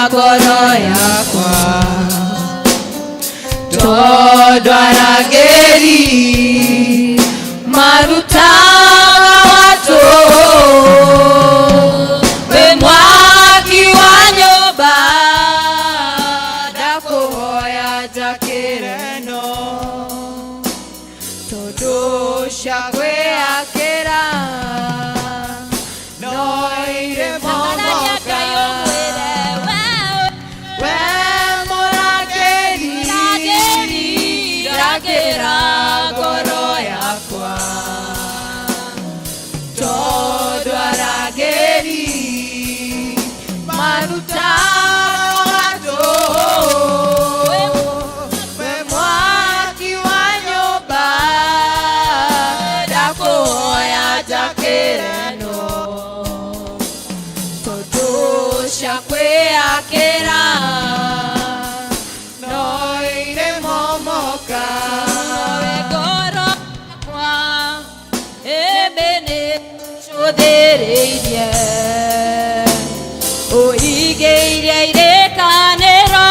ngoro yakwa todwarageri maruta watu we mwaki wa nyumba ndakuhoya njakireno tondu ciakwĩakĩra noire momoka we mũrangĩri ndagĩra ngoro yakwa tondu arangĩri maruta watu we mwaki wa nyũmba ndakuhoya njakĩreno tondu ciakwĩakĩra noire momoka we ngoro yakwa ĩmene cũthĩrĩirie ũigĩire irĩkanĩro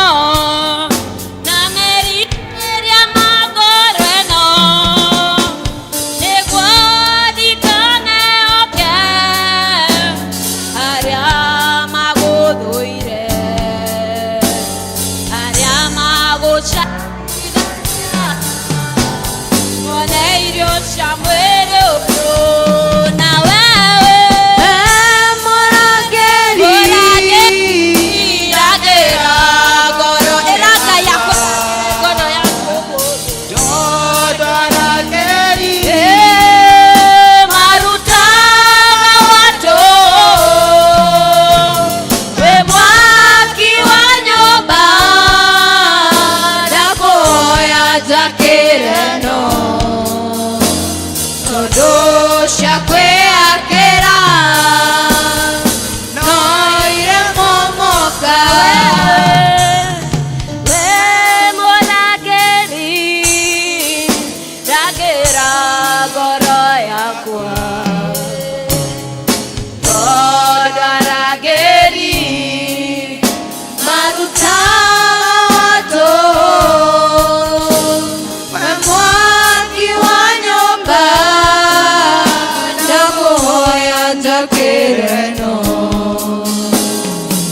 na merirĩria magoro ĩno nĩguo ndikanehoke arĩa magũthũire arĩa magũcakithia one irio cia mwĩrĩ ũyũ na wewe ndagĩra ngoro ĩranga yakwa ngoro yakwa todwarageri maruta watu we mwaki wa nyũmba ndakuhoya njakĩreno tondu ciakwĩakĩra noire momoka we mũrangĩri ndagĩra ngoro yakwa tondu arangĩri maruta watu we mwaki wa nyũmba ndakuhoya njakĩreno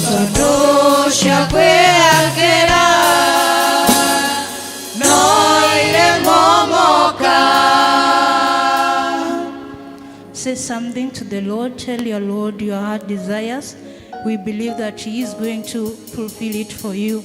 tondu ciakwĩakĩra noire momoka. Say something to the Lord. Tell your Lord your heart desires. We believe that He is going to fulfill it for you.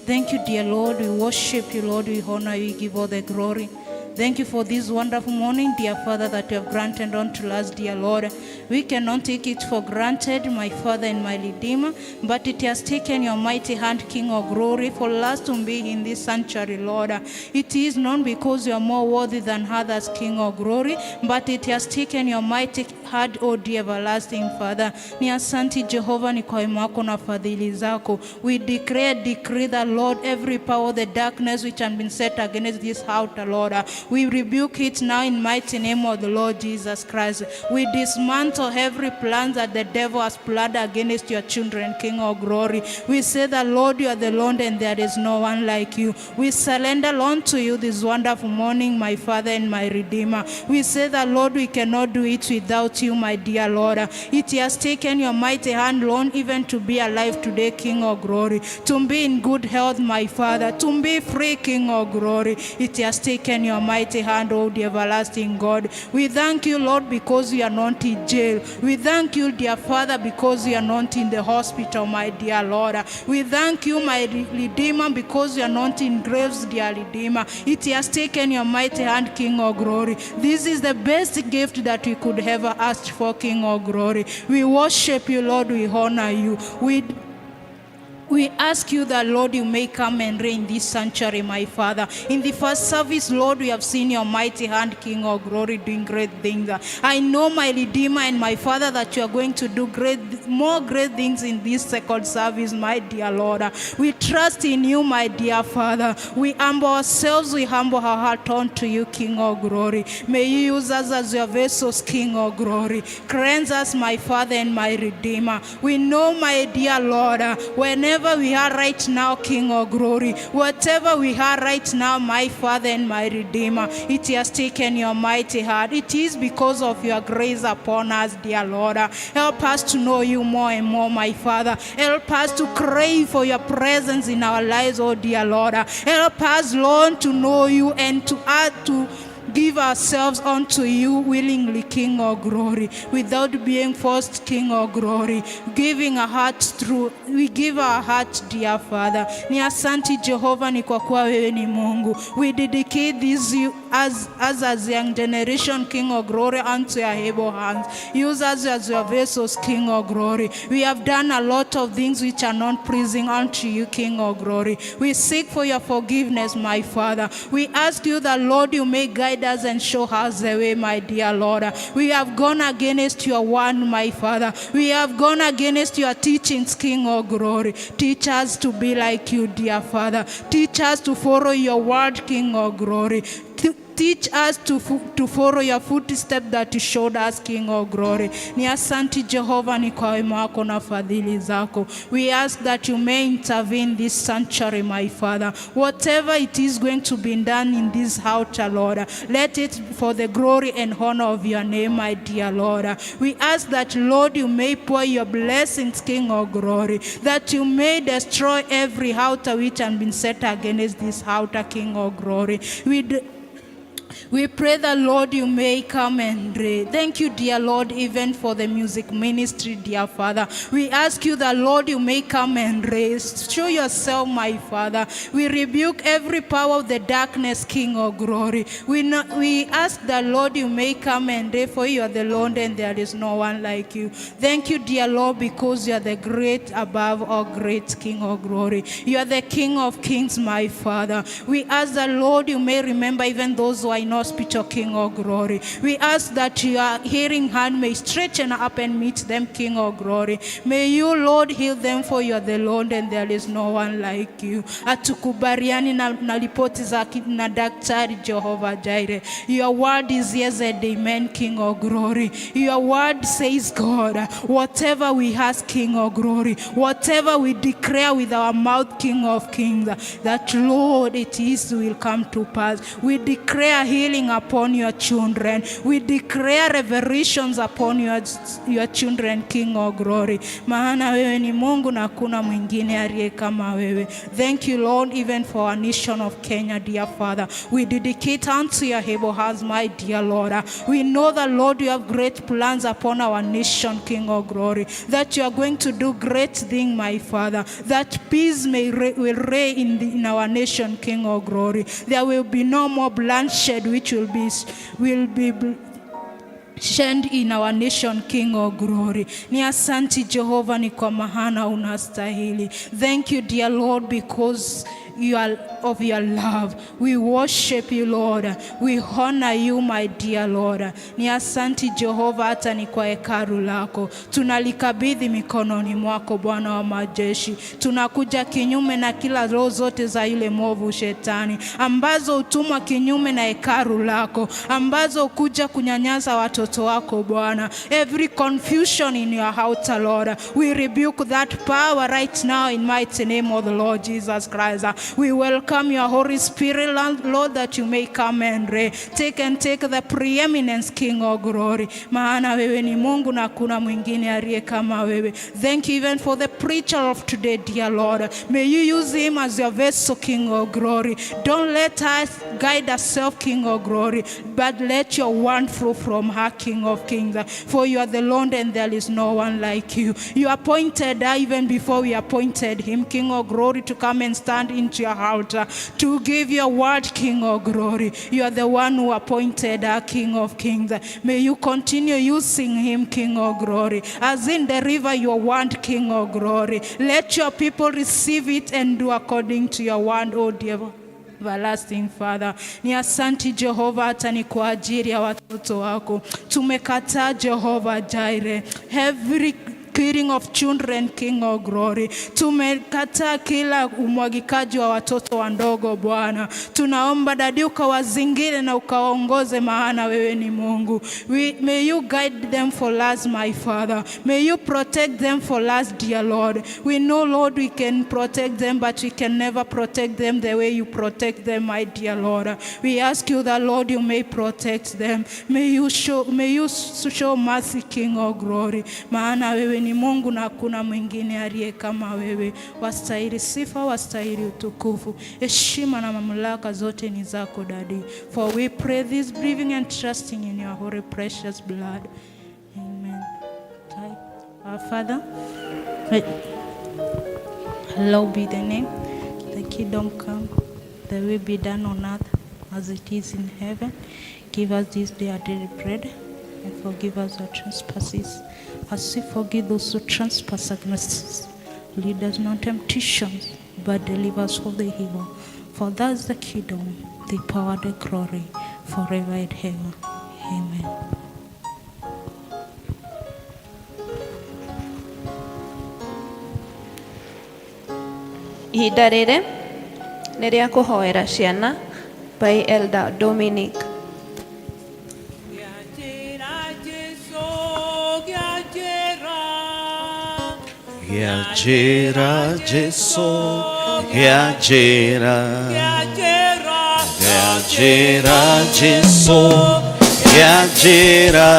Thank you, dear Lord. We worship you, Lord. We honor you. We give all the glory. Thank you for this wonderful morning, dear Father, that you have granted unto us, dear Lord. We cannot take it for granted, my Father and my Redeemer, but it has taken your mighty hand, King of glory, for us to be in this sanctuary, Lord. It is not because you are more worthy than others, King of glory, but it has taken your mighty hand, O dear everlasting Father. Ni asante Jehovah, ni kwa wema wako na fadhili zako. We decree that, Lord, every power of the darkness which has been set against this altar, Lord, we rebuke it now in mighty name of the Lord Jesus Christ. We dismantle every plan that the devil has planned against your children, King of glory. We say that, Lord, you are the Lord and there is no one like you. We surrender unto you this wonderful morning, my Father and my Redeemer. We say that, Lord, we cannot do it without you, my dear Lord. It has taken your mighty hand, Lord, even to be alive today, King of glory, to be in good health, my Father, to be free, King of glory. It has taken your mighty hand, oh the everlasting God. We thank you, Lord, because we are not in jail. We thank you, dear Father, because we are not in the hospital, my dear Lord. We thank you, my Redeemer, because we are not in graves, dear Redeemer. It has taken your mighty hand, King of glory. This is the best gift that we could ever ask for, King of glory. We worship you, Lord. We honor you. We ask you that, Lord, you may come and reign in this sanctuary, my Father. In the first service, Lord, we have seen your mighty hand, King of glory, doing great things. I know, my Redeemer and my Father, that you are going to do great more great things in this second service, my dear Lord. We trust in you, my dear Father. We humble ourselves, we humble our heart unto you, King of glory. May you use us as your vessels, King of glory. Cleanse us, my Father and my Redeemer. We know, my dear Lord, whenever we are right now, King of glory, whatever we are right now, my Father and my Redeemer, it has taken your mighty heart. It is because of your grace upon us, dear Lord. Help us to know you more and more, my Father. Help us to crave for your presence in our lives, oh dear Lord. Help us, Lord, to know you and to add to give ourselves unto you willingly, King of glory, without being forced, King of glory, giving our hearts through. We give our heart, dear Father. Ni asanti Jehovah, ni kwa kuwa wewe ni Mungu. We dedicate this as young generation, King of glory, unto your able hands. Use us as your vessels, King of glory. We have done a lot of things which are not pleasing unto you, King of glory. We seek for your forgiveness, my Father. We ask you that, Lord, you may guide us and show us the way, my dear Lord. We have gone against your word, my Father. We have gone against your teachings, King of glory. Teach us to be like you, dear Father. Teach us to follow your word, King of glory. Teach us to follow your footsteps that you showed us, King of glory. Ni asanti Jehovah, ni kwa wema wako na fadhili zako. We ask that you may intervene this sanctuary, my Father. Whatever it is going to be done in this house, Lord, let it for the glory and honor of your name, my dear Lord. We ask that, Lord, you may pour your blessings, King of glory, that you may destroy every altar which has been set against this altar, King of glory. We pray that, Lord, you may come and reign. Thank you, dear Lord, even for the music ministry, dear Father. We ask you that, Lord, you may come and reign. Show yourself, my Father. We rebuke every power of the darkness, King of glory. We ask that, Lord, you may come and reign, for you are the Lord and there is no one like you. Thank you, dear Lord, because you are the great above all great, King of glory. You are the King of kings, my Father. We ask that, Lord, you may remember even those who are in hospital, King of glory. We ask that your hearing hand may straighten up and meet them, King of glory. May you, Lord, heal them, for you are the Lord and there is no one like you. Atukubariani na ripoti za na daktari Jehovah Jireh. Your word is yes and amen, King of glory. Your word says, God, whatever we ask, King of glory, whatever we declare with our mouth, King of kings, that, Lord, it is will come to pass. We declare healing upon your children. We declare revelations upon your children, King of glory. Maana wewe ni Mungu na kuna mwingine aliye kama wewe. Thank you, Lord, even for our nation of Kenya, dear Father. We dedicate unto your able hands, my dear Lord. We know that, Lord, you have great plans upon our nation, King of glory, that you are going to do great things, my Father, that peace will reign in our nation, King of glory. There will be no more bloodshed, which will be shed in our nation, King of glory. Ni asanti Jehovah, ni kwa maana unastahili. Thank you, dear Lord, because you are of your love. We worship you, Lord. We honor you, my dear Lord. Ni asanti Jehovah, hata ni kwa hekalu lako. Tunalikabidhi mikononi mwako, Bwana wa majeshi. Tunakuja kinyume na kila roho zote za yule mwovu shetani, ambazo utumwa kinyume na hekalu lako, ambazo kuja kunyanyasa watoto wako, Bwana. Every confusion in your house, Lord, we rebuke that power right now in mighty name of the Lord Jesus Christ. We welcome your Holy Spirit, Lord, that you may come and reign. Take the preeminence, King of glory. Maana wewe ni Mungu na kuna mwingine aliye kama wewe. Thank you even for the preacher of today, dear Lord. May you use him as your vessel, King of glory. Don't let us guide ourselves, King of glory, but let your word flow from her, King of kings. For you are the Lord and there is no one like you. You appointed her even before we appointed him, King of glory, to come and stand into your altar to give your word, King of glory. You are the one who appointed our King of kings. May you continue using him, King of glory, as in deliver your word, King of glory. Let your people receive it and do according to your word, oh dear everlasting Father. Ni asanti Jehovah, hata ni kwa ajili ya watoto wako. Tumekataa Jehovah Jireh killing of children, King of glory. Tumekataa kila umwagikaji wa watoto wandogo Bwana. Tunaomba Daddy ukawazingire na ukawaongoze, maana wewe ni Mungu. May you guide them for us, my Father. May you protect them for us, dear Lord. We know, Lord, we can protect them, but we can never protect them the way you protect them, my dear Lord. We ask you that, Lord, you may protect them. May you show mercy, King of glory. Maana wewe ni Mungu na hakuna mwingine aliye kama wewe. Wastahili sifa, wastahili utukufu. Heshima na mamlaka zote ni zako, Daddy. For we pray this, believing and trusting in your holy precious blood. Amen. Our Father, hallowed be the name. The kingdom come, the will be done on earth as it is in heaven. Give us this day our daily bread, and forgive us our trespasses, as we forgive those who trespass against us. Lead us not into temptation, but deliver us from the evil. For thus is the kingdom, the power, the glory, forever and ever. Amen. Ihinda rĩrĩ nĩ rĩa kũhoera ciana by Elder Dominic. Gĩanjĩra Jesũ, gĩanjĩra, gĩanjĩra Jesũ, gĩanjĩra,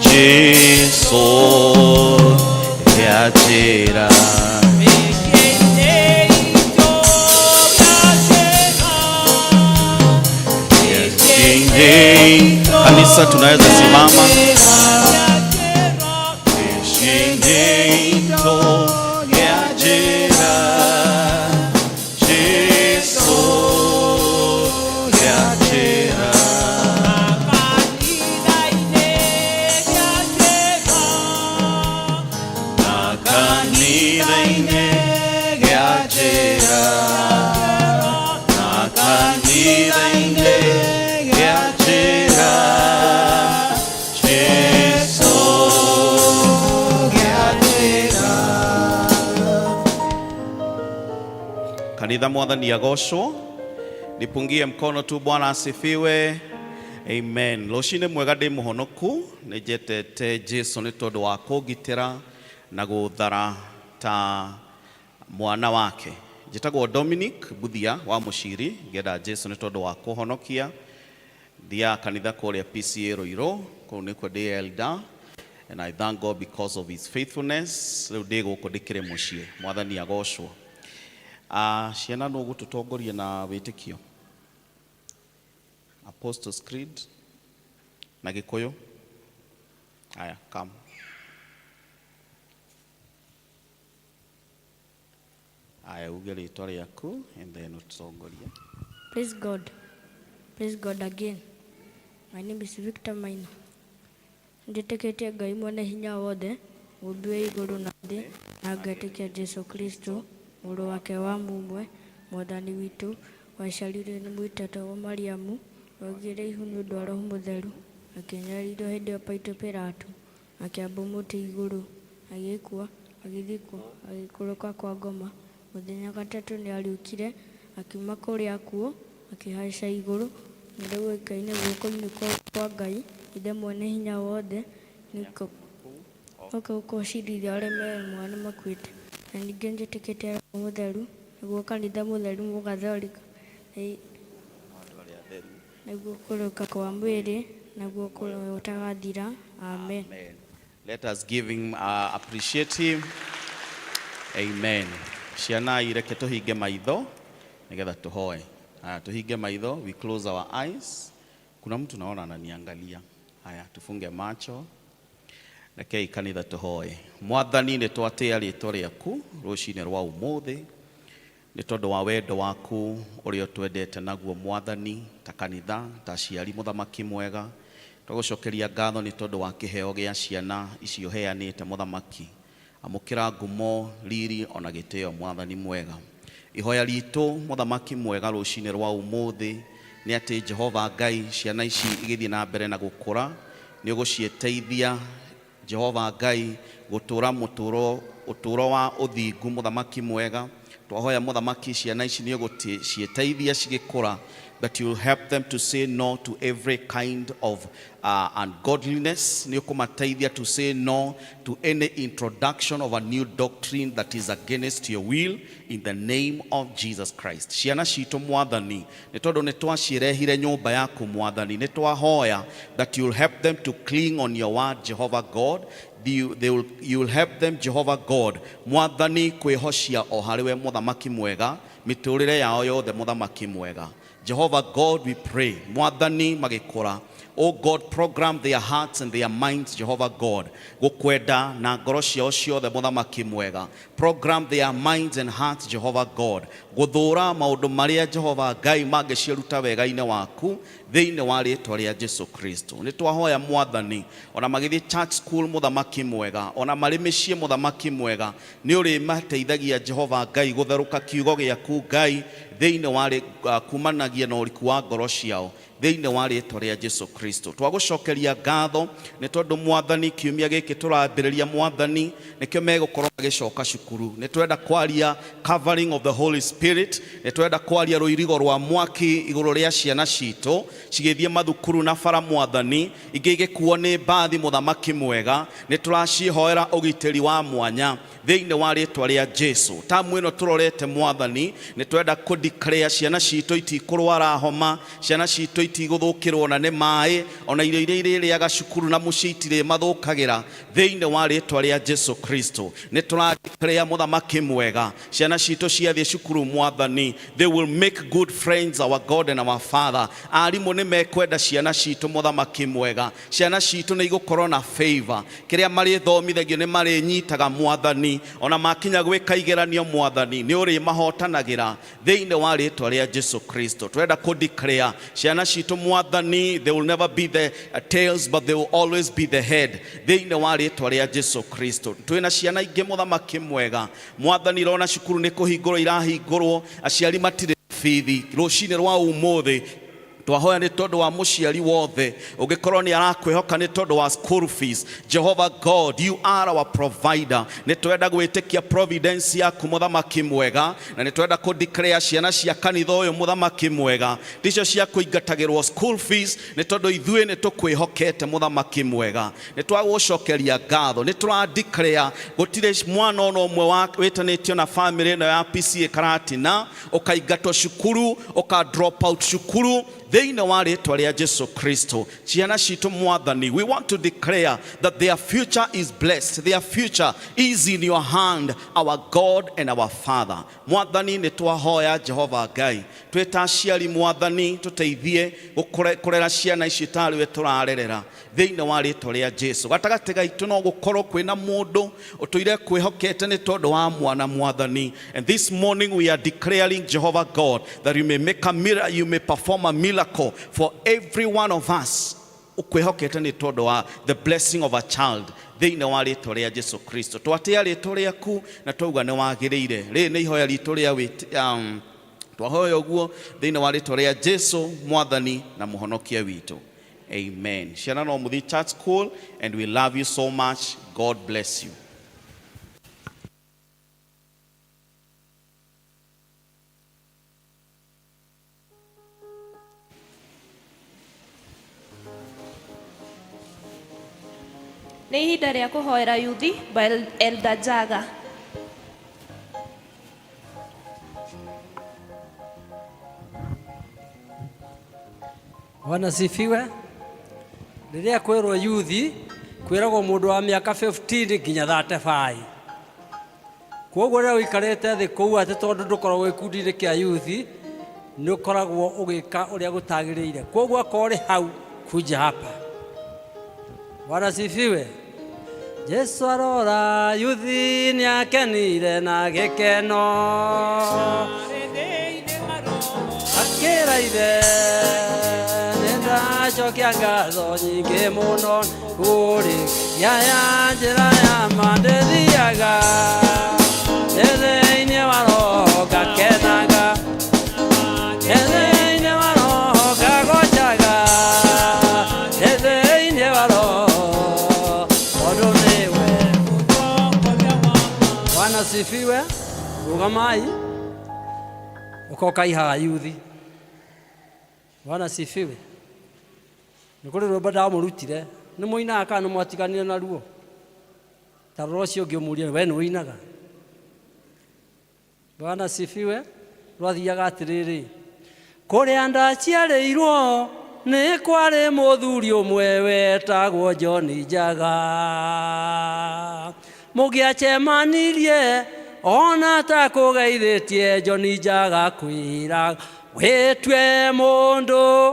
Jesũ, gĩanjĩra. Kanisa tunaweza simama. Kanitha Mwathani agocwo. Nipungie mkono tu. Bwana asifiwe. Amen. Rũcinĩ mwega ndĩ mũhonoku. Nĩ njetete Jesũ nĩ tondũ wa kũngitĩra na gũthara ta mwana wake. Njĩtagwo Dominic Buthia wa Mũciri. Ngenda Jesũ nĩ tondũ wa kũhonokia. Thiaga kanitha kũrĩa PCA Rũirũ. Kũu nĩkuo ndĩ elder. And I thank God because of his faithfulness. Rĩu ndĩ gũkũ ndĩkĩrĩ mũciĩ. Mwathani agocwo. Ciana no gũtũtongoria na wĩtĩkio. Apostles' Creed na Gĩkũyũ. Aya, come. Aya, uge rĩtwa rĩaku and then ũtũtongoria. Praise God. Praise God again. My name is Victor Maina. Njĩtĩkĩtie Ngai mwene hinya wothe, mũmbi wa igũrũ na thĩ, na ngetĩkia Jesũ Kristo, mũrũ wake wa mũmwe, Mwathani witũ, waciarirwo nĩ mũitatũ wa Mariamu, waugire ihu nĩ ũndũ wa Roho Mũtheru, akĩnyarirwo hĩndĩ ya Paitũ Pilato, akĩambwo mũtĩ igũrũ, agĩkua, agĩthikwo, agĩkũrũka kwa ngoma. Mũthenya gatatũ nĩ ariũkire, akiuma kũrĩa akuũ, akĩhaica igũrũ, na rĩu aikaine guoko-inĩ kwa Ngai, Ithe mwene hinya wothe, nĩko gũkũcirithia arĩa me mwana makuĩte. Na ningĩ njĩtĩkĩtie Roho Mũtheru, nĩguo kanitha mũtheru mũgathorika, nĩguo kũrũka kwa mwĩrĩ, naguo gũtagathira. Amen. Let us give him, appreciate him. Amen. Ciana ireke tũhinge maitho nigetha tuhoe. Tuhinge maitho, we close our eyes. Kuna mtu naona ananiangalia. Haya, tufunge macho. Rekei kanitha tuhoe. Mwathani nĩ twatĩa rĩĩtwa rĩaku rũcinĩ rwa ũmũthĩ, nĩ tondũ wa wendo waku ũrĩa twendete naguo Mwathani, ta kanitha, ta aciari, mũthamaki mwega. Tũgũcokeria ngatho nĩ tondũ wa kĩheo gĩa ciana icio heanĩte mũthamaki. Amũkĩra ngumo, riri ona gĩtĩo Mwathani mwega. Ihoya ritũ mũthamaki mwega rũcinĩ rwa ũmũthĩ nĩ atĩ Jehova Ngai, ciana ici igĩthiĩ na mbere na gũkũra, nĩ ũgũciteithia Jehova Ngai gutura uturo wa uthingu muthamaki mwega twahoya muthamaki ciana ici ni guciteithia cigikura that you will help them to say no to every kind of ungodliness. Ni ukumateithia to say no to any introduction of a new doctrine that is against your will in the name of Jesus Christ. Ciana citu mwathani ni tondu ni twacirehire nyumba yaku mwathani ni twahoya that you will help them to cling on your word Jehovah God. You will help them Jehovah God mwathani kwihocia o hariwe muthamaki mwega miturire yao yothe muthamaki mwega. Jehovah God, we pray mwathani magikora, oh God, program their hearts and their minds Jehovah God gukwenda na ngoro ciao ciothe muthamaki mwega. Program their minds and hearts Jehovah God guthura maundu maria Jehovah Ngai mangiciruta wega-ine waku thiini wa ritwa ria Jesu Kristo. Ni twahoya mwathani ona magithi church school muthamaki mwega ona mari micii muthamaki mwega ni uri mateithagia Jehovah Ngai gutheruka kiugo giaku Ngai thiini wa kumanagia na uriku wa ngoro ciao thiini wa ritwa ria Jesu Kristo. Twagucokeria ngatho ni tondu mwathani kiumia giki turambiriria mwathani nikio megukorwo magicoka cukuru. Ni twenda kwaria covering of the Holy Spirit, ni twenda kwaria ruirigo rwa mwaki iguru ria ciana citu cigithie mathukuru na bara mwathani ingigikuo ni mbathi muthamaki mwega. Ni turacihoera ugitiri wa mwanya thiini wa ritwa ria Jesu. Tamu ino turorete mwathani ni twenda ku declare ciana citu itikurwara homa, ciana citu itiguthukirwo na ni mai, ona irio iria iriaga cukuru na mucii itire mathukagira thiini wa ritwa ria Jesu Kristo. Ni turadeclare muthamaki mwega ciana citu ciathie cukuru mwathani they will make good friends our God and our Father. Arimu ni mekwenda ciana citu muthamaki mwega, ciana citu ni igukorwo na favor, kiria mari thomithagio ni mari nyitaga mwathani, ona makinya gwika igeranio mwathani ni uri mahotanagira thiini wa ritwa ria Jesu Kristo. Twenda ku declare ciana citu mwathani they will never be the tails but they will always be the head thiini wa ritwa ria Jesu Kristo. Twina ciana ingi muthamaki mwega mwathani rona cukuru ni kuhingurwo irahingurwo aciari matire fithi rucini rwa umuthi twahoya ni tondu wa muciari wothe ungikorwo ni arakwihoka ni tondu wa school fees. Jehovah God, you are our provider. Ni twenda gwitikia providence yaku muthamaki mwega na ni twenda ku declare ciana cia kanitha uyu muthamaki mwega ndicio cia kuingatagirwo school fees ni tondu ithue ni tukwihokete muthamaki mwega. Ni twagucokeria ngatho ni tura declare gutire mwana ono umwe wa witanitio na family no ya PCA Karatina ukaingatwo cukuru uka drop out cukuru thiini wa ritwa ria Jesu Kristo. Ciana citu mwathani we want to declare that their future is blessed, their future is in your hand our God and our Father. Mwathani ni twahoya Jehovah Ngai twita aciari mwathani tuteithie kurera ciana ici tari we turarerera thiini wa ritwa ria Jesu. Gatagati gaitu no gukorwo kwina mundu utuire kwihokete ni tondu wa mwana mwathani, and this morning we are declaring Jehovah God that you may make a miracle, you may perform a miracle for every one of us ukwihokete ni tondu wa the blessing of a child thiini wa ritwa ria Jesu Kristo. Twatia ritwa riaku na twauga ni wagiriire ri ni ihoya ritwa ria twahoya uguo thiini wa ritwa ria Jesu mwathani na muhonokia witu. Amen. Ciana no muthi church school and we love you so much. God bless you. Ni ihinda ria kuhoera yuthi by Elder Jaga. Wanasifiwe. Riria kwirwo yuthi kwiragwo mundu wa miaka 15 nginya 35. Koguo riria wikarite thi kou ati tondu ndukoragwo gikundi-ini kia yuthi ni ukoragwo ugika uria gutagiriire. Koguo akori hau kuja hapa. Wanasifiwe. Jesu arora yuthi ni akenire na gikeno akira ithe nenda chokia ngatho nyingi muno kuri yaya njira ya mandethiaga ethei-ini wa roho ngakenaga ethei-ini wa roho ngagocaga ethei-ini wa roho tondu Ugamai ukokaihaga yuthi. Bwana sifiwe. Nikuri rwimbo ndamurutire ni muinaga kana ni mwatiganire na ruo. Taroro cio ngiumuria we ni uinaga. Bwana sifiwe. Rwathiaga atiriri kuria ndaciarĩirwo nĩ kwarĩ mũthuri ũmwe wetagwo John Njaga mũgĩacemanirie ona ta kũgeithĩtie John Njaga kwĩra wĩtue mũndũ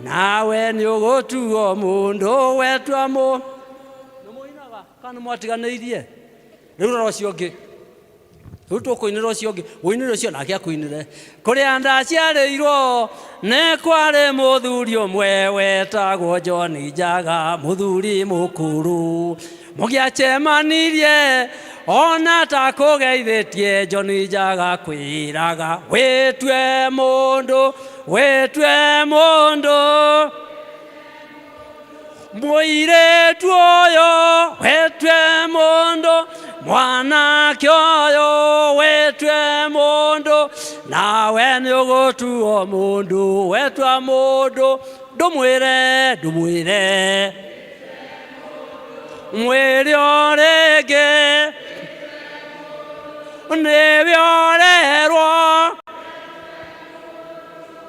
nawe nĩ ũgũtuo mũndũ wetua nĩ mũinaga kana mwatiganĩirie rĩu rora ũcio ũngĩ rĩu tũkũinĩra ũcio ũngĩ ũinĩre ũcio nake akũinĩre kũrĩa ndaciarĩirwo nĩ kwarĩ mũthuri ũmwe wetagwo John Njaga mũthuri mũkũrũ mũgĩacemanirie ona ta kũgeithĩtie John Njaga kwĩraga wĩtue mũndũ mũirĩtu ũyũ wĩtue mũndũ mwanake ũyũ wĩtue mũndũ nawe nĩ ũgũtuo mũndũ wetua mũndũ ndũmwĩre mwĩrĩ ũrĩngĩ nĩwe ũrerwo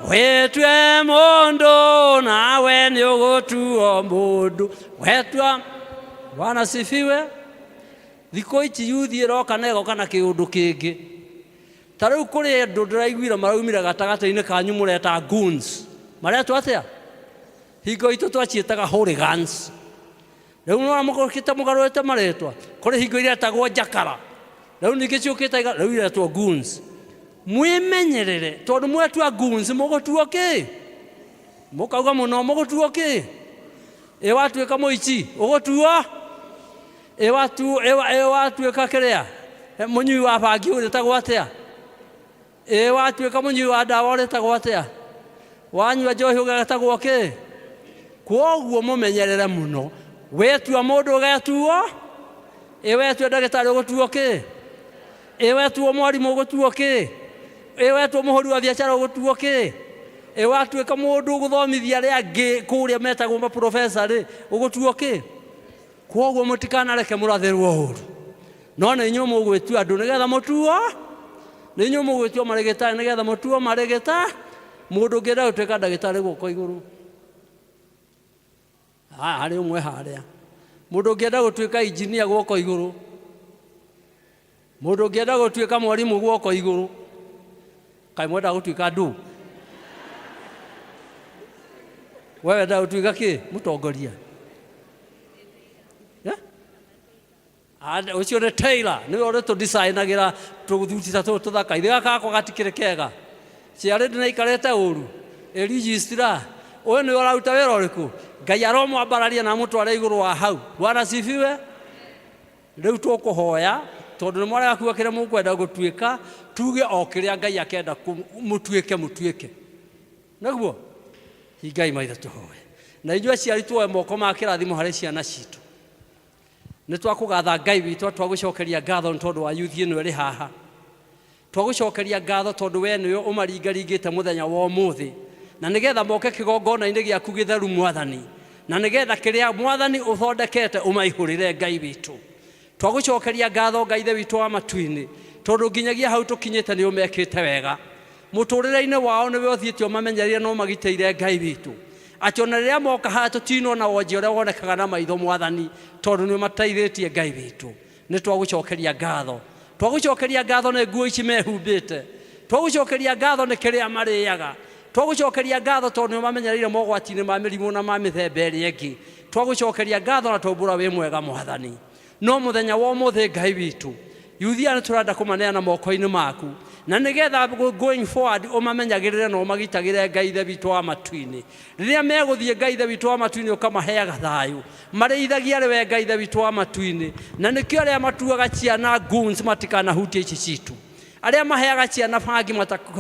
wĩtue mũndũ nawe nĩ ũgũtuo mũndũ wetua. Bwana sifiwe. Thikũ ici yuthi ĩroka na ĩgoka na kĩũndũ kĩngĩ. Ta rĩu kũrĩ andũ ndĩraiguire maraumire gatagatĩ-inĩ kanyu mũreta goons. Maretwo atĩa? Hingo itũ twaciĩtaga hooligans. Rĩu no mũgũkĩte mũgarũrĩte marĩtwa. Kũrĩ hingo iria etagwo njakara. Rĩu ningĩ ciũkĩte rĩu iretwo goons. Mwĩmenyerere tondũ mwetua goons mũgũtuo kĩ? Mũkauga mũno mũgũtuo kĩ? Watuĩka mũici ũgũtuo? Watuĩka kĩrĩa? Mũnyui wa bangi ũrĩtagwo atĩa? Watuĩka mũnyui wa ndawa ũrĩtagwo atĩa? Wanyua njohi ũgetagwo kĩ? Kwoguo mũmenyerere mũno. Wetua mũndũ ũgetuo? Wetua ndagĩtarĩ ũgũtuo kĩ? Wetua mwarimũ ũgũtuo kĩ? Wetua mũhũri wa biacara ũgũtuo kĩ? Watuĩka mũndũ ũgũthomithia arĩa angĩ kũrĩa metagwo maprofesa rĩ ũgũtuo kĩ? Kwoguo mũtikanareke mũrathĩrwo ũũru. No nĩ inyuĩ mũgwĩtua andũ nĩgetha mũtuo? Nĩ inyuĩ mũgwĩtua marĩgĩtarĩ nĩgetha mũtuo marĩgĩta? Mũndũ ũngĩenda gũtuĩka ndagĩtarĩ guoko igũrũ. Harĩ ũmwe harĩa. Mũndũ ũngĩenda gũtuĩka injinia guoko igũrũ. Mũndũ ũngĩenda gũtuĩka mwarimũ guoko igũrũ. Kaĩ mwenda gũtuĩka ndũ? Wewe wenda gũtuĩka kĩ? Mũtongoria. Ũcio nĩ Taylor nĩwe ũrĩtũdesainagĩra tũthuti ta tũtũ tũthaka. Ithe gaka gakwa gatikĩrĩ kega. Ciarĩ ndĩnaikarĩte ũru. Registrar ũyũ nĩwe ũraruta wĩra ũrĩkũ? Ngai aromwambararia na mũtware igũrũ wa hau. Bwana sifiwe. Rĩu tũkũhoya tondũ nĩ mwarega kuuga kĩrĩa mũkwenda gũtuĩka tuge o kĩrĩa Ngai akenda mũtuĩke. Naguo Ngai maitho tũhoe. Na inyuĩ aciari tuoe moko ma kĩrathimo harĩ ciana citũ. Nĩ twakũgatha Ngai witũ twagũcokeria ngatho tondũ wa yuthi ĩno ĩrĩ haha. Twagũcokeria ngatho tondũ we nĩwe ũmaringaringĩte mũthenya wa ũmũthĩ. Na nĩgetha moke kĩgongona-inĩ gĩaku gĩtheru Mwathani. Na nĩgetha kĩrĩa Mwathani ũthondekete ũmaihũrĩre Ngai witũ. Twagũcokeria ngatho Ngai ithe witũ wa matu-inĩ tondũ nginyagia hau tũkinyĩte nĩ ũmekĩte wega. Mũtũrĩre-inĩ wao nĩwe ũthiĩte ũmamenyereire na ũmagitĩire Ngai witũ. Atĩ ona rĩrĩa moka haha tũtinwo na wonje ũrĩa wonekaga na maitho Mwathani tondũ nĩ ũmateithĩtie Ngai witũ. Nĩ twagũcokeria ngatho. Twagũcokeria ngatho nĩ nguo ici mehumbĩte. Twagũcokeria ngatho nĩ kĩrĩa marĩaga. Twagũcokeria ngatho tondũ nĩ ũmamenyereire mogwati-inĩ ma mĩrimũ na ma mĩthemba ĩrĩa ĩngĩ. Twagũcokeria ngatho na twaũmbũra wĩ mwega Mwathani. No mũthenya wa ũmũthĩ Ngai witũ yuthi aya nĩ tũrenda kũmaneana moko-inĩ maku. Na nĩgetha going forward ũmamenyagĩrĩre na ũmagitagĩre Ngai ithe witũ wa matu-inĩ. Rĩrĩa megũthiĩ Ngai ithe witũ wa matu-inĩ ũkamaheaga thayũ. Marĩithagia arĩ Ngai ithe witũ wa matu-inĩ. Na nĩkĩo arĩa matuaga ciana goons matikanahutie ici citũ. Arĩa maheaga ciana bangi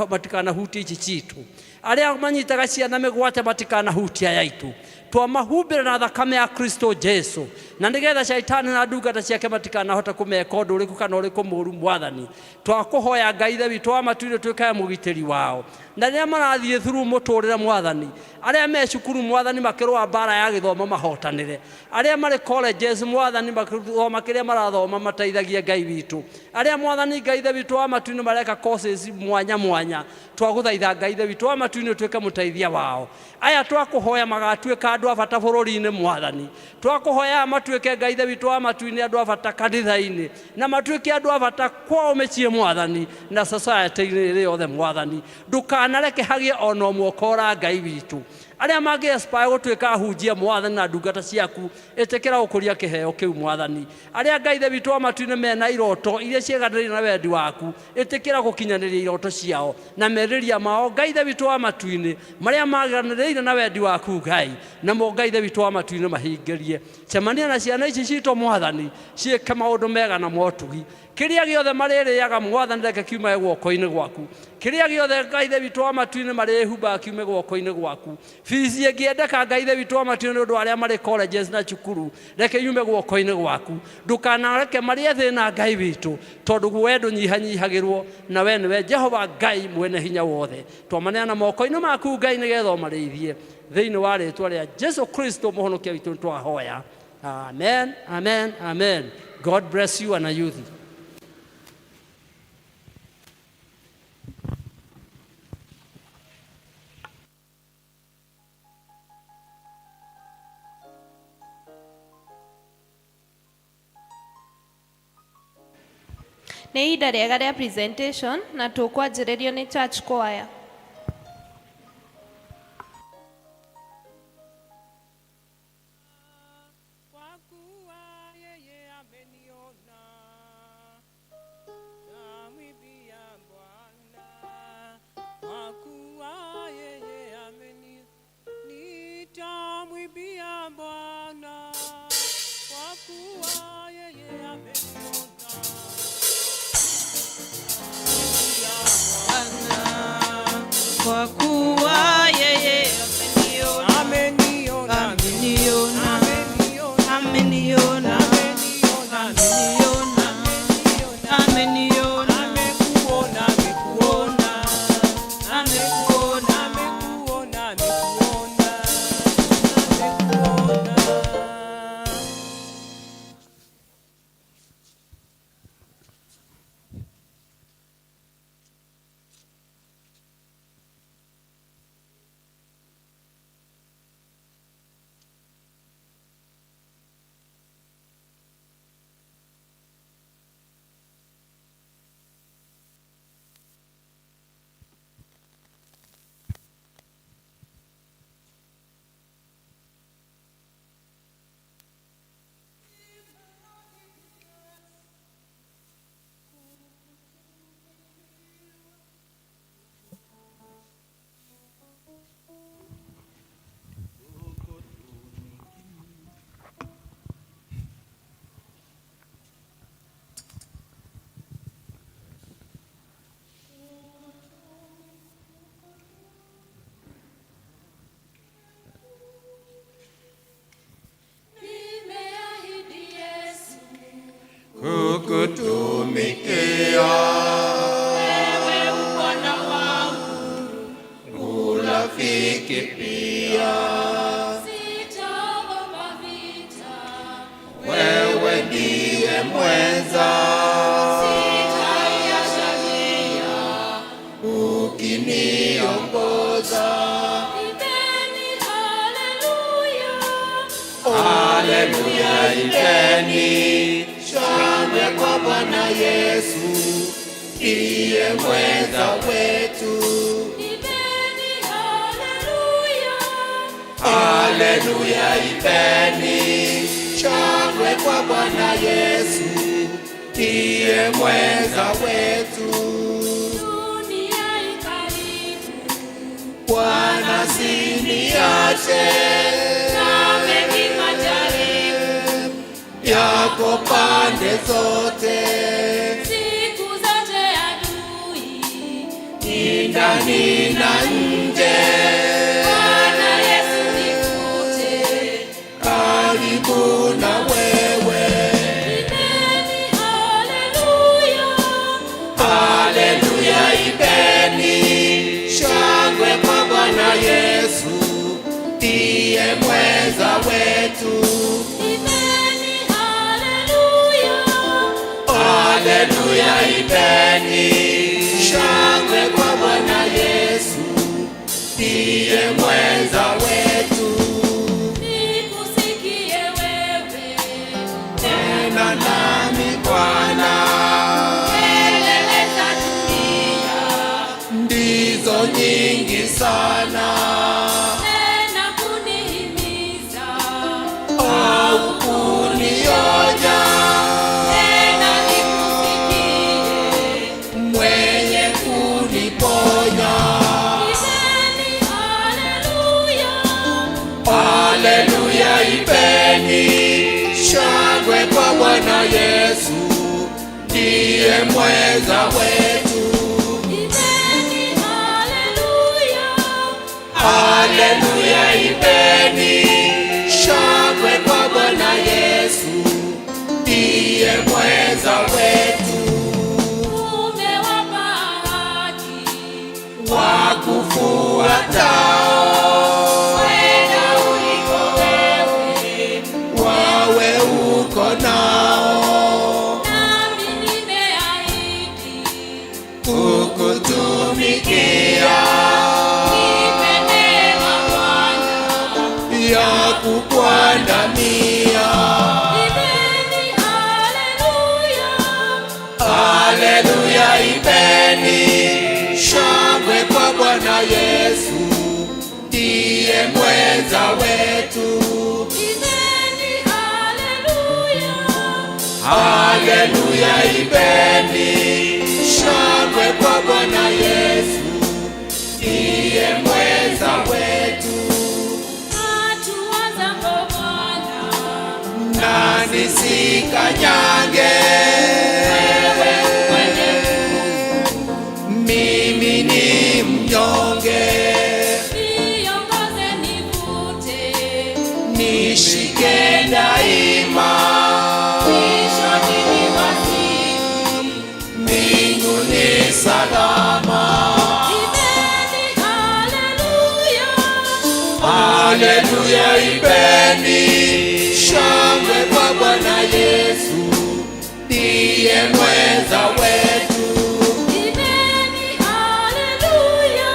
matikanahutie ici citũ. Arĩa manyitaga ciana mĩgwate matikanahutia yaitũ. Twamahumbĩra na thakame ya Kristo Jesu na nigetha shaitani na ndungata ciake matikanahota kumeka undu uriku kana uriku muru Mwathani twakuhoya Ngai ithe witũ wa matu-inĩ tuĩkae mũgitĩri wao na rĩrĩa marathiĩ through mũtũrĩre Mwathani arĩa me cukuru Mwathani makĩrũa mbara ya gĩthomo mahotanĩre arĩa marĩ colleges Mwathani makĩthoma kĩrĩa marathoma mateithagie Ngai witũ arĩa Mwathani Ngai ithe witũ wa matu-inĩ mareka courses mwanya mwanya twagũthaitha Ngai ithe witũ wa matu-inĩ tuĩke mũteithia wao aya twakuhoya magatuĩka andũ a bata bũrũri-inĩ Mwathani twakuhoya matuĩke Ngai ithe witũ wa matu-inĩ andũ a bata kanitha-inĩ na matuĩke andũ a bata kwao mĩciĩ Mwathani na society-inĩ ĩrĩ yothe Mwathani ndukanareke hagie ona ũmwe ũkora Ngai witũ arĩa mangĩ aspire gũtuĩka ahunjia Mwathani na ndungata ciaku ĩtĩkĩra gũkũria kĩheo kĩu Mwathani arĩa Ngai ithe witũ wa matu-inĩ mena iroto iria ciĩganĩrĩire na wendi waku ĩtĩkĩra gũkinyanĩria iroto ciao na merirĩria mao Ngai ithe witũ wa matu-inĩ marĩa maganĩrĩire na wendi waku Ngai namo Ngai ithe witũ wa matu-inĩ mahingĩrie cemania na ciana ici citũ Mwathani ciĩke maũndũ mega na motugi kĩrĩa gĩothe marĩrĩaga Mwathani reke kiume guoko-inĩ gwaku kĩrĩa gĩothe Ngai ithe witũ wa matu-inĩ marĩhumbaga kiume guoko-inĩ gwaku fizi ĩngĩendeka Ngai ithe witũ wa matu-inĩ nĩ ũndũ arĩa marĩ colleges na cukuru reke yume guoko-inĩ gwaku ndukanareke marĩe thĩna Ngai witũ tondũ we ndũnyihanyihagĩrwo na we nĩwe Jehova Ngai mwene hinya wothe twamaneana moko-inĩ maku Ngai nĩgetha ũmarĩithie thĩinĩ wa rĩtwa rĩa Jesu Kristo mũhonokia witũ nĩtwahoya amen amen amen. God bless you and youth. Nĩ ihinda rĩega rĩa presentation na tũkwanjĩrĩrio nĩ church choir. Kwa kuwa yeye ameniona, ameniona, ameniona, ameniona, ameniona, amekuona, amekuona, amekuona, amekuona, amekuona, amekuona. kukutumikia wewe Bwana wangu, urafiki pia, sitaogopa vita, wewe ndiye mweza, sitaiacha njia ukiniongoza. Ipeni haleluya, haleluya, ipeni shangwe kwa Bwana Yesu, ndiye mweza wetu. Ipeni haleluya, haleluya, ipeni shangwe kwa Bwana Yesu, ndiye mweza wetu. Dunia ikaribu, Bwana siniache, na mengi majaribu yako pande zote, siku zote adui ni ndani na nje. Bwana Yesu nikute karibu nawe. wetu. Imeni, haleluya. Haleluya, imeni shangwe kwa Bwana Yesu, ndiye mwenza wetu. Nikusikie wewe, Nena nami Bwana, kelele za dunia, ndizo nyingi sana, tena kunihimiza, au kunionya, tena nikusikie. mwenye kuniponya. Imeni, haleluya. Haleluya, ipeni shangwe kwa Bwana Yesu, ndiye mwenza wetu. Imeni, haleluya. Haleluya, ipeni shangwe kwa Bwana Yesu, ndiye mwenza wetu. Umewapa ahadi, Wa kufuatao kwenda uliko wewe, wawe uko nao, nami nimeahidi kukutumikia nipe neema Bwana. ya kukuandamia. Imeni, haleluya. Haleluya, ipeni shangwe kwa Bwana Yesu, ndiye mwenza wetu. Imeni, haleluya. Haleluya, ipeni shangwe kwa Bwana Yesu, ndiye mwenza wetu. Hatua zako Bwana, Na nisikanyange, mimi ni mnyonge, niongoze nivute, nishike daima, mwishoni niwasili. mbinguni salama. Imeni, haleluya. Haleluya, ipeni shangwe kwa Bwana Yesu, ndiye mwenza wetu. Imeni, haleluya.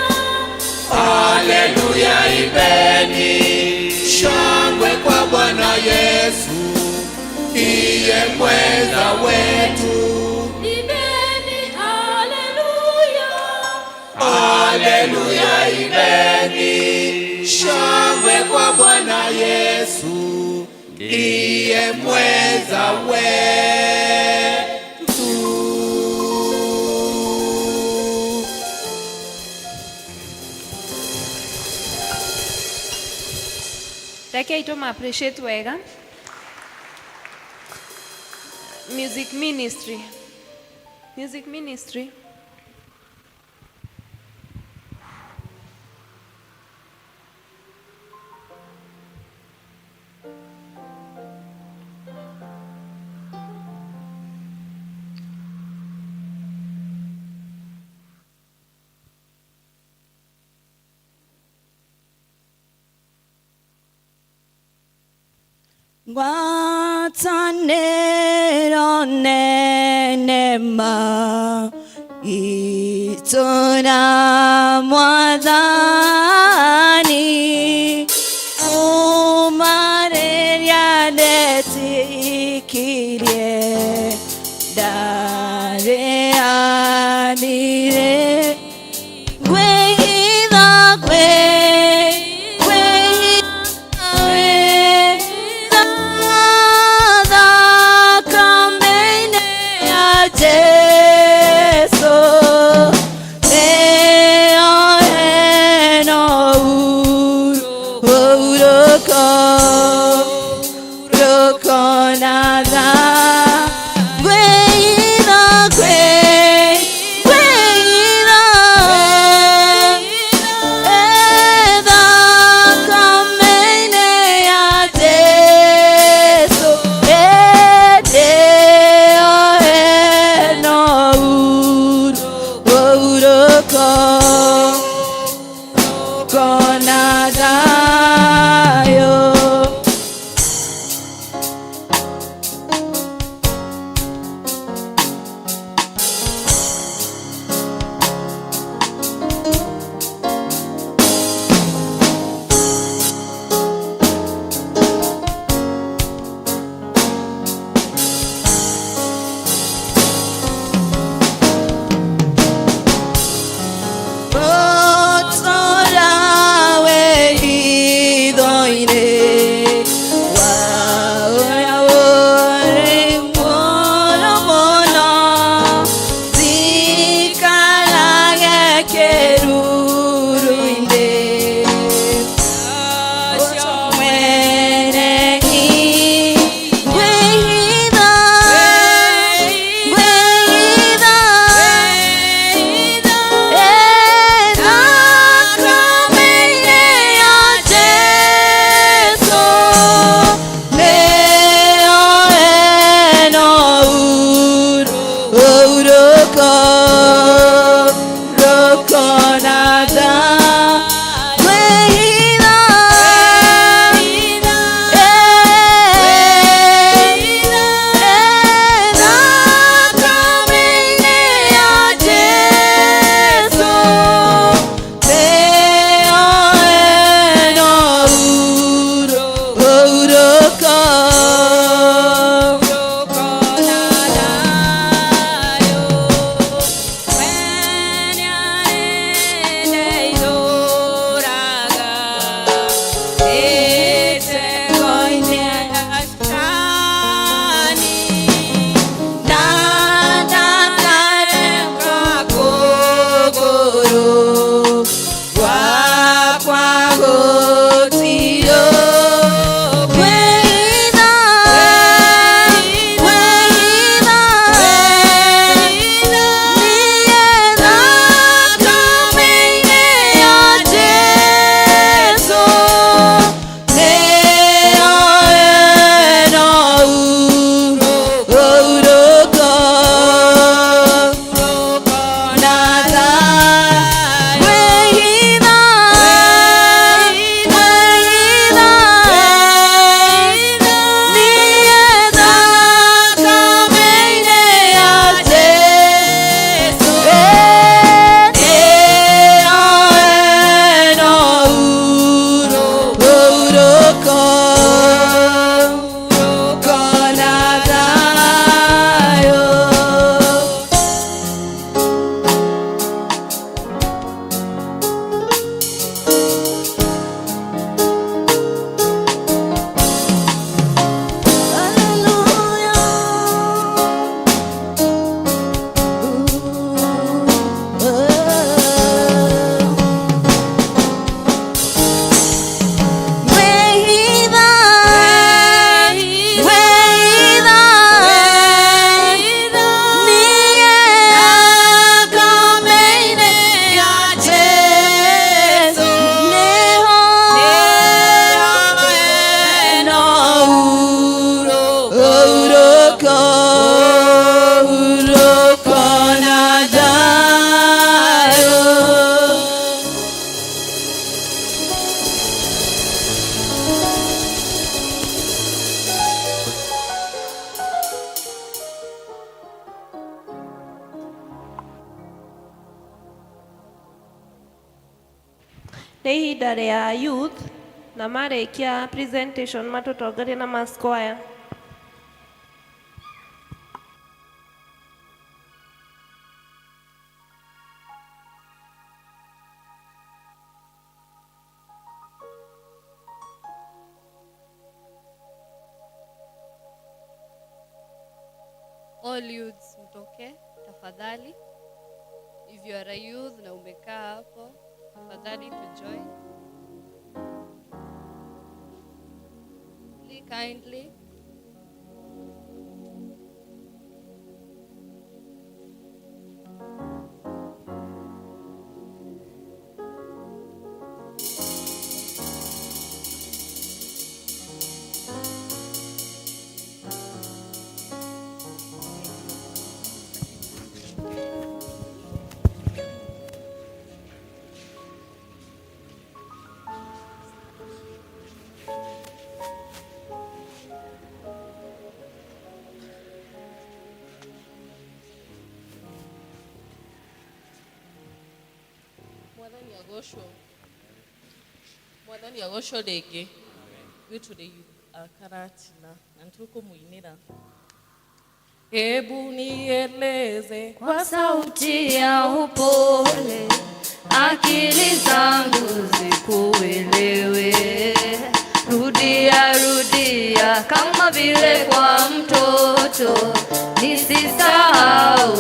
Haleluya, ipeni shangwe kwa Bwana Yesu, ndiye mwenza wetu. Imeni, haleluya. Haleluya, ipeni shangwe kwa Bwana Yesu, ndiye mwenza wetu. Reke ituma appreciate wega. Music ministry. Music ministry. Ngwatanĩro nene ma itũ na Mwathani uma rĩrĩa ndetikirie ndarĩanire ngwĩhitha Jesu, leo nĩ ihinda rĩa youth na marĩkia presentation matũtongorie na masquire. All youths mtoke tafadhali. If you are a youth na umekaa hapo, tafadhali to join. Kindly. Mwathani agocwo rĩngĩ gwĩtũrĩ akaratina na nĩtũkũmũinĩra. Hebu nieleze kwa sauti ya upole, akili zangu zikuelewe. Rudia rudia kama vile kwa mtoto, nisisahau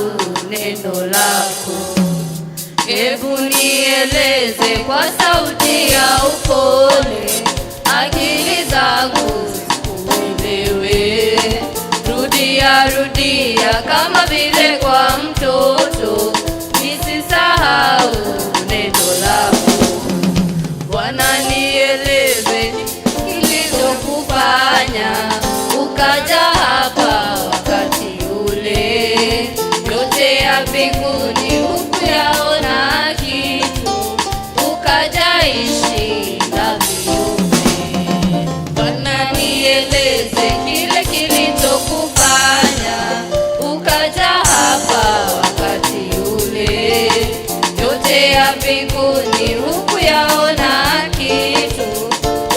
neno lako. Hebu nieleze kwa sauti ya upole, akili zangu zikuelewe. Rudia rudia kama vile kwa mtoto, nisisahau neno lako. Bwana nieleze kilichokufanya ukaja hapa wakati ule. Yote ya mbinguni hukuyaona kitu, ukaja ishi na viumbe. Bwana nieleze kile kilichokufanya ukaja hapa wakati ule. Yote ya mbinguni hukuyaona kitu,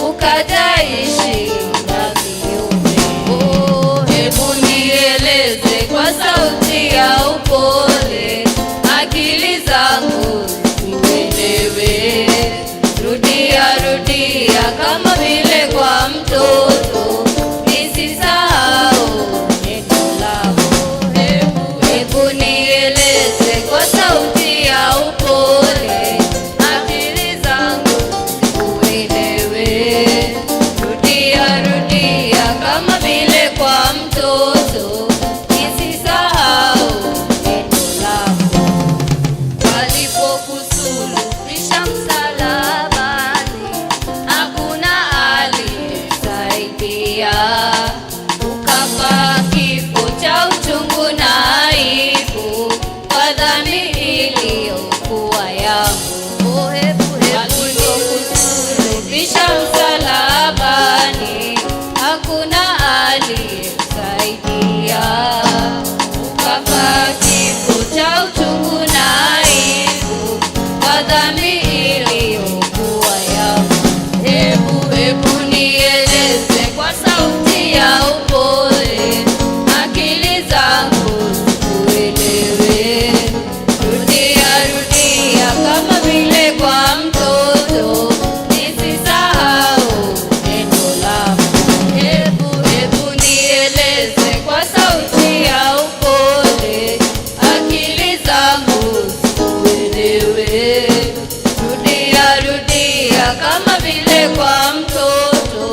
ukaja ishi na viumbe. Oh, hebu nieleze kwa sauti ya upole, akili zangu zikuelewe. Rudia rudia kama vile kwa mtoto, nisisahau neno lako. Hebu nieleze kwa sauti ya upole, akili zangu zikuelewe. Rudia rudia kama vile kwa mtoto, nisisahau neno lako. Walipokusuluhisha msalabani, hakuna aliyesaidia. Ukafa kifo cha uchungu na aibu kwa dhambi iliyokuwa yangu. Walipokusuluhisha msalabani, hakuna aliyesaidia. Ukafa kifo cha uchungu na aibu kwa dhambi iliyokuwa yangu. Hebu nieleze kwa sauti ya upole, akili zangu zikuelewe. Rudia rudia kama vile kwa mtoto, nisisahau neno lako. Hebu nieleze kwa sauti ya upole, akili zangu zikuelewe. Rudia rudia kama vile kwa mtoto,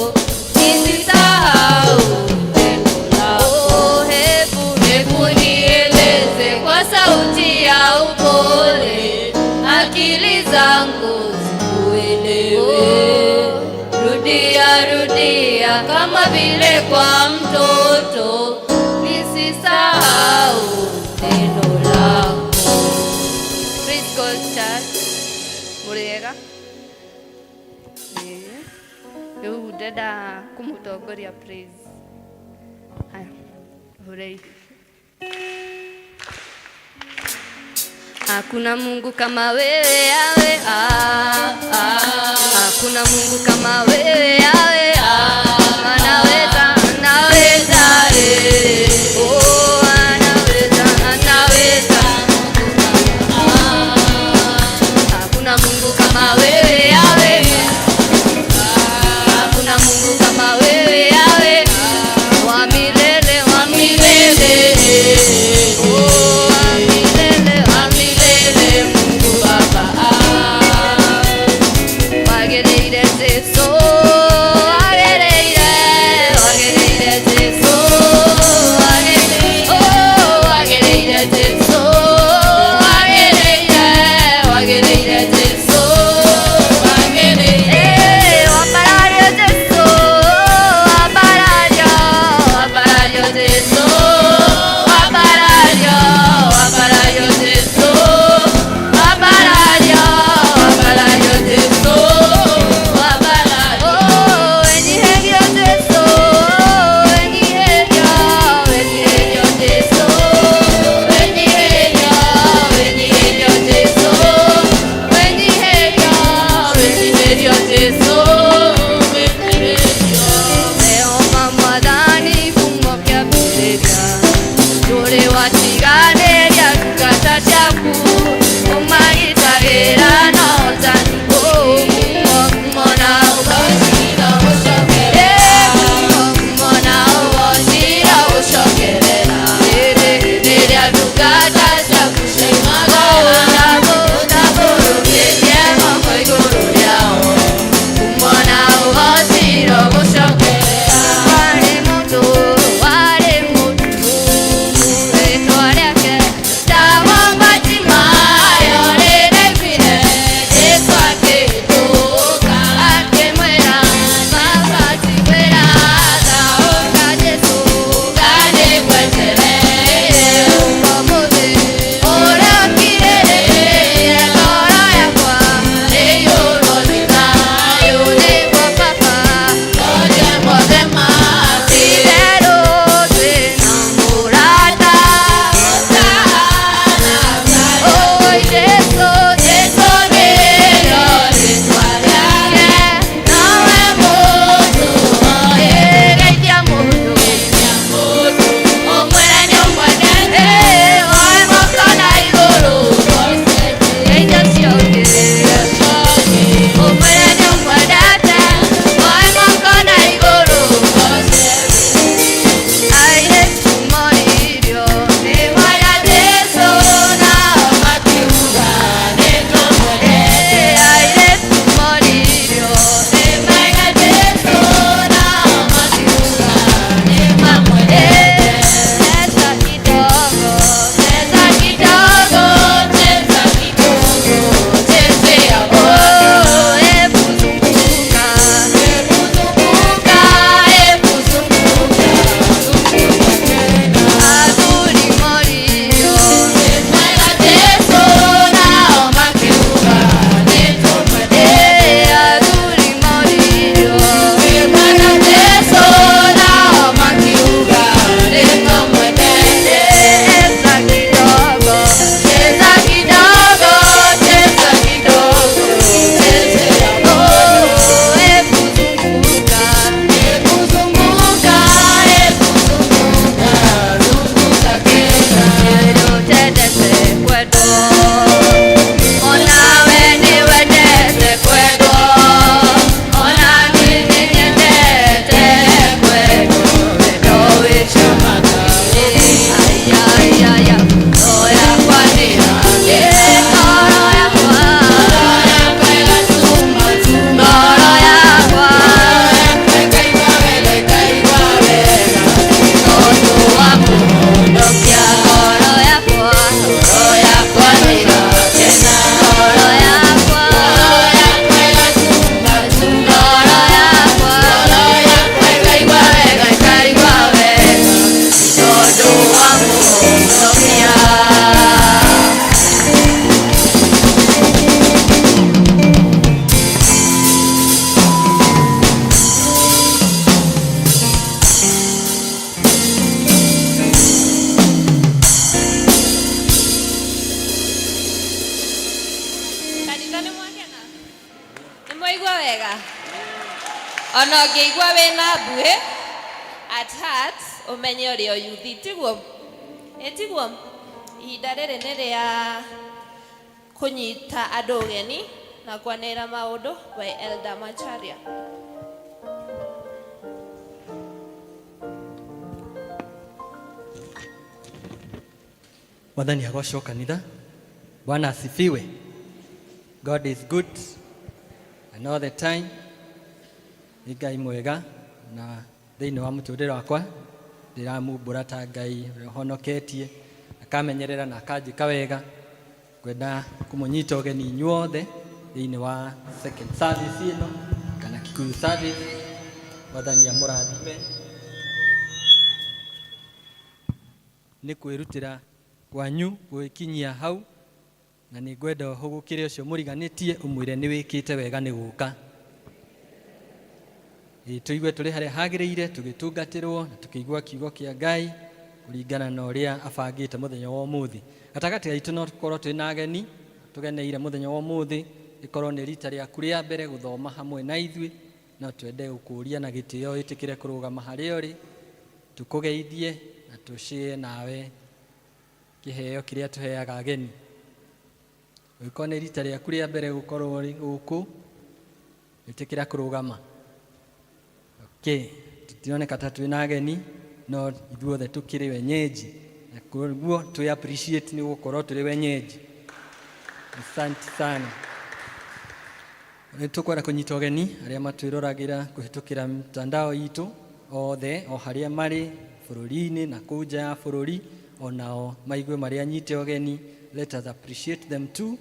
nisisahau neno lako. Hebu nieleze kwa sauti ya upole, akili zangu zikuelewe. Rudia rudia kama vile kwa mtoto, nisisahau neno lako. Praise God Church. Muriega. Rĩu ndenda kũmũtongoria praise. Haya, hurei. Hakuna Mungu kama wewe Yawe, hakuna Mungu kama wewe Yawe, anaweza, anaweza, oh, anaweza, anaweza. Hakuna Mungu kama wewe Yawe, hakuna Mungu kama wewe Yawe, wa milele, wa milele, oh, wa milele, wa milele, Mungu Baba. Wagereire Yesu, wagereire, wagereire Yesu, wagereire, oh, wagereire Yesu, wagereire, wagereire Yesu, wagereire, waparario Yesu, waparario, waparario Yesu, waparario, waparario Yesu, waparario, waparario Yesu, waparario, oh, enyiherio Yesu, enyiherio, enyiherio Yesu, enyiherio, enyiherio Yesu, enyiherio, enyiherio Yesu, enyiherio. Meoma mwathani kumokea bibilia, ndũrĩ watiganĩria ndungata ciaku, ũmagitagĩra na ũtani, kumo na ũgocira gũcokerera, kumo na ũgocira gũcokerera, rĩrĩa ndungata ciaku ciaumaga, ũtambũrũkĩtie moko igũrũ rĩao, kumo na ũgocira gũcokerera. Warĩ mũndũ, warĩ mũndũ, rĩĩtwa rĩake ndagwo Fatima. Ona ngĩigua wĩna mbuĩ at heart umenye ũrĩ o yuthi tiguo. Tiguo ihinda rĩrĩ nĩ rĩa kũnyita andũ ũgeni na kwanĩrĩra maũndũ we Elder Macharia. Mwathani agocwo kanitha. Bwana asifiwe. God is good and all the time. Nĩ Ngai mwega na thĩinĩ wa mũtũrĩre wakwa ndĩramumbũra ta Ngai ũhonoketie akamenyerera na akanjĩka wega. Ngwenda kũmũnyita ũgeni inyuothe thĩinĩ wa second service ĩno kana Kikuyu service. Mwathani amũrathime. Nĩ kwĩrutĩra kwanyu gũkinyia hau na nĩ ngwenda ũhũgũkĩre ũcio mũriganĩtie ũmwĩre nĩ wĩkĩte wega nĩ gũka. Tũigue tũrĩ harĩa hagĩrĩire tũgĩtungatĩrwo na tũkĩigua kiugo kĩa Ngai kũringana na ũrĩa abangĩte mũthenya wa ũmũthĩ. Gatagatĩ gaitũ no tũkorwo twĩ na ageni tũgeneire mũthenya wa ũmũthĩ. Ĩkorwo nĩ rita rĩaku rĩa mbere gũthoma hamwe na ithuĩ, no twende gũkũria na gĩtĩo wĩtĩkĩre kũrũgama harĩa ũrĩ tũkũgeithie na tũshare nawe kĩheo kĩrĩa tũheaga ageni. Ũngĩkorwo nĩ rita rĩaku rĩa mbere gũkorwo ũrĩ gũkũ wĩtĩkĩra kũrũgama. Tũtioneka ta twĩ na ageni no ithuothe tũkĩrĩ wenyeji na koguo tũ appreciate nĩ gũkorwo tũrĩ wenyeji. Asante sana. Tũkwenda kũnyita ũgeni arĩa matwĩroragĩra kũhĩtũkĩra mtandao itũ othe o harĩa marĩ bũrũri-inĩ na kũu nja ya bũrũri onao maigue marĩa nyite ũgeni. Let us appreciate them too.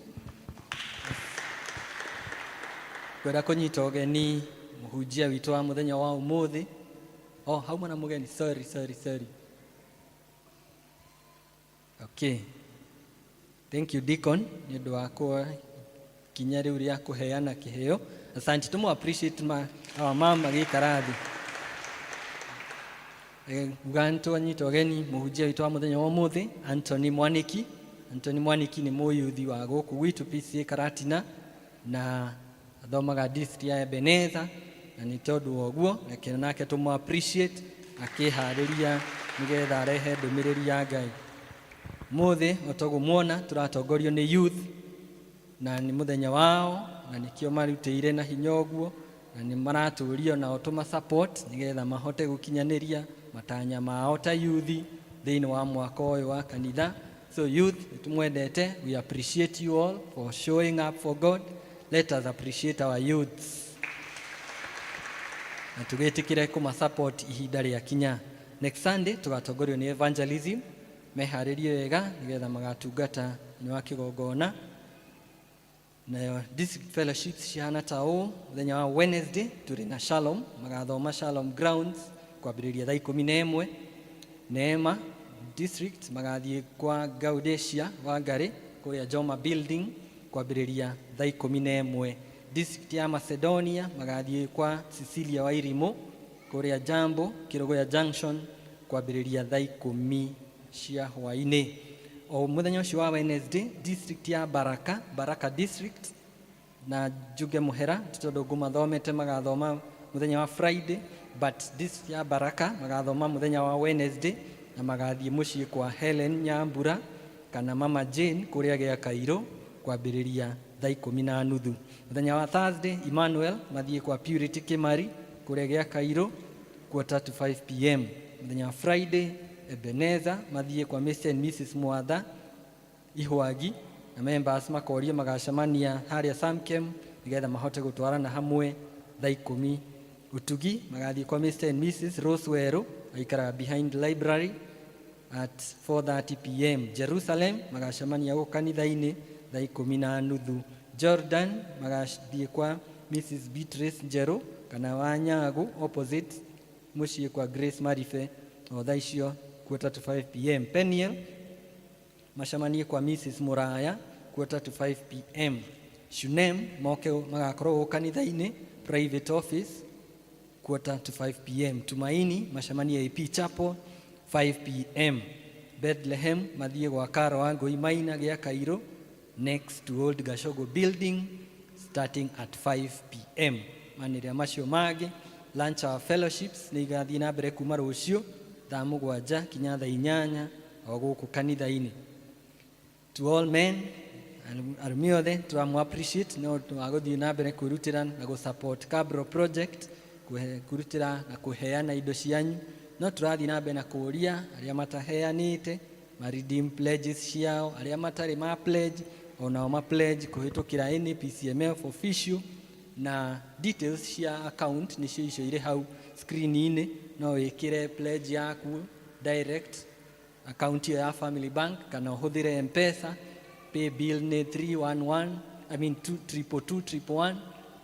Kwenda kũnyita ũgeni mũhunjia witũ wa mũthenya wa ũmũthĩ. Hauma na mũgeni, sorry. Okay. Thank you Deacon nĩ ũndũ wa kinya rĩu rĩa kũheana kĩheo. Asante, tũmũ appreciate our mama gĩikara thĩ. Ugantũ anyita ũgeni mũhunjia witũ wa mũthenya wa ũmũthĩ Anthony Mwaniki. Anthony Mwaniki nĩ mũyuthi wa gũkũ gwitũ PCA Karatina na athomaga district ya Ebenezer, na nĩ tondũ wa ũguo reke nake tũmũ appreciate akĩharĩria nĩgetha arehe ndũmĩrĩri ya Ngai. Mũthĩ otogũmuona tũratongorio nĩ youth na nĩ mũthenya wao na nĩkĩo marutĩire na hinya ũguo na nĩ maratũria nao tũma support nĩgetha mahote gũkinyanĩria matanya mao ta youth thĩinĩ wa mwaka ũyũ wa kanitha. So youth, tumwendete, we appreciate you all for showing up for God. Let us appreciate our youths. Na tũgĩtĩkĩre kũma support ihinda rĩa kinya. Next Sunday tũgatongorio nĩ evangelism. Meharĩrie wega nĩgetha magatungata nĩ wa kĩgongona. Na district fellowships cihana ta ũũ. Mũthenya wa Wednesday tũrĩ na Shalom, magathoma Shalom grounds kwambĩrĩria thaa 11. Neema district magathiĩ kwa Gaudecia Wangari kũrĩa Joma building kwambĩrĩria thaa 11. District ya Macedonia magathiĩ kwa Cecilia Wairimu kũrĩa Jambo Kĩrũgũya Junction kwambĩrĩria thaa 10 cia hwaĩ-inĩ. O mũthenya ũcio wa Wednesday district ya Baraka district na Juge Muhera tondũ ngũmathomete magathoma mũthenya wa Friday, but district ya Baraka magathoma mũthenya wa Wednesday na magathiĩ mũciĩ kwa Helen Nyambura kana Mama Jane kũrĩa gĩa Kairũ kwambĩrĩria thaa 10:30. Mũthenya wa Thursday Emmanuel mathiĩ kwa Purity Kimari kũrĩa gĩa Kairũ 4:45 p.m. Mũthenya wa Friday Ebenezer mathiĩ kwa Mr. and Mrs. Mwatha Ihwagi na members makoria magacemania harĩa Samkem nĩgetha mahote gũtwarana hamwe thaa 10. Utugi magathiĩ kwa Mr. and Mrs. Rose Weru aikara behind library at 4:30 p.m. Jerusalem magacemania gũkũ kanitha-inĩ thaa 10:30. Jordan magathiĩ kwa Mrs. Beatrice Njeru kana Wanyagu opposite mũciĩ kwa Grace Marife o thaa icio 4:45 p.m. Peniel macemanie kwa Mrs. Muraya 4:45 p.m. Shunem moke magakorwo gũkũ kanitha-inĩ private office 4:45 p.m. Tumaini macemanie AP Chapel 5 p.m. Bethlehem mathiĩ gwa Karo wa Ngũi Maina gĩa Kairũ next to Old Gashogo building starting at 5 p.m. Manĩrĩa macio mangĩ launch our fellowships nĩ igathiĩ na mbere kuma rũciũ thaa 7 kinya thaa 8 o gũkũ kanitha-inĩ. To all men arũme othe tũramũ appreciate no tũgũthiĩ na mbere kwĩrutĩra na gũ-support Kabro project, kũrutĩra na kũheana indo cianyu, no tũrathiĩ na mbere na kũũria arĩa mataheanĩte ma-redeem pledges ciao, arĩa matarĩ ma pledge onao ma-pledge kũhĩtũkĩra any PCMF official, na details cia account nĩcio icio irĩ hau screen-inĩ. No wĩkĩre pledge yaku direct account ya Family Bank kana ũhũthĩre M-Pesa. Pay bill nĩ 222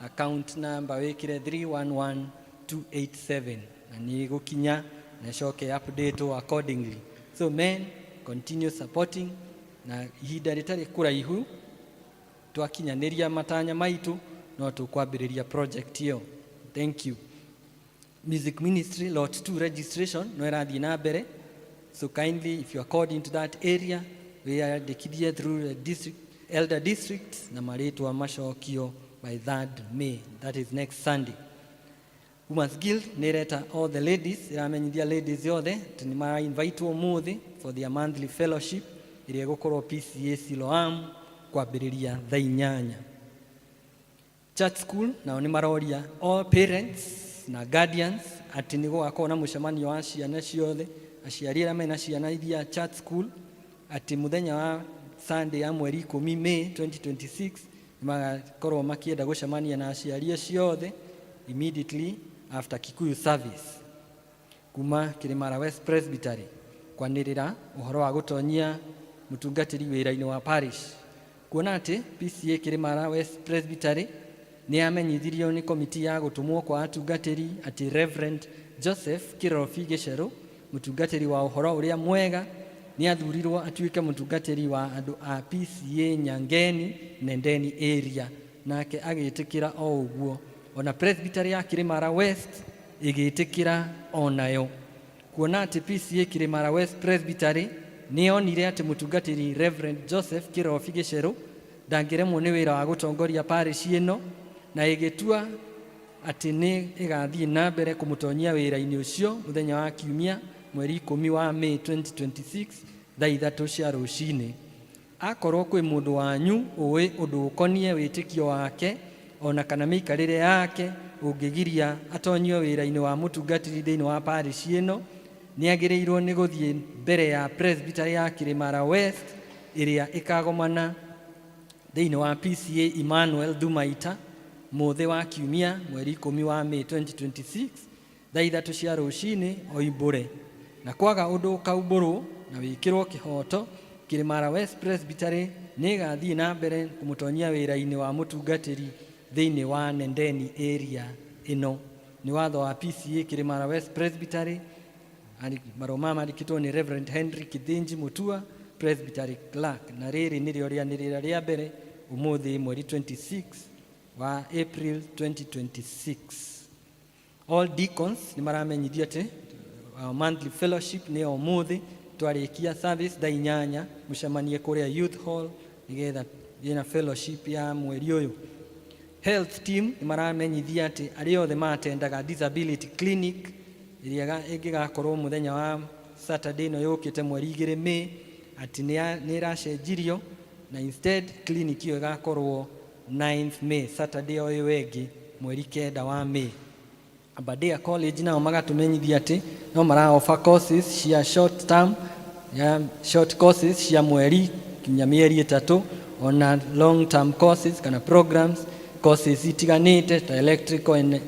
account number wĩkĩre 311287 na nĩ gũkinya na coke update accordingly. So men, continue supporting, na ihinda rĩtarĩ kũraihu twakinyanĩria matanya maitũ no tũkwambĩrĩria project ĩyo. Thank you. Music Ministry Lot 2 registration no ĩrathiĩ na mbere, so kindly if you are called into that area wĩyandĩkithie through the district, elder districts na marĩtwa macokio by 3rd May, that is next Sunday. Women's Guild nĩreta all the ladies, ĩramenyithia ladies yothe nĩ mara invite ũmũthĩ for their monthly fellowship ĩrĩa ĩgũkorwo PCA Siloam kwambĩrĩria thaa 8. Church school nao nĩ maroria all parents na guardians atĩ nĩ gũgakorwo na mũcemanio wa ciana ciothe, aciari arĩa mena ciana iria church school, atĩ mũthenya wa Sunday ya mweri 10 May 2026 magakorwo makĩenda gũcemania na aciari ciothe immediately after Kikuyu service kuma Kirimara West Presbytery kwanĩrĩra ũhoro wa gũtonyia mũtungatĩri wĩra-inĩ wa parish. Kuona atĩ PCA Kirimara West Presbytery nĩ amenyithirio nĩ komiti ya gũtũmwo kwa atungatĩri atĩ Reverend Joseph Kirobi Gĩcerũ, mũtungatĩri wa ũhoro ũrĩa mwega, nĩ athurirwo atuĩke mũtungatĩri wa andũ a PCA Nyangeni Nendeni area, nake agĩtĩkĩra o ũguo. Ona Presbytery ya Kirimara West ĩgĩtĩkĩra onayo. Kuona atĩ PCA Kirimara West Presbytery nĩ onire atĩ mũtungatĩri Reverend Joseph Kirobi Gĩcerũ ndangĩremwo nĩ wĩra wa gũtongoria parish ĩno, na ĩgĩtua atĩ nĩ ĩgathiĩ na mbere kũmũtonyia wĩra-inĩ ũcio mũthenya wa Kiumia mweri 10 wa May 2026 thaa 3 cia rũcinĩ. Akorwo kwĩ mũndũ wanyu ũĩ ũndũ ũkoniĩ wĩtĩkio wake ona kana mĩikarĩre yake ũngĩgiria atonyio wĩra-inĩ wa mũtungatĩri thĩinĩ wa parish ĩno, nĩ agĩrĩirwo nĩ gũthiĩ mbere ya Presbytery ya Kirimara West ĩrĩa ĩkagomana thĩinĩ wa PCA Emmanuel Dumaita mũthĩ wa Kiumia mweri 10 wa May 2026 thaa 3 cia rũcinĩ oimbũre. Na kwaga ũndũ ũkaumbũrwo na wĩkĩrwo kĩhoto, Kirimara West Presbytery nĩ ĩgathiĩ na mbere kũmũtonyia wĩra-inĩ wa mũtungatĩri thĩinĩ wa Nendeni area ĩno. Nĩ watho wa PCA Kirimara West Presbytery, marũa mandĩkĩtwo nĩ Reverend Henry Kithinji Mutua, Presbytery Clerk, na rĩrĩ nĩrĩo rĩanĩrĩra rĩa mbere ũmũthĩ mweri 26 wa April 2026. All deacons nĩ maramenyithio atĩ monthly fellowship nĩ ũmũthĩ twarĩkia service thaa 8 mũcemanie kũrĩa youth hall nĩgetha yena fellowship ya mweri ũyũ. Health team nĩ maramenyithia atĩ arĩa othe matendaga disability clinic ĩrĩa ĩngĩgakorwo mũthenya wa Saturday no yũkĩte mweri 2 May atĩ nĩ ĩracenjirio na instead clinic ĩyo ĩgakorwo 9th May, Saturday o ĩyo ĩngĩ mweri 9 wa May. Aberdare College nao magatũmenyithia atĩ no mara offer courses cia short term, short courses cia mweri kinya mĩeri 3, ona long term courses kana programs, courses itiganĩte ta electrical and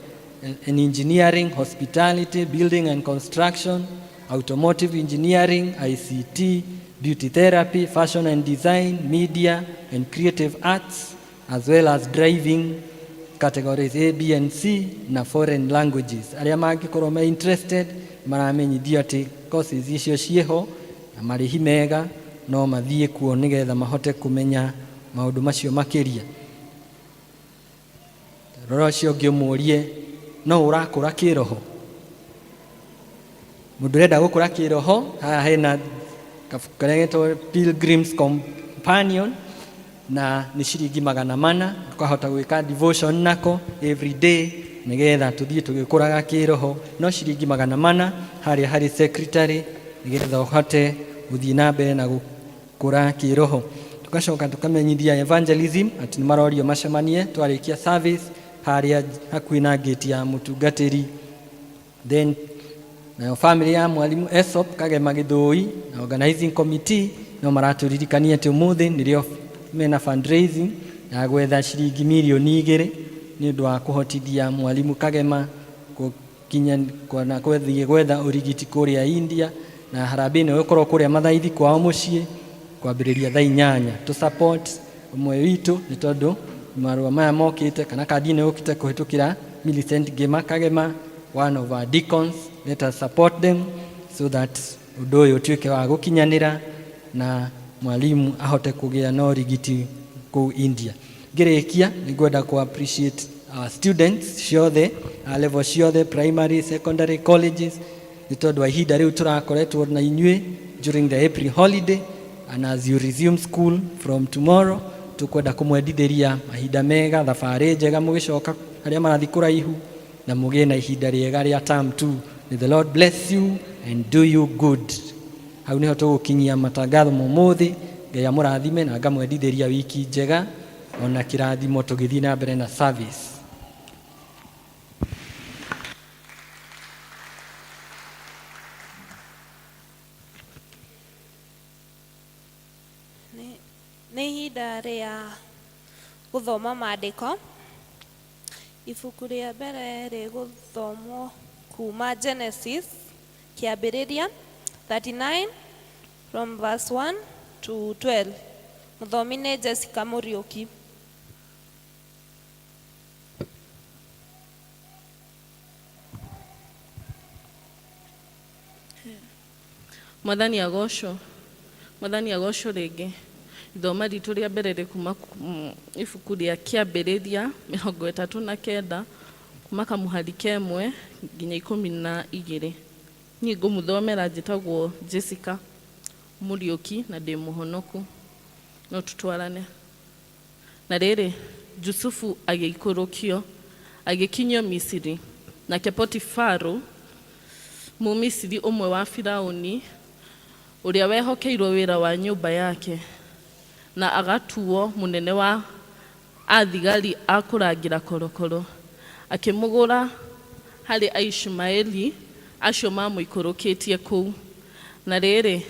engineering, hospitality, building and construction, automotive engineering, ICT, beauty therapy, fashion and design, media and creative arts, as well as driving categories A, B and C na foreign languages. Arĩa mangĩkorwo me interested maramenyithio atĩ courses icio ciĩho na marĩhi mega no mathiĩ kuo nĩgetha mahote kũmenya maũndũ macio makĩria. Rora ũcio ũngĩmũrie no ũrakũra kĩroho, mũndũ ũrenda gũkũra kĩroho, haha hena kabuku karĩa getwo Pilgrim's Companion na nĩ ciringi 400, ũkahota gwĩka devotion nako every day nigetha tuthie tugikuraga kiroho no ciringi 400 haria hari secretary nigetha uhote guthie na mbere na gukura kiroho. Tugacoka tukamenyithia evangelism ati ni marorio macemanie twarikia service haria hakuhi na gate ya mutungatiri. Then na family ya mwalimu Esop Kagema Githui na organizing committee no maraturirikania ati umuthi nirio mena fundraising ya gwetha ciringi milioni 2 ni undu wa kuhotithia mwalimu Kagema gukinya na gwetha urigiti kuria India na harambee no ikorwo kuria Mathaithi kwao mucii kwambiriria thaa 8 to support umwe witu ni tondu marua maya mokite kana kadi ne ukite kuhitukira Millicent Gema Kagema, one of our deacons. Let us support them so that undu uyu tuike wa gukinyanira na mwalimu ahote kugia na urigiti ku India. Ngirikia nigwenda ku appreciate our students ciothe level ciothe primary, secondary, colleges ni tondu wa ihinda riu turakoretwo na inyue during the April holiday, and as you resume school from tomorrow tukwenda kumwendithĩria mahinda mega, thabarĩ njega mũgĩcoka harĩa marathi kũraihu na mũgĩe na ihinda rĩega rĩa term 2. May the Lord bless you and do you good. Hau nĩho tũgũkinyia matangatho mũthĩ. Ngai amũrathime na ngamwendithĩria wiki njega ona kĩrathimo tũgĩthiĩ na mbere na service. Nĩ ihinda rĩa gũthoma maandĩko. Ibuku rĩa mbere rĩgũthomwo kuma Genesis kĩambĩrĩria 39 from verse 1 to 12. Mũthomi nĩ Jessica Mũriũki. Mwathani agocwo rĩngĩ. Ithoma ritũ rĩa mbere rĩkuma ibuku rĩa kĩambĩrĩria 39 kuma kamũhari kemwe nginya 12. Niĩ ngũmũthomera njĩtagwo Jessica Mũriũki na ndĩ mũhonoku. No tutwarane. Na rĩrĩ, Jusufu agĩikũrũkio agĩkinyio Misiri, nake Potifaro Mũmisiri ũmwe wa Firaũni ũrĩa wehokeirwo wĩra wa nyũmba yake na agatuo munene wa athigari a kũrangĩra korokoro, akĩmũgũra harĩ Aishumaeli acio mamũikũrũkĩtie kũu. Na rĩrĩ,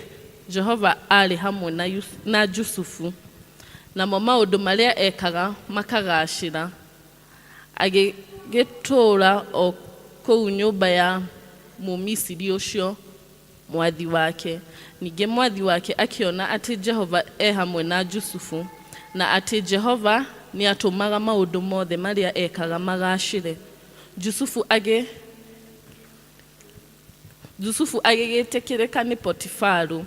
Jehova arĩ hamwe na Jusufu, namo maũndũ marĩa ekaga makagacĩra. Agĩgĩtũũra o kũu nyũmba ya Mũmisiri ũcio mwathi wake. Ningĩ mwathi wake akiona atĩ Jehova hamwe na Jusufu na atĩ Jehova nĩ atũmaga maũndũ mothe marĩa ekaga magacĩre. Jusufu agĩgĩtĩkĩrĩka nĩ Potifaro,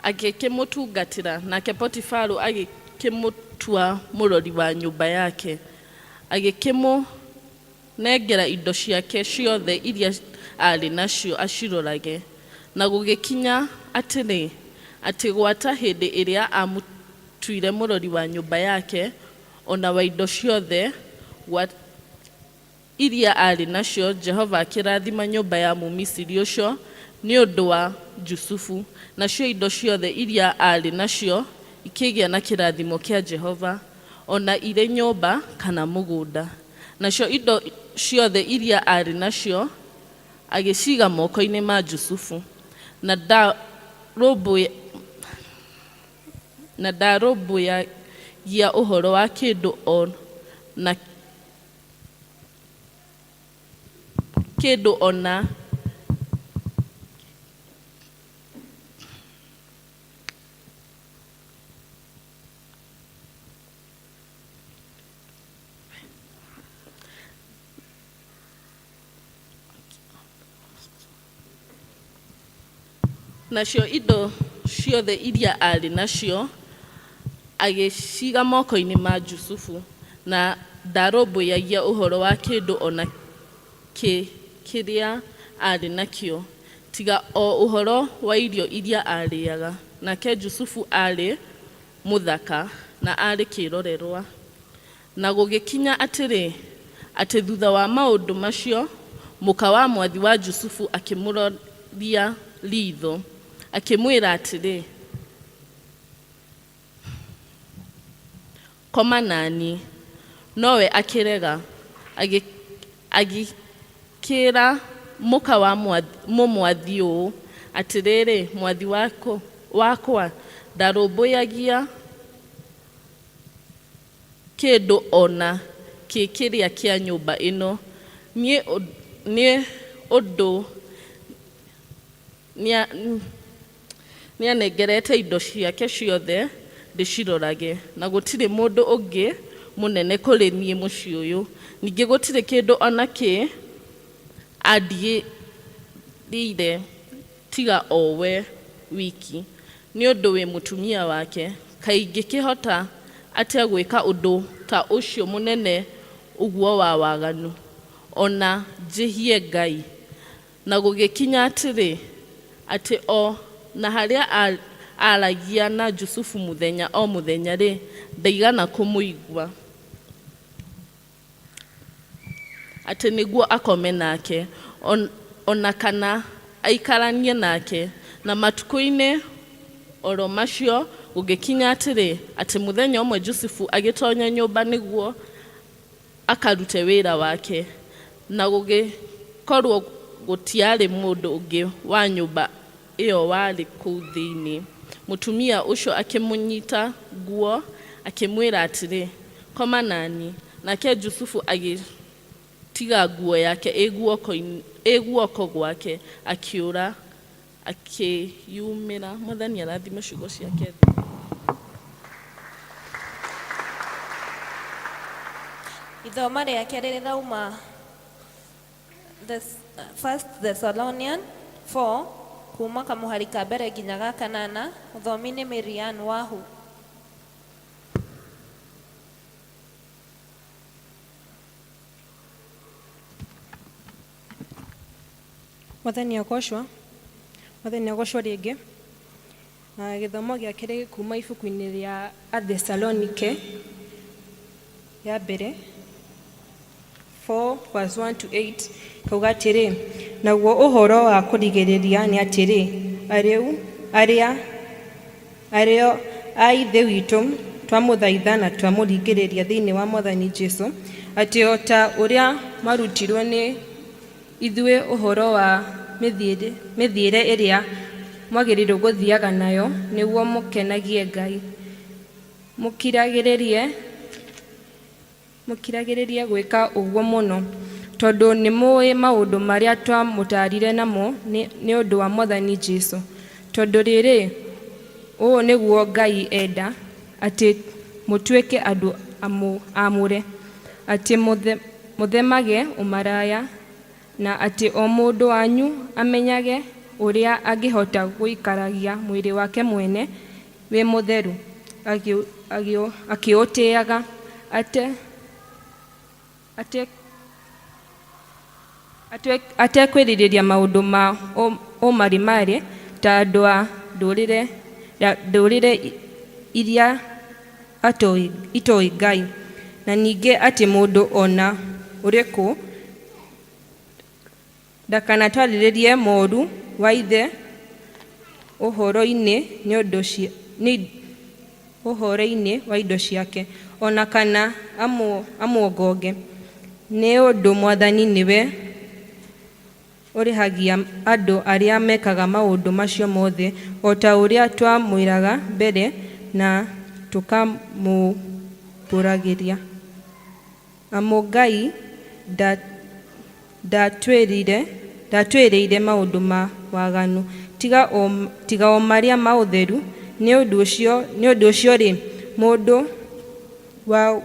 agĩkĩmũtungatĩra nake Potifaro agĩkĩmũtua mũrori wa nyũmba yake, agĩkĩmũnengera indo ciake ciothe iria arĩ nacio acirorage. Na gũgĩkinya atĩ gwata hĩndĩ ĩrĩa amũtuire mũrori wa nyũmba yake ona wa indo ciothe iria arĩ nacio, Jehova akĩrathima nyũmba ya Mũmisiri ũcio nĩ ũndũ wa Jusufu, nacio indo ciothe iria arĩ nacio ikĩgĩa na kĩrathimo kĩa Jehova, ona irĩ nyũmba kana mũgũnda. Nacio indo ciothe iria arĩ nacio agĩciga moko-inĩ ma Jusufu, na ndarũmbũyagia ũhoro wa kĩndũ ona nacio indo ciothe iria arĩ nacio agĩciga moko-inĩ ma Jusufu, na ndarũmbũyagia ũhoro wa kĩndũ ona kĩrĩa arĩ nakĩo tiga o ũhoro wa irio iria arĩaga. Nake Jusufu arĩ mũthaka na arĩ kĩrorerwa. Na gũgĩkinya atĩrĩ, atĩ thutha wa maũndũ macio, mũka wa mwathi wa Jusufu akĩmũroria ritho, akĩmwĩra atĩrĩ, koma nani. Nowe akĩrega, agĩkĩra mũka wa mũmwathi ũũ atĩrĩrĩ, mwathi wakwa ndarũmbũyagia kĩndũ ona kĩrĩa kĩa nyũmba ĩno, nĩ ũndũ nĩanengerete indo ciake ciothe ndĩcirorage, na gũtirĩ mũndũ ũngĩ mũnene kũrĩ niĩ mũciĩ ũyũ. Ningĩ gũtirĩ kĩndũ ona kĩ andigĩrĩire tiga o we wiki, nĩ ũndũ wĩ mũtumia wake. Kaingĩ kĩhota atĩa gwĩka ũndũ ta ũcio mũnene ũguo wa waganu, ona njĩhie Ngai. Na gũgĩkinya atĩrĩ, atĩ o na harĩa aragia na Jusufu mũthenya o mũthenya rĩ, ndaigana kũmũigua, atĩ nĩguo akome nake ona kana aikaranie nake. Na matukũ-inĩ oro macio gũgĩkinya atĩrĩ, atĩ mũthenya ũmwe Jusufu agĩtonya nyũmba nĩguo akarute wĩra wake, na gũgĩkorwo gũtiarĩ mũndũ ũngĩ wa nyũmba ĩyo warĩ kũu thĩinĩ. Mũtumia ũcio akĩmũnyita nguo akĩmwĩra atĩrĩ, koma nani. Nake Jusufu agĩtiga nguo yake ĩ guoko gwake akĩũra akĩyumĩra. Mwathani arathime ciugo ciake. Ithoma rĩake rĩrauma First Thessalonians 4 kuma kamũhari ka mbere nginya ga kanana. Mũthomi nĩ Miriam Wahu. Mwathani agocwo rĩngĩ. Gĩthomo gĩake rĩ kuma ibuku-inĩ rĩa Athesalonike ya mbere 4 verse 1 to 8 kauga atĩrĩ, naguo ũhoro wa kũrigĩrĩria nĩ atĩrĩ, arĩo a ithe witũ twamũthaitha na twamũringĩrĩria thĩinĩ wa Mwathani Jesũ, atĩ o ta ũrĩa marutirwo nĩ ithuĩ ũhoro wa mĩthiĩre ĩrĩa mwagĩrĩirwo gũthiaga nayo, nĩguo mũkenagie Ngai, mũkiragĩrĩrie gwĩka ũguo mũno, tondũ nĩ mũĩ maũndũ marĩa twamũtarire namo nĩ ũndũ wa Mwathani Jesũ. Tondũ rĩrĩ, ũũ nĩguo Ngai enda, atĩ mũtuĩke andũ amũre, atĩ mũthemage ũmaraya, na atĩ o mũndũ wanyu amenyage ũrĩa angĩhota gũikaragia mwĩrĩ wake mwene wĩ mũtheru, akĩũtĩaga, atekwĩrirĩria maũndũ ma ũmarĩ ta andũ a ndũrĩre iria itoĩ Ngai, na ningĩ atĩ mũndũ ona ũrĩkũ ndakanatwarĩrĩrie moru wa ithe ũhoro-inĩ wa indo ciake, ona kana amuongonge, nĩ ũndũ Mwathani nĩwe ũrĩhagia andũ arĩa mekaga maũndũ macio mothe, o ta ũrĩa twamwĩraga mbere na tũkamũmbũragĩria. Amu Ngai ndatwĩrĩire maũndũ ma waganu, tiga o marĩa ma ũtheru. Nĩ ũndũ ũcio rĩ, mũndũ wa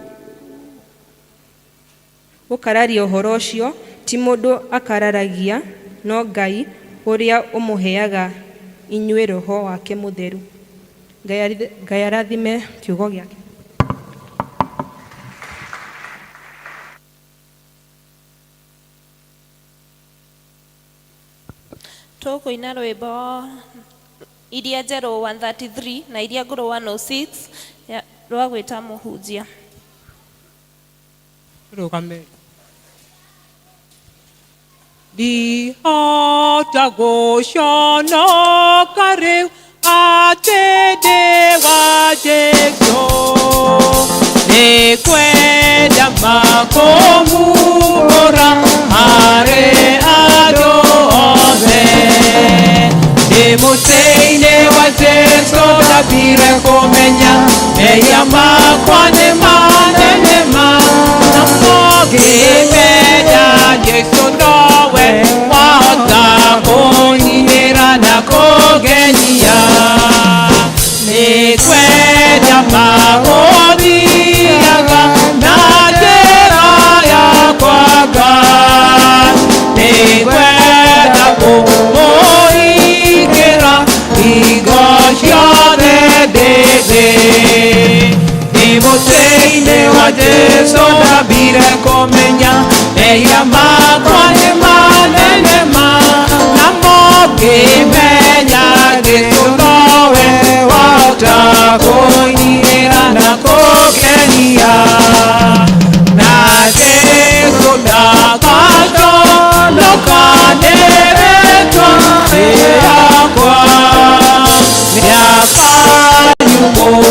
gũkararia ũhoro ũcio ti mũndũ akararagia, no Ngai ũrĩa ũmũheaga inyuĩ Roho wake mũtheru. Ngai arathime kiugo gĩake. kuina rwimbo iria njeru 133 na iria nguru 106 rwa gwita muhunjia. Rugame. Dihota goshana kare atede wajekyo ne kwenda makomura are adoze demoteine wajeso dabire komenya eyama kwane manenema namogemenya jeso nowe wata konira na kogenia nekwenda makobiaga natera ya kwaga nekwenda kumoikera igoshone dede demoteine wajeso dabire komenya eyama kwane manenema namogemenya jeso nowe watakonira na kogenia na jeso nakato lokanereto yakwa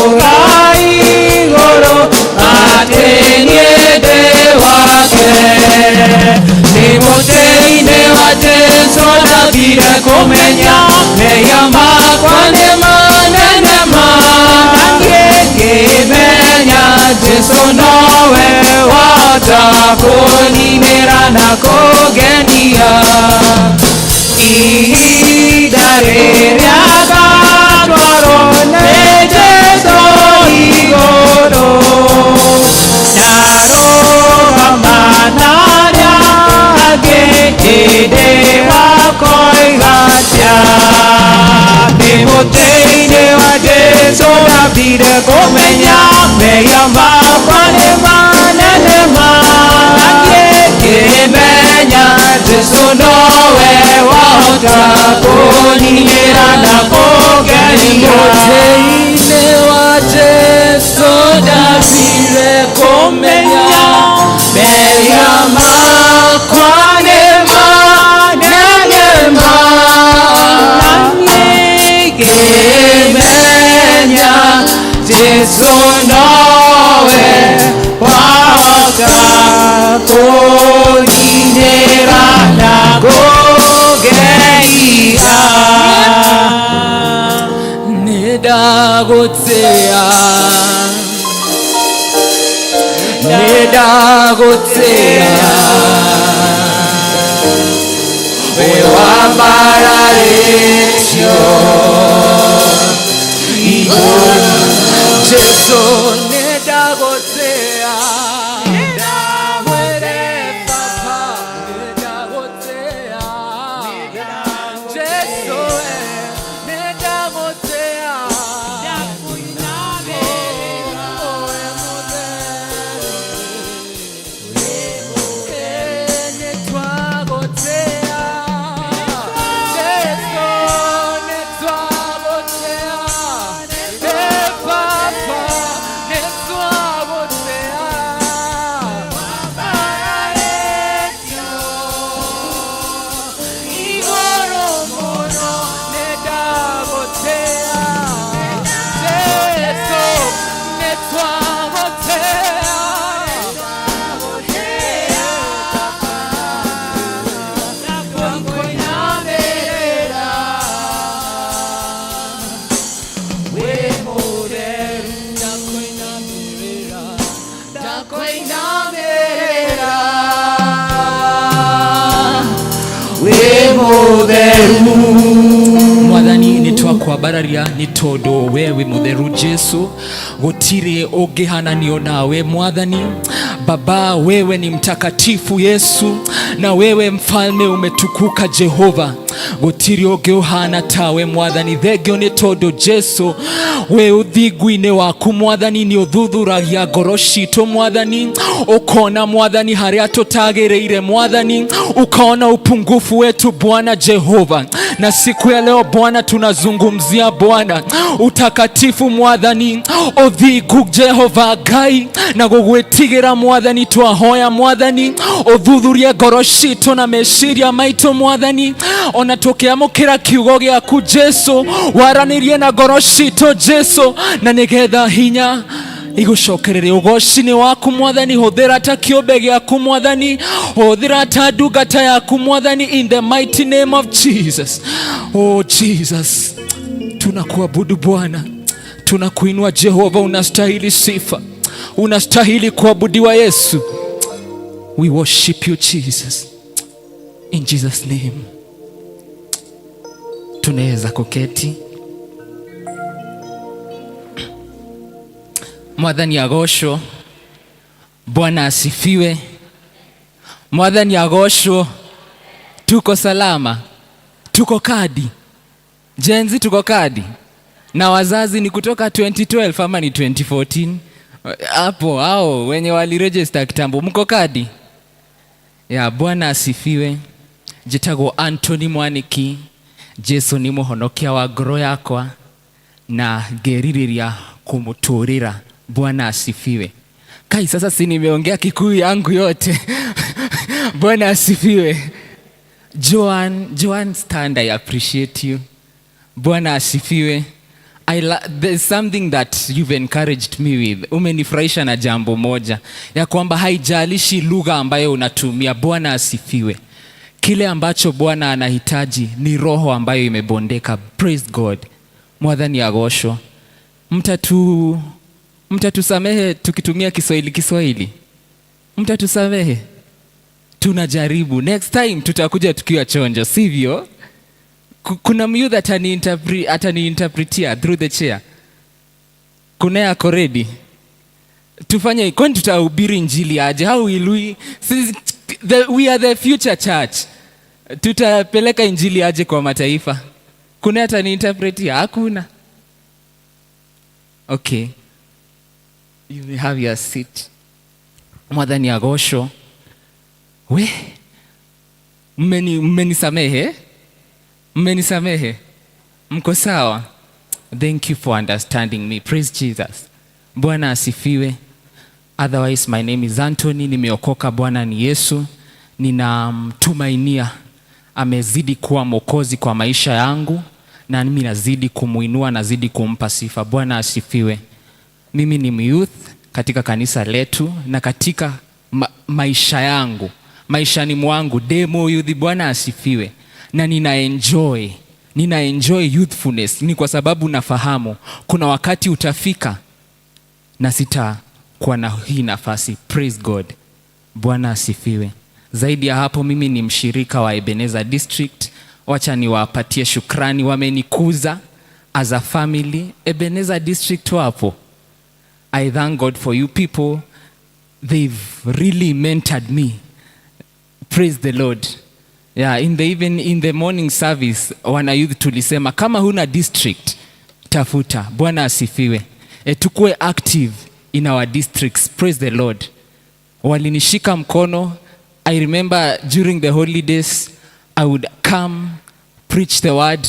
yakanyumorai goro ateniede wake demoteine wajeso dabire komenya neyama kwane manenema nangegemenya jeso nowe watakoninira na kogenia ihidarereagatwaro nejeso igoro narogamanariage ede wakoigatia demoteine wajeso dabire komenya meyama kwane manenema nangegemenya jeso nowe watakoninira na kogenia demoteine wajeso dabire komenya meyama kwane manenema nangegemenya jeso nowe watakoninira na kogenia nedagotea wewambararesyo jeso nedagotea mwathani nitwakwambararia ni tondu wewe mutheru Jesu gutire ungihananio nawe mwathani. Baba, wewe ni mtakatifu Yesu, na wewe mfalme umetukuka Jehova. gutiri ungi uhana tawe mwathani. Thengio ni tondu Jesu we uthingu-ini waku mwathani ni uthuthuragia ngoro citu mwathani, ukona mwathani haria tutagireire mwathani, ukaona upungufu wetu Bwana Jehova. Na siku ya leo Bwana tunazungumzia Bwana utakatifu mwathani, uthingu Jehova Ngai, na gugwitigira mwathani twahoya mwathani uthuthurie ngoro citu na meciria maitu mwathani, ona tukiamukira kiugo giaku Jesu waranirie na ngoro citu Jesu, na nigetha hinya igucokerere ugoci-ini waku mwathani. Huthira ta kiumbe giaku mwathani, huthira ta ndungata yaku mwathani, in the mighty name of Jesus. Oh Jesus, tunakuabudu Bwana, tunakuinua Jehova, unastahili sifa, unastahili kuabudiwa Yesu. We worship you Jesus, in Jesus name. Tunaweza kuketi. Mwathani agocwo, Bwana asifiwe. Mwathani agocwo. Tuko salama, tuko kadi jenzi, tuko kadi na wazazi ni kutoka 2012 ama ni 2014 hapo, hao wenye waliregister kitambo, mko kadi ya. Bwana asifiwe. Jitagwo Anthony Mwaniki. Jesu ni muhonokia wa ngoro yakwa na ngeririria kumuturira. Bwana asifiwe. Kai sasa si nimeongea Kikuyu yangu yote. Bwana asifiwe. Joan stand, I appreciate you. Bwana asifiwe. There's something that you've encouraged me with. Umenifurahisha na jambo moja ya kwamba haijalishi lugha ambayo unatumia. Bwana asifiwe. Kile ambacho Bwana anahitaji ni roho ambayo imebondeka. Praise God. Mwathani agocwo. Mtatusamehe tukitumia Kiswahili. Mtatusamehe. Tunajaribu. Next time tutakuja tukiwa chonjo, sivyo? Kuna myu that atani-interpretia through the chair. Kuna yako ready? Tufanye, kwani tutahubiri injili aje? How will we? We are the future church. Tutapeleka injili aje kwa mataifa? Kuna atani-interpretia? Hakuna. Okay. You may have your seat. Mwathani agocwo. We, mmenisamehe? Mmenisamehe? Mko sawa? Thank you for understanding me. Praise Jesus. Bwana asifiwe. Otherwise, my name is Anthony. Nimeokoka. Bwana ni Yesu. Ninamtumainia. Amezidi kuwa mwokozi kwa maisha yangu, na mimi nazidi kumuinua, nazidi kumpa sifa. Bwana asifiwe. Mimi ni youth katika kanisa letu, na katika maisha yangu, maishani mwangu demo youth. Bwana asifiwe. Na nina enjoy youthfulness, ni kwa sababu nafahamu kuna wakati utafika na sitakuwa na hii nafasi. Praise God. Bwana asifiwe. Zaidi ya hapo, mimi ni mshirika wa Ebenezer District. Wacha niwapatie shukrani, wamenikuza as a family. Ebenezer District wapo. I thank God for you people. They've really mentored me. Praise the Lord. Yeah, even in the morning service, wana youth tulisema kama huna district tafuta. Bwana asifiwe. Tukue active in our districts. Praise the Lord. Walinishika mkono. I remember during the holidays I would come preach the word,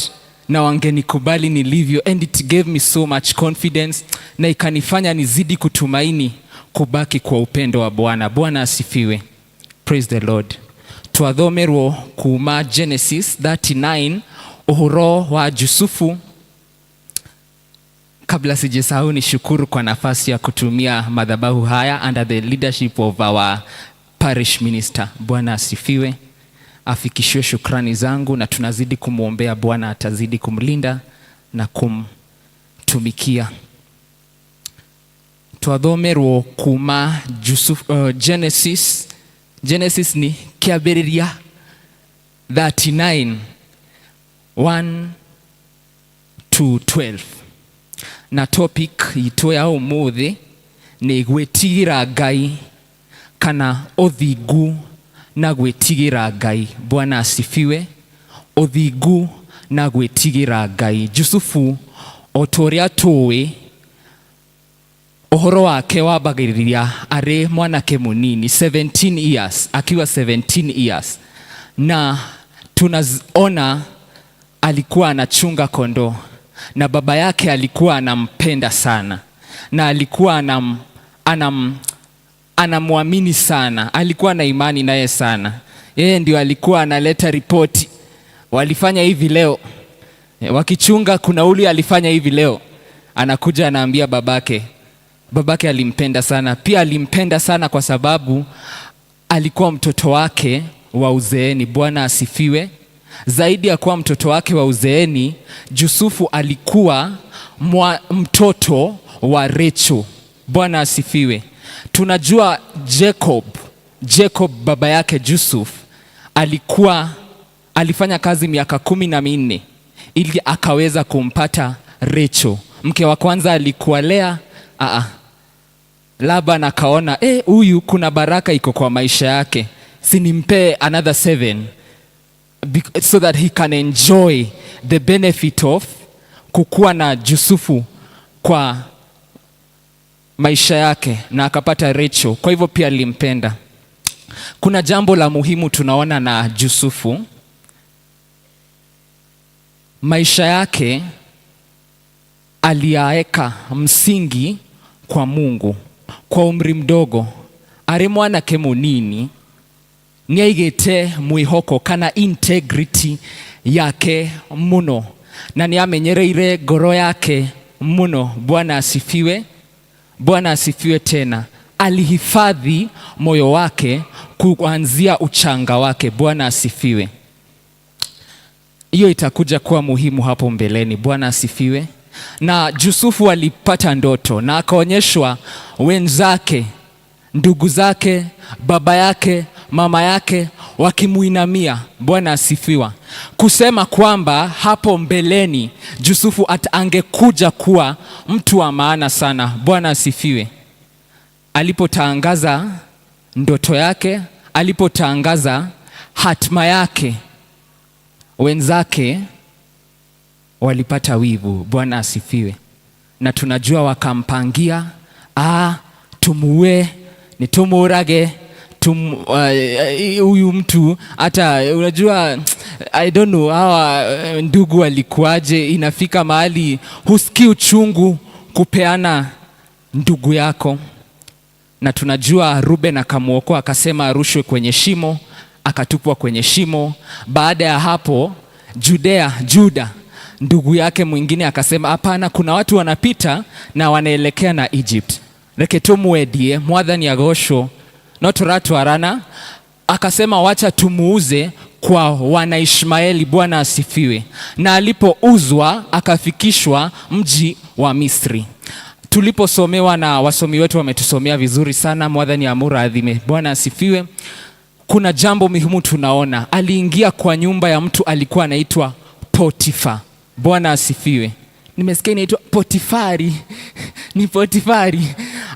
na wangenikubali nilivyo, and it gave me so much confidence, na ikanifanya nizidi kutumaini kubaki kwa upendo wa Bwana. Bwana asifiwe. Praise the Lord. Twathomerwo kuma Genesis 39 uhoro wa Yusufu. Kabla sijasahau, ni shukuru kwa nafasi ya kutumia madhabahu haya under the leadership of our parish minister. Bwana asifiwe. Afikishiwe shukrani zangu, na tunazidi kumuombea Bwana atazidi kumlinda na kumtumikia. Twathomerwo kuma Genesis ni kiambĩrĩria 39 1 to 12, na topic itũ ya ũmũthĩ nĩ gwĩtigĩra Ngai kana ũthingu na gwĩtigĩra Ngai. Bwana asifiwe. uthingu na gwĩtigĩra Ngai. Jusufu o ta ũrĩa tũĩ, ũhoro wake wambagĩrĩria arĩ mwanake mũnini 17 years, akiwa 17 years, na tunaona alikuwa anachunga kondoo na baba yake alikuwa anampenda sana na alikuwa anamwamini sana, alikuwa na imani naye sana. Yeye ndio alikuwa analeta ripoti, walifanya hivi leo, wakichunga kuna uli alifanya hivi leo, anakuja anaambia babake. Babake alimpenda sana, pia alimpenda sana kwa sababu alikuwa mtoto wake wa uzeeni. Bwana asifiwe. Zaidi ya kuwa mtoto wake wa uzeeni, Yusufu alikuwa mtoto wa Rachel. Bwana asifiwe. Tunajua Jacob baba yake Yusuf alifanya kazi miaka 14 ili akaweza kumpata Rachel. Mke wa kwanza alikuwa Lea. Laban akaona huyu kuna baraka iko kwa maisha yake, sinimpe another 7 so that he can enjoy the benefit of kukuwa na Yusufu kwa maisha yake, na akapata Rachel. Kwa hivyo pia alimpenda. Kuna jambo la muhimu tunaona na Yusufu, maisha yake aliyaeka msingi kwa Mungu kwa umri mdogo. Ari mwanake munini niaigite mwihoko kana integrity yake muno na niamenyereire ngoro yake muno. Bwana asifiwe. Bwana asifiwe tena. Alihifadhi moyo wake kuanzia uchanga wake. Bwana asifiwe. Hiyo itakuja kuwa muhimu hapo mbeleni. Bwana asifiwe. Na Yusufu alipata ndoto na akaonyeshwa wenzake, ndugu zake, baba yake, mama yake wakimuinamia. Bwana asifiwa. Kusema kwamba hapo mbeleni Yusufu angekuja kuwa mtu wa maana sana. Bwana asifiwe. Alipotangaza ndoto yake, alipotangaza hatima yake, wenzake walipata wivu. Bwana asifiwe. Na tunajua wakampangia, tumuue, ni tumurage, huyu mtu hata unajua I don't know hawa ndugu walikuaje, inafika mahali husikii uchungu kupeana ndugu yako. Na tunajua Ruben akamuokoa, akasema arushwe kwenye shimo, akatupwa kwenye shimo. Baada ya hapo Juda ndugu yake mwingine akasema hapana, kuna watu wanapita na wanaelekea na Egypt, reke tumuedie mwathani agosho notoratu arana. Akasema wacha tumuuze kwa Wanaishmaeli. Bwana asifiwe. Na alipouzwa akafikishwa mji wa Misri. Tuliposomewa na wasomi wetu wametusomea vizuri sana, mwathani amura adhime. Bwana asifiwe. Kuna jambo muhimu tunaona, aliingia kwa nyumba ya mtu alikuwa anaitwa Potifa. Bwana asifiwe. Nimesikia inaitwa Potifari. Ni Potifari.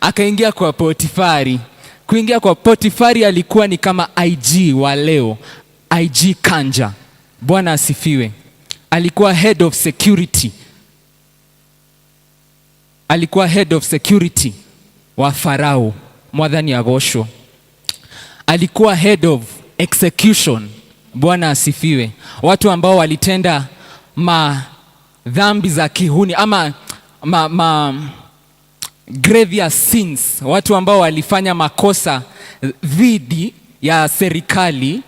Akaingia kwa Potifari. Kuingia kwa Potifari alikuwa ni kama IG wa leo, IG Kanja. Bwana asifiwe. Alikuwa head of security. Alikuwa head of security wa Farao, mwathani agosho. Alikuwa head of execution. Bwana asifiwe. Watu ambao walitenda dhambi za kihuni ama grievous sins, watu ambao walifanya makosa dhidi ya serikali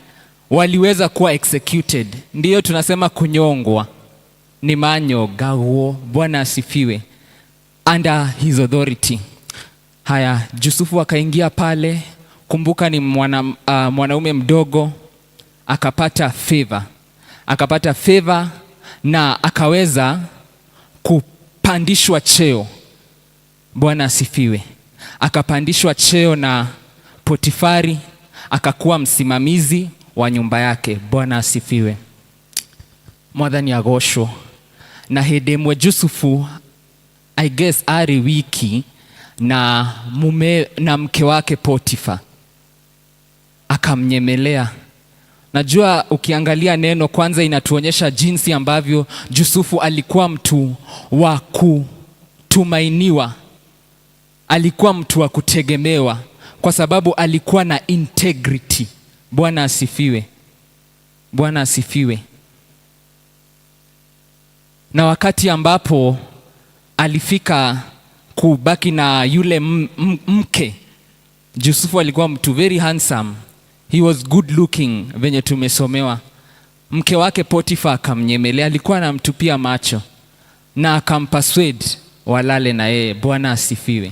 waliweza kuwa executed. Ndiyo tunasema kunyongwa, ni manyogawo. Bwana asifiwe. Under his authority. Haya, Yusufu akaingia pale. Kumbuka ni mwanaume mdogo, akapata favor na akaweza kupandishwa cheo. Bwana asifiwe. Akapandishwa cheo na Potifari, akakuwa msimamizi wa nyumba yake. Bwana asifiwe. Mwathani agosho. Na hedemwe Yusufu I guess ari wiki na mume na mke wake Potifa akamnyemelea Najua ukiangalia neno kwanza inatuonyesha jinsi ambavyo Yusufu alikuwa mtu wa kutumainiwa. Alikuwa mtu wa kutegemewa kwa sababu alikuwa na integrity. Bwana asifiwe. Bwana asifiwe. Na wakati ambapo alifika kubaki na yule mke, Yusufu alikuwa mtu very handsome. He was good looking venye tumesomewa. Mke wake Potifa akamnyemelea, alikuwa anamtupia macho na akampaswed walale na yeye. Bwana asifiwe.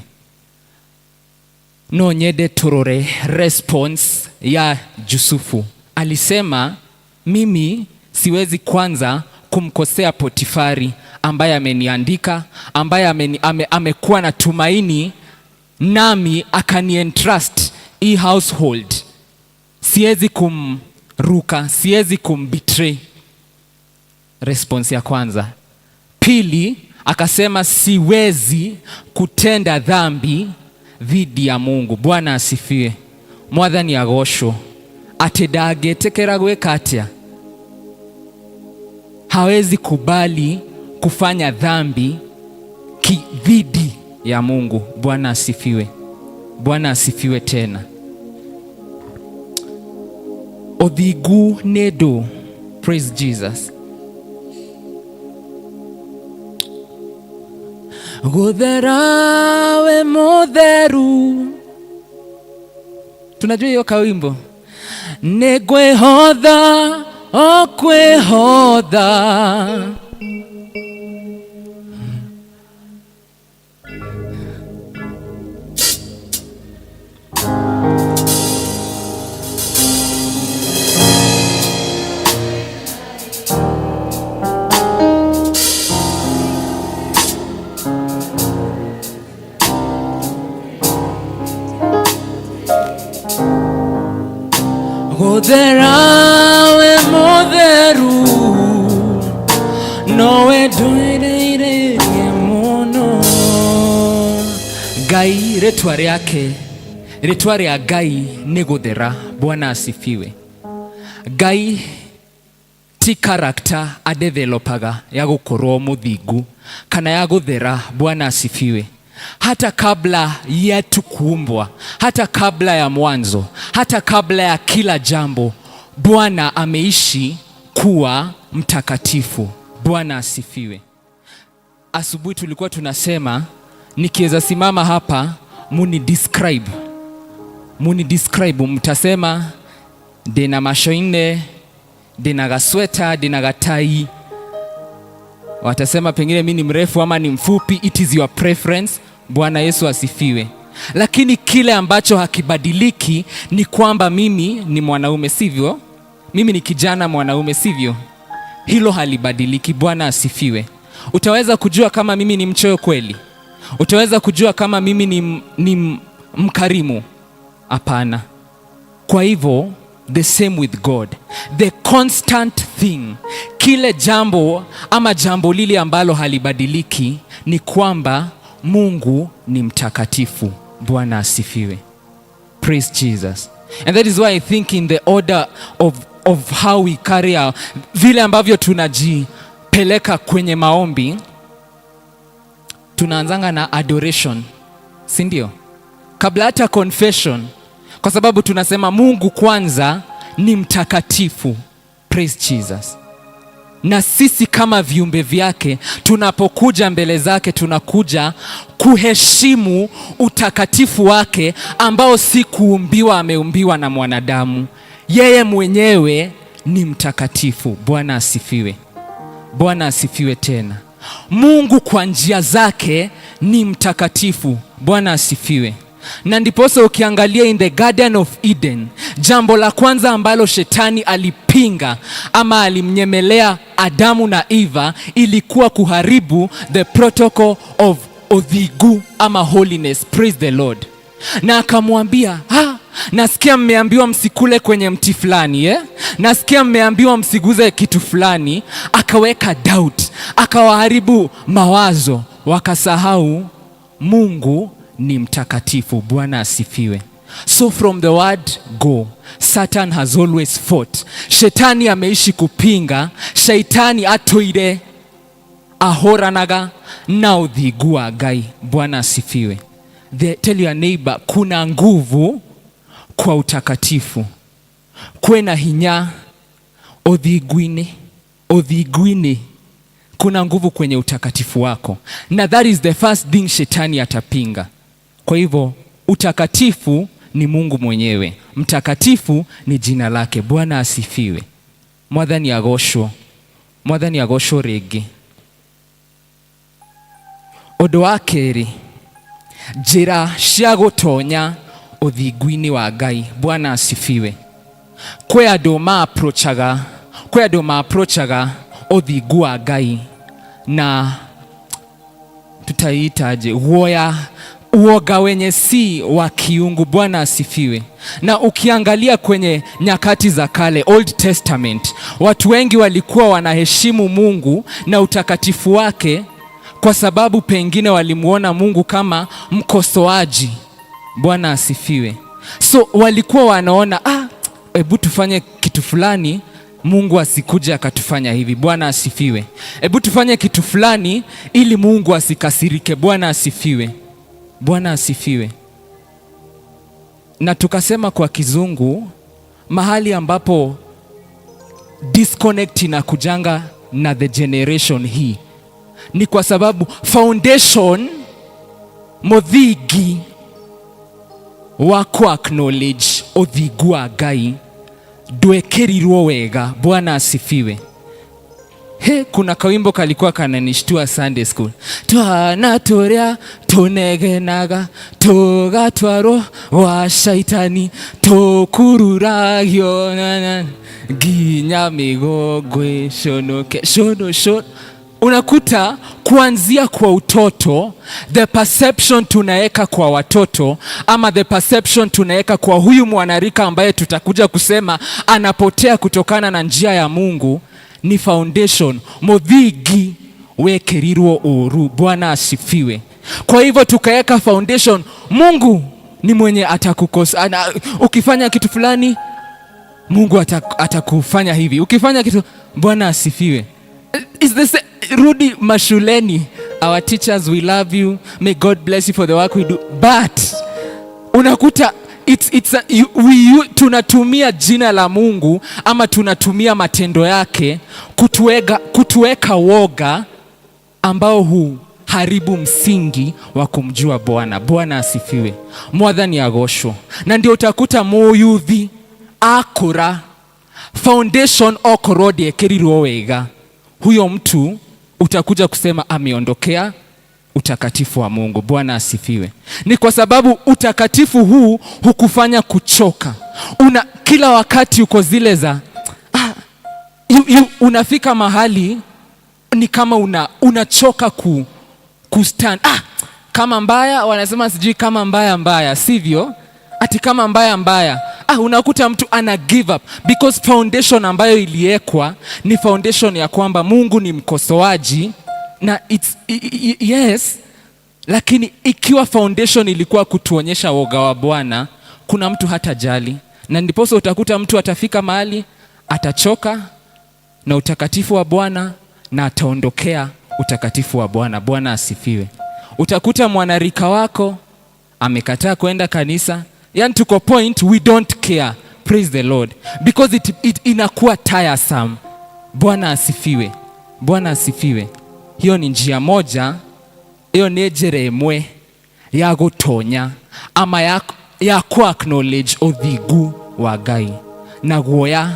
No nyede turore response ya Yusufu. Alisema mimi siwezi kwanza kumkosea Potifari ambaye ameniandika, ambaye amekuwa na tumaini nami akanientrust hii household. Siwezi kumruka, siwezi kumbetray. Response ya kwanza. Pili, akasema siwezi kutenda dhambi dhidi ya Mungu. Bwana asifiwe. Mwathani agocwo. Atedagetekera gweka atia. Hawezi kubali kufanya dhambi dhidi ya Mungu. Bwana asifiwe. Bwana asifiwe tena. Odhigu nedo. Praise Jesus. Gutherawe mutheru. Tunajua hiyo kawimbo. Negwehodha okwehodha. Gutherawe mutheru nowe ndwirĩire mũno. Ngai rĩtwa rĩake, rĩtwa rĩa Ngai nĩ guthera. Bwana asifiwe. Ngai ti character adevelopaga ya gũkorwo mũthingu kana ya guthera. Bwana asifiwe. Hata kabla yetu kuumbwa, hata kabla ya mwanzo, hata kabla ya kila jambo, Bwana ameishi kuwa mtakatifu. Bwana asifiwe. Asubuhi tulikuwa tunasema nikiweza simama hapa muni describe, mtasema dina mashoine, dina gasweta, dina gatai. Watasema pengine mimi ni mrefu ama ni mfupi. It is your preference. Bwana Yesu asifiwe. Lakini kile ambacho hakibadiliki ni kwamba mimi ni mwanaume, sivyo? Mimi ni kijana mwanaume, sivyo? Hilo halibadiliki. Bwana asifiwe. Utaweza kujua kama mimi ni mchoyo kweli? Utaweza kujua kama mimi ni mkarimu? Hapana. Kwa hivyo the same with God. The constant thing, kile jambo ama jambo lile ambalo halibadiliki ni kwamba Mungu ni mtakatifu. Bwana asifiwe. Praise Jesus. And that is why I think in the order of how we carry our, vile ambavyo tunajipeleka kwenye maombi, tunaanzanga na adoration, si ndio? Kabla hata confession, kwa sababu tunasema Mungu kwanza ni mtakatifu. Praise Jesus. Na sisi kama viumbe vyake tunapokuja mbele zake tunakuja kuheshimu utakatifu wake ambao si kuumbiwa, ameumbiwa na mwanadamu. Yeye mwenyewe ni mtakatifu. Bwana asifiwe. Bwana asifiwe tena. Mungu kwa njia zake ni mtakatifu. Bwana asifiwe. Na ndiposa ukiangalia in the Garden of Eden, jambo la kwanza ambalo shetani alipinga ama alimnyemelea Adamu na Eva ilikuwa kuharibu the protocol of odhigu ama holiness. Praise the Lord. Na akamwambia, nasikia mmeambiwa msikule kwenye mti fulani, nasikia mmeambiwa msiguze kitu fulani. Akaweka doubt, akawaharibu mawazo, wakasahau Mungu ni mtakatifu. Bwana asifiwe. So from the word go, Satan has always fought. Shetani ameishi kupinga, shaitani atoire ahoranaga na uthigu wa Ngai. Bwana asifiwe. Tell your neighbor, kuna nguvu kwa utakatifu. Kwena hinya othiguini. Kuna nguvu kwenye utakatifu wako. Na that is the first thing shetani atapinga. Kwa hivyo utakatifu ni Mungu mwenyewe. Mtakatifu ni jina lake. Bwana asifiwe. Mwathani agocwo rĩngĩ. Ũndũ wa kerĩ, njĩra cia gũtonya ũthingu-inĩ wa Ngai. Bwana asifiwe. Kwĩ andũ ma-approachaga ũthingu wa Ngai na tutaitaje, uoga wenye si wa kiungu. Bwana asifiwe. Na ukiangalia kwenye nyakati za kale, Old Testament, watu wengi walikuwa wanaheshimu Mungu na utakatifu wake kwa sababu pengine walimuona Mungu kama mkosoaji. Bwana asifiwe. So walikuwa wanaona hebu tufanye kitu fulani, Mungu asikuje akatufanya hivi. Bwana asifiwe. Hebu tufanye kitu fulani ili Mungu asikasirike. Bwana asifiwe. Bwana asifiwe. Na tukasema kwa kizungu, mahali ambapo disconnect inakujanga na the generation hii ni kwa sababu foundation muthigi wa acknowledge uthingu wa Ngai ndwekerirwo wega. Bwana asifiwe. Kuna kawimbo kalikuwa kananishtua Sunday school. Twana turia tunegenaga tugatwarwo wa shaitani tukururagio nginya migongo ishonoke shono. Unakuta kuanzia kwa utoto, the perception tunaeka kwa watoto ama the perception tunaeka kwa huyu mwanarika ambaye tutakuja kusema anapotea kutokana na njia ya Mungu, ni foundation muthigi wekerirwo uru. Bwana asifiwe. Kwa hivyo tukaeka foundation, Mungu ni mwenye atakukosa. Ukifanya kitu fulani, Mungu atakufanya hivi. Ukifanya kitu, Bwana asifiwe. Is this rudi mashuleni, our teachers, we love you, may God bless you for the work we do, but unakuta tunatumia jina la Mungu ama tunatumia matendo yake kutuweka woga ambao haribu msingi wa kumjua Bwana. Bwana asifiwe. Mwathani agocwo. Na ndio utakuta muyuthi akura foundation okorwo ndiekerirwo wega, huyo mtu utakuja kusema ameondokea utakatifu wa Mungu. Bwana asifiwe. Ni kwa sababu utakatifu huu hukufanya kuchoka. Kila wakati uko zile za unafika mahali ni kama unachoka kustand. Kama mbaya wanasema sijui kama mbaya sivyo? Ati kama mbaya. Unakuta mtu ana give up because foundation ambayo iliekwa ni foundation ya kwamba Mungu ni mkosoaji na yes, lakini ikiwa foundation ilikuwa kutuonyesha woga wa Bwana, kuna mtu hata jali, na ndiposa utakuta mtu atafika mahali atachoka na utakatifu wa Bwana na ataondokea utakatifu wa Bwana. Bwana asifiwe. Utakuta mwanarika wako amekataa kwenda kanisa, yani tuko point we don't care, praise the Lord, because it inakuwa tiresome. Bwana asifiwe. Bwana asifiwe. Hiyo ni njia moja, hiyo ni njira imwe ya gutonya ama ya acknowledge uthingu wa Ngai na guoya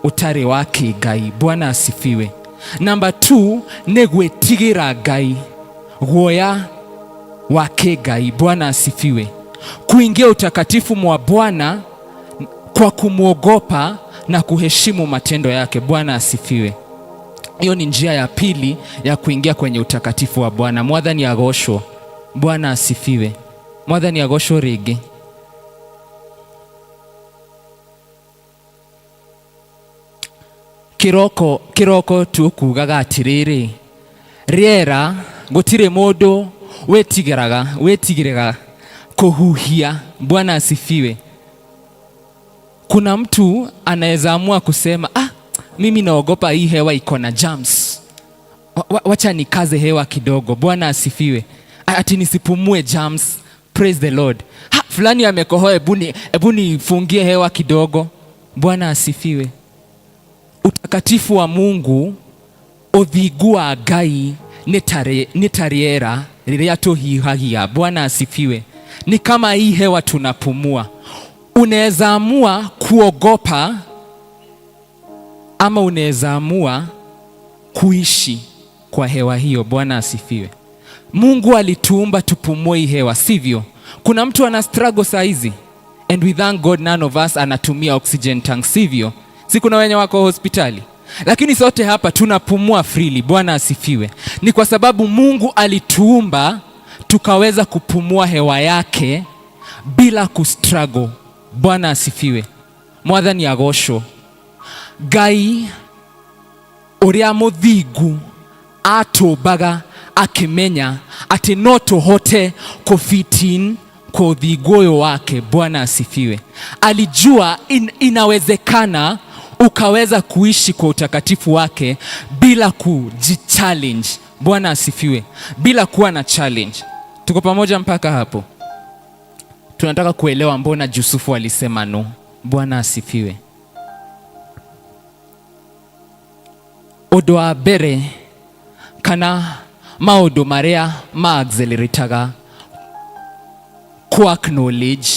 utari wa Ngai. Bwana asifiwe. Number 2 ni gwitigira Ngai, guoya wa Ngai. Bwana asifiwe. Kuingia utakatifu mwa Bwana kwa kumwogopa na kuheshimu matendo yake. Bwana asifiwe. Hiyo ni njia ya pili ya kuingia kwenye utakatifu wa Bwana. Mwathani agocwo. Bwana asifiwe. Mwathani agocwo rĩngĩ. Kiroko tukugaga atiriri, riera gutire mundu wetigiraga kuhuhia. Bwana asifiwe. Kuna mtu anaweza amua kusema mimi naogopa hii hewa iko na germs, wacha nikaze hewa kidogo. Bwana asifiwe. Ati nisipumue germs. Praise the Lord. Fulani amekohoa, hebu nifungie hewa kidogo. Bwana asifiwe. Utakatifu wa Mungu uthigua Ngai nitariera riria tuhihagia. Bwana asifiwe. Ni kama hii hewa tunapumua. Unaweza amua kuogopa ama unaweza amua kuishi kwa hewa hiyo. Bwana asifiwe. Mungu alituumba tupumue hii hewa, sivyo? Kuna mtu ana struggle saa hizi, and we thank God none of us anatumia oxygen tank, sivyo? Si kuna wenye wako hospitali, lakini sote hapa tunapumua freely. Bwana asifiwe. Ni kwa sababu Mungu alituumba tukaweza kupumua hewa yake bila kustruggle. Bwana asifiwe. Mwathani agocwo. Ngai uria muthingu atumbaga akimenya ati no tuhote kufitin kwa uthingu uyu wake. Bwana asifiwe. Alijua inawezekana ukaweza kuishi kwa utakatifu wake bila kujichallenge. Bwana asifiwe. Bila kuwa na challenge. Tuko pamoja mpaka hapo? Tunataka kuelewa mbona Yusufu alisema no. Bwana asifiwe. Undu wa mbere kana maundu maria ma accelerataga ku acknowledge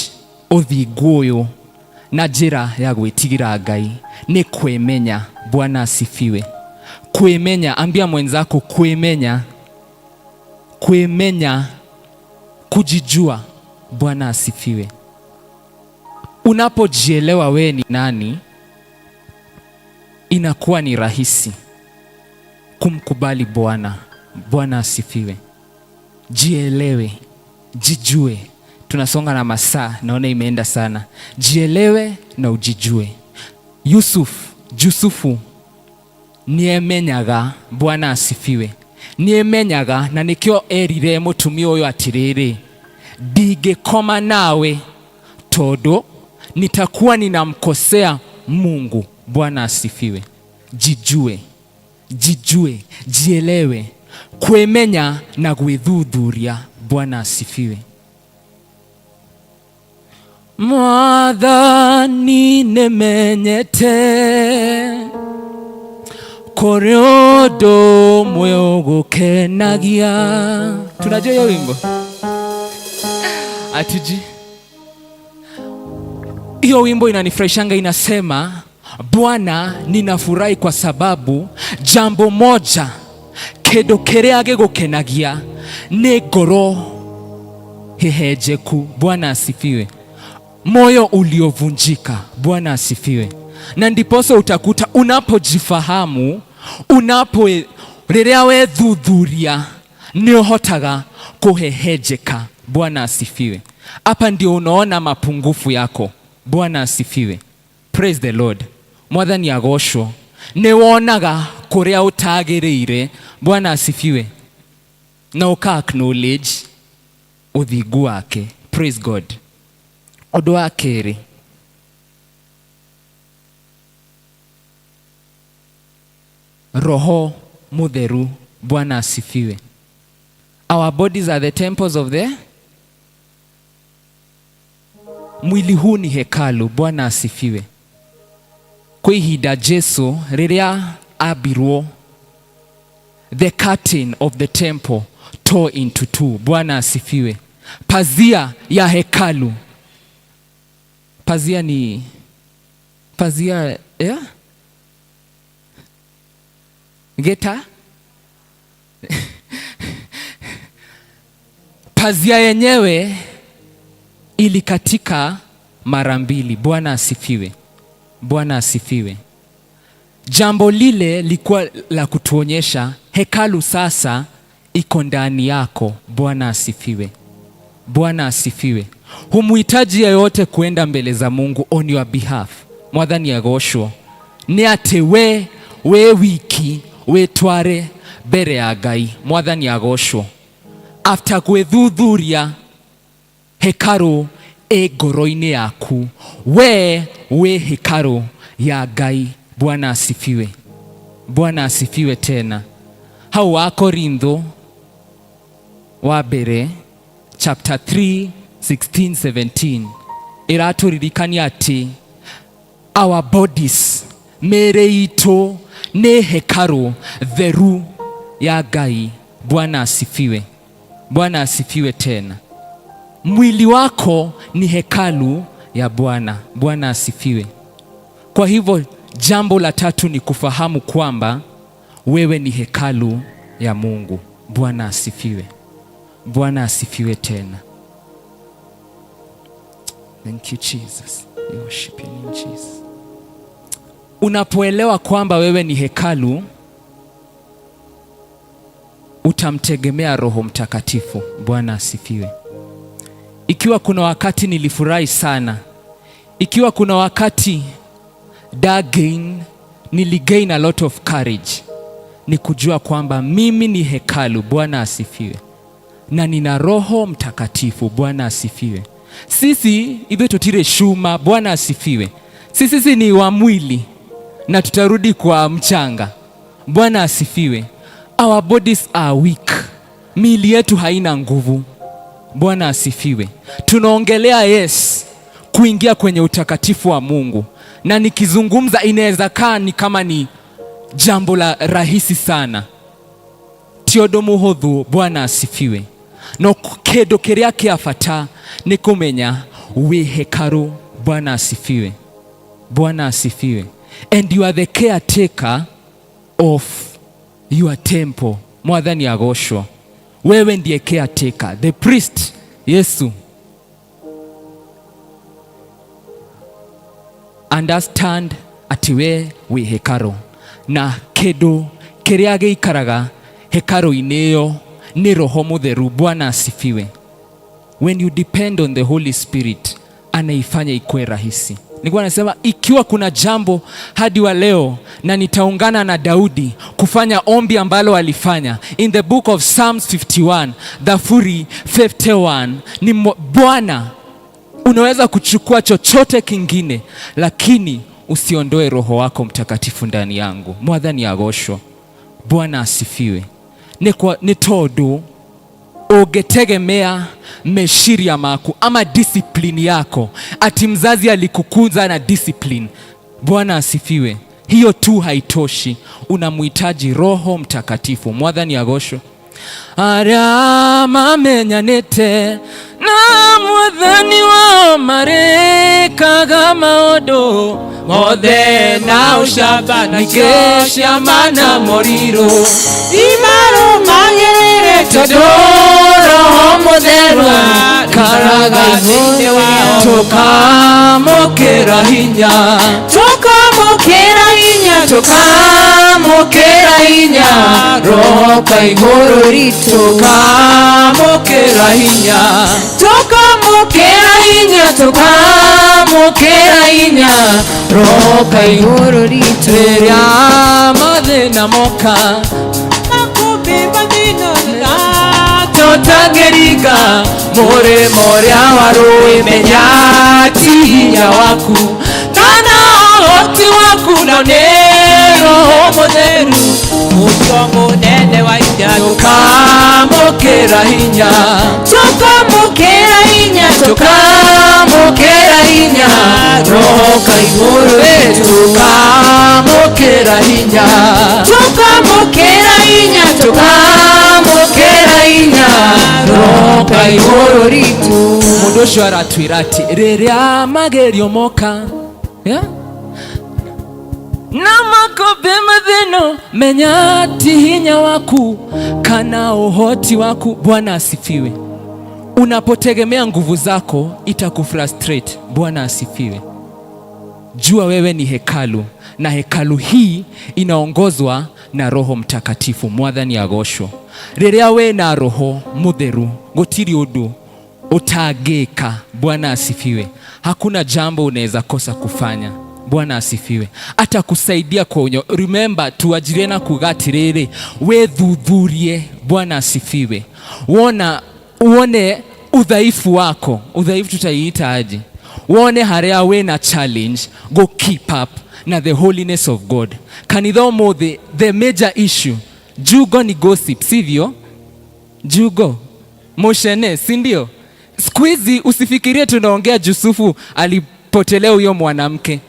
uthingu uyu na njira ya gwitigira Ngai ni kwimenya. Bwana asifiwe. Kwimenya, ambia mwenzako kwimenya. Kwimenya, kujijua. Bwana asifiwe. Unapojielewa wewe ni nani, inakuwa ni rahisi kumkubali Bwana. Bwana asifiwe. Jielewe, jijue. Tunasonga na masaa, naona imeenda sana. Jielewe na ujijue. Yusufu niemenyaga. Bwana asifiwe. Niemenyaga na nikio erire mutumia uyu atiriri, ndigikoma nawe todo nitakuwa ninamkosea Mungu. Bwana asifiwe. Jijue, jielewe, kwemenya na gwithuthuria. Bwana asifiwe. Mwathani nimenyete kuri undu mwe ugukenagia. Tunajua hiyo wimbo? Atiji. Hiyo wimbo inanifurahishanga, inasema Bwana ninafurahi kwa sababu jambo moja kedo kerea gigukenagia ni ngoro hehejeku. Bwana asifiwe. Moyo uliovunjika. Bwana asifiwe. Na ndiposo utakuta unapojifahamu, riria wethuthuria, ni uhotaga kuhehejeka. Bwana asifiwe. Hapa ndio unaona mapungufu yako. Bwana asifiwe. Praise the Lord. Mwathani agocwo. Ni wonaga kuria utagirire. Bwana asifiwe. Na uka acknowledge uthingu wake. Praise God. Undu wa keri, Roho Mutheru. Bwana asifiwe. Our bodies are the temples of the mwili huu ni hekalu. Bwana asifiwe. Kwa ihinda Jesu riria abirwo, the curtain of the temple tore into two. Bwana asifiwe. Pazia ya hekalu, pazia ni pazia geta pazia yenyewe ilikatika mara mbili. Bwana asifiwe. Bwana asifiwe. Jambo lile likuwa la kutuonyesha hekalu sasa iko ndani yako. Bwana asifiwe. Bwana asifiwe. Humuhitaji yeyote kuenda mbele za Mungu on your behalf. Mwathani agocwo. Ni ati we wiki wetware mbere ya Ngai. Mwathani agocwo. After gwithuthuria hekalu ngoro-inĩ yaku. We wĩ hekalu ya Ngai. Bwana asifiwe. Bwana asifiwe tena. Hau wa Korintho wa mbere chapter 3 16-17 ĩratũririkania atĩ our bodies, mĩĩrĩ itũ nĩ hekalu theru ya Ngai. Bwana asifiwe. Bwana asifiwe tena. Mwili wako ni hekalu ya Bwana. Bwana asifiwe. Kwa hivyo jambo la tatu ni kufahamu kwamba wewe ni hekalu ya Mungu. Bwana asifiwe. Bwana asifiwe tena. Thank you Jesus. We worship your name Jesus. Unapoelewa kwamba wewe ni hekalu, utamtegemea Roho Mtakatifu. Bwana asifiwe. Ikiwa kuna wakati nilifurahi sana, ikiwa kuna wakati niligain a lot of courage, ni kujua kwamba mimi ni hekalu. Bwana asifiwe. Na nina Roho Mtakatifu. Bwana asifiwe. Sisi ibe tutire shuma. Bwana asifiwe. Sisi ni wa mwili na tutarudi kwa mchanga. Bwana asifiwe. Our bodies are weak. Miili yetu haina nguvu. Bwana asifiwe. Tunaongelea kuingia kwenye utakatifu wa Mungu. Na nikizungumza inaweza kaa ni kama ni jambo la rahisi sana. Tiodo muhothu. Bwana asifiwe. No kedo kiria kiafata ni kumenya we hekalu. Bwana asifiwe. Bwana asifiwe. And you are the caretaker of your temple. Mwathani agoshwa. Wewe ndiye caretaker. The priest Yesu. Understand ati we hekalu. Na kedo kiria giikaraga hekalu-inĩ ĩyo ni Roho Mutheru. Bwana asifiwe. When you depend on the Holy Spirit, anaifanya ikuwe rahisi. Nilikuwa nasema ikiwa kuna jambo hadi wa leo, na nitaungana na Daudi kufanya ombi ambalo alifanya in the book of Psalms 51, Dhafuri 51, ni Bwana, unaweza kuchukua chochote kingine, lakini usiondoe Roho wako Mtakatifu ndani yangu. Mwathani agoshwa. Bwana asifiwe. Ni tondu ungetegemea meshiria maku ama discipline yako, ati mzazi alikukuza na discipline. Bwana asifiwe. Hiyo tu haitoshi, unamhitaji Roho Mtakatifu. Mwathani agoshwa. Aria mamenyanite na Mwathani wa marekaga maundu mothe na ucamba na igesha mana moriro imarumagirire tondu Roho Mutheru karaga thĩinĩ wao. Tukamũkĩra hinya, tukamũkĩra hinya, tukamũkĩra hinya roka igũrũ ritũ. Tukamũkĩra hinya, tukamũkĩra hinya, tukamũkĩra hinya roka igũrũ ritũ. Rĩrĩa mathĩna moka makũmbĩmba thĩinĩ totangeringa mũrĩmo ũrĩa warũĩ, menya ti hinya waku kana ũhoti waku, no nĩ Roho Mutheru ũcio mũnene wa hinya. Tukamũkĩra hinya, tukamũkĩra hinya, tukamũkĩra hinya roka igũrũ ritũ. Tukamũkĩra hinya, tukamũkĩra hinya, tukamũkĩra hinya roka igũrũ ritũ. Mũndũ ũcio aratwĩra atĩ rĩrĩa magerio moka na makombe mathĩno, menya ti hinya waku kana ũhoti waku. Bwana asifiwe. Unapotegemea nguvu zako itakufrustrate. Bwana asifiwe. Jua wewe ni hekalu, na hekalu hii inaongozwa na Roho Mtakatifu. Mwathani agoshwo. Rĩrĩa we na Roho Mutheru gũtirĩ ũndũ utagĩka. Bwana asifiwe. Hakuna jambo unaweza kosa kufanya. Bwana asifiwe. Atakusaidia kwa unyo. Remember, tuajirie na kugati rere we dhudhurie. Bwana asifiwe. Uone udhaifu wako, udhaifu tutaiita aje, wone haria we na challenge, go keep up na the holiness of God. Kanithomo the major issue, jugo ni gossip, sivyo? Jugo moshene, sindio? Squeezy usifikirie tunaongea Yusufu alipotelea huyo mwanamke.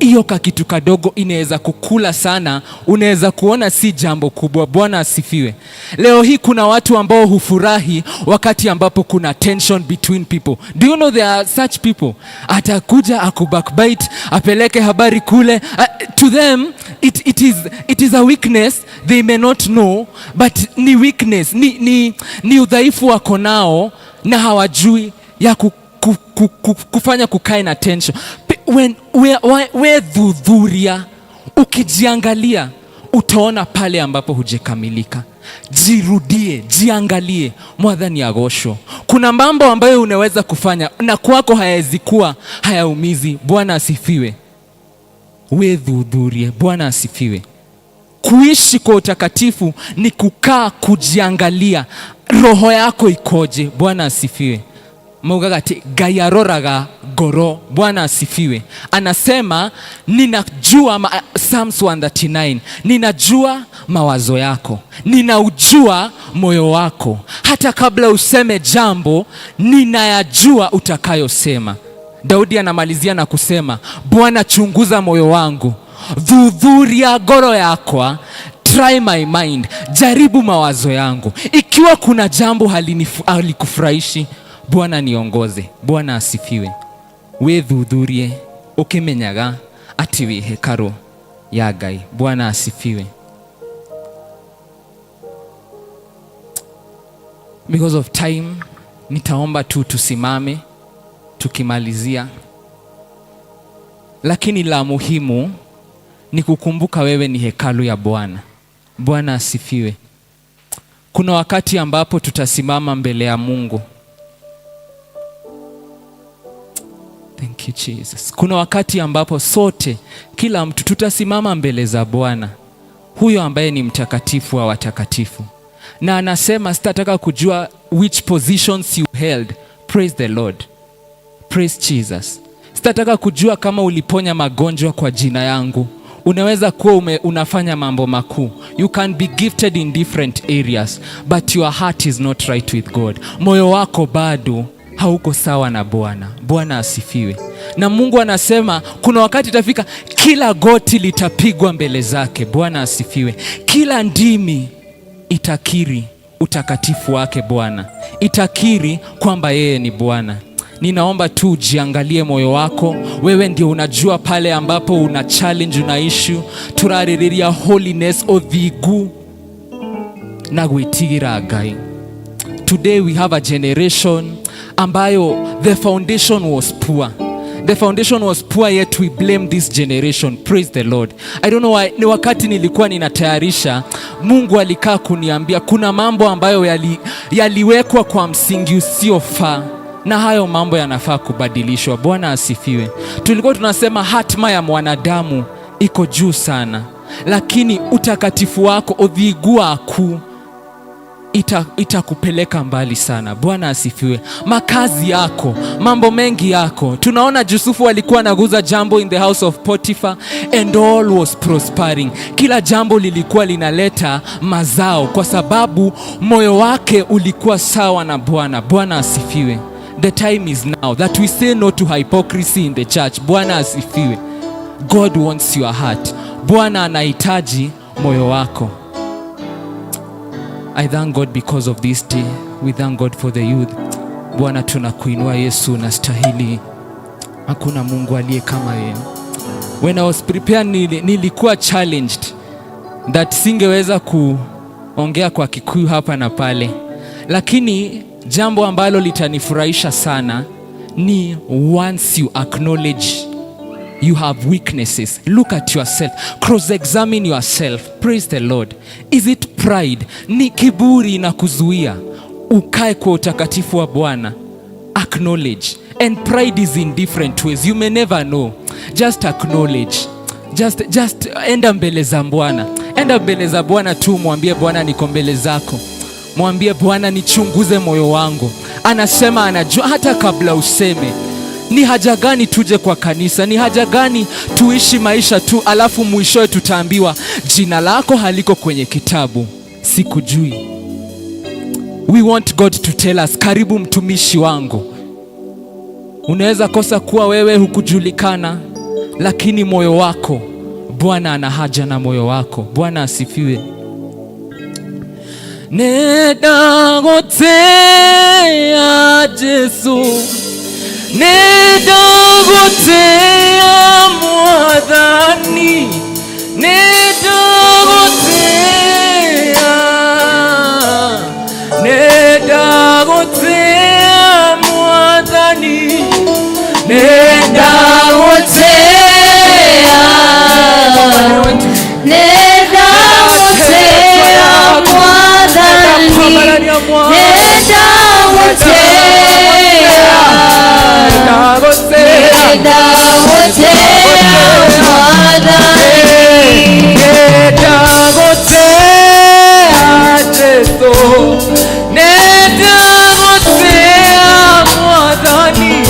Iyo kakitu kadogo inaweza kukula sana, unaweza kuona si jambo kubwa. Bwana asifiwe. Leo hii kuna watu ambao hufurahi wakati ambapo kuna tension between people. Do you know there are such people? Atakuja akubackbite, apeleke habari kule. To them it is a weakness they may not know, but ni weakness, ni udhaifu wako nao na hawajui ya kufanya kukae na tension. When we dhudhuria, ukijiangalia utaona pale ambapo hujekamilika. Jirudie, jiangalie, mwadhani agosho. Kuna mambo ambayo unaweza kufanya na kwako hayawezi kuwa hayaumizi. Bwana asifiwe. We dhudhurie, Bwana asifiwe. Kuishi kwa utakatifu ni kukaa kujiangalia, roho yako ikoje. Bwana asifiwe. Mugagati gayaroraga goro. Bwana asifiwe. Anasema ninajua Psalms 139, ninajua mawazo yako, ninaujua moyo wako. Hata kabla useme jambo, ninayajua utakayosema. Daudi anamalizia na kusema, Bwana chunguza moyo wangu, dhudhuria goro yakwa, try my mind, jaribu mawazo yangu. Ikiwa kuna jambo halikufurahishi, Bwana niongoze. Bwana asifiwe. We dhudhurie ukimenyaga ati wi hekalu ya Ngai. Bwana asifiwe. Because of time, nitaomba tu tusimame tukimalizia, lakini la muhimu ni kukumbuka wewe ni hekalu ya Bwana. Bwana asifiwe. Kuna wakati ambapo tutasimama mbele ya Mungu. Thank you Jesus. Kuna wakati ambapo sote, kila mtu tutasimama mbele za Bwana, huyo ambaye ni mtakatifu wa watakatifu. Na anasema sitataka kujua which positions you held. Praise the Lord. Praise Jesus. Sitataka kujua kama uliponya magonjwa kwa jina yangu. Unaweza kuwa unafanya mambo makuu. You can be gifted in different areas, but your heart is not right with God. Moyo wako bado hauko sawa na Bwana. Bwana asifiwe. Na Mungu anasema kuna wakati itafika kila goti litapigwa mbele zake. Bwana asifiwe. Kila ndimi itakiri utakatifu wake Bwana, itakiri kwamba yeye ni Bwana. Ninaomba tu jiangalie moyo wako. Wewe ndio unajua pale ambapo una challenge, una issue. Turaririria holiness othigu na gwitigira Ngai. Today we have a generation ambayo the foundation was poor. The foundation was poor, yet we blame this generation. Praise the Lord. I don't know why. Ni wakati nilikuwa ninatayarisha, Mungu alikaa kuniambia kuna mambo ambayo yaliwekwa kwa msingi usiofaa, na hayo mambo yanafaa kubadilishwa. Bwana asifiwe. Tulikuwa tunasema hatima ya mwanadamu iko juu sana, lakini utakatifu wako odhigua aku itakupeleka mbali sana. Bwana asifiwe. Makazi yako, mambo mengi yako. Tunaona Yusufu alikuwa anaguza jambo in the house of Potiphar and all was prospering. Kila jambo lilikuwa linaleta mazao kwa sababu moyo wake ulikuwa sawa na Bwana. Bwana asifiwe. The time is now that we say no to hypocrisy in the church. Bwana asifiwe. God wants your heart. Bwana anahitaji moyo wako. I thank God because of this day. We thank God for the youth. Bwana tunakuinua Yesu, unastahili. Hakuna Mungu aliye kama yeye. When I was prepared nilikuwa challenged that singeweza kuongea kwa Kikuyu hapa na pale. Lakini jambo ambalo litanifurahisha sana ni once you acknowledge you have weaknesses, look at yourself, cross-examine yourself. Praise the Lord. Is it pride? Ni kiburi na kuzuia ukae kwa utakatifu wa Bwana? Acknowledge. And pride is in different ways. You may never know. Just acknowledge. Just enda mbele za Bwana. Enda mbele za Bwana tu, mwambie Bwana niko mbele zako. Mwambie Bwana nichunguze moyo wangu. anasema anajua hata kabla useme. Ni haja gani tuje kwa kanisa? Ni haja gani tuishi maisha tu alafu mwishowe tutaambiwa jina lako haliko kwenye kitabu, sikujui. We want God to tell us, karibu mtumishi wangu. Unaweza kosa kuwa wewe hukujulikana, lakini moyo wako, Bwana ana haja na moyo wako. Bwana asifiwe. Nedagotea Jesu, nedagotea Mwathani, nedagotea Mwathani,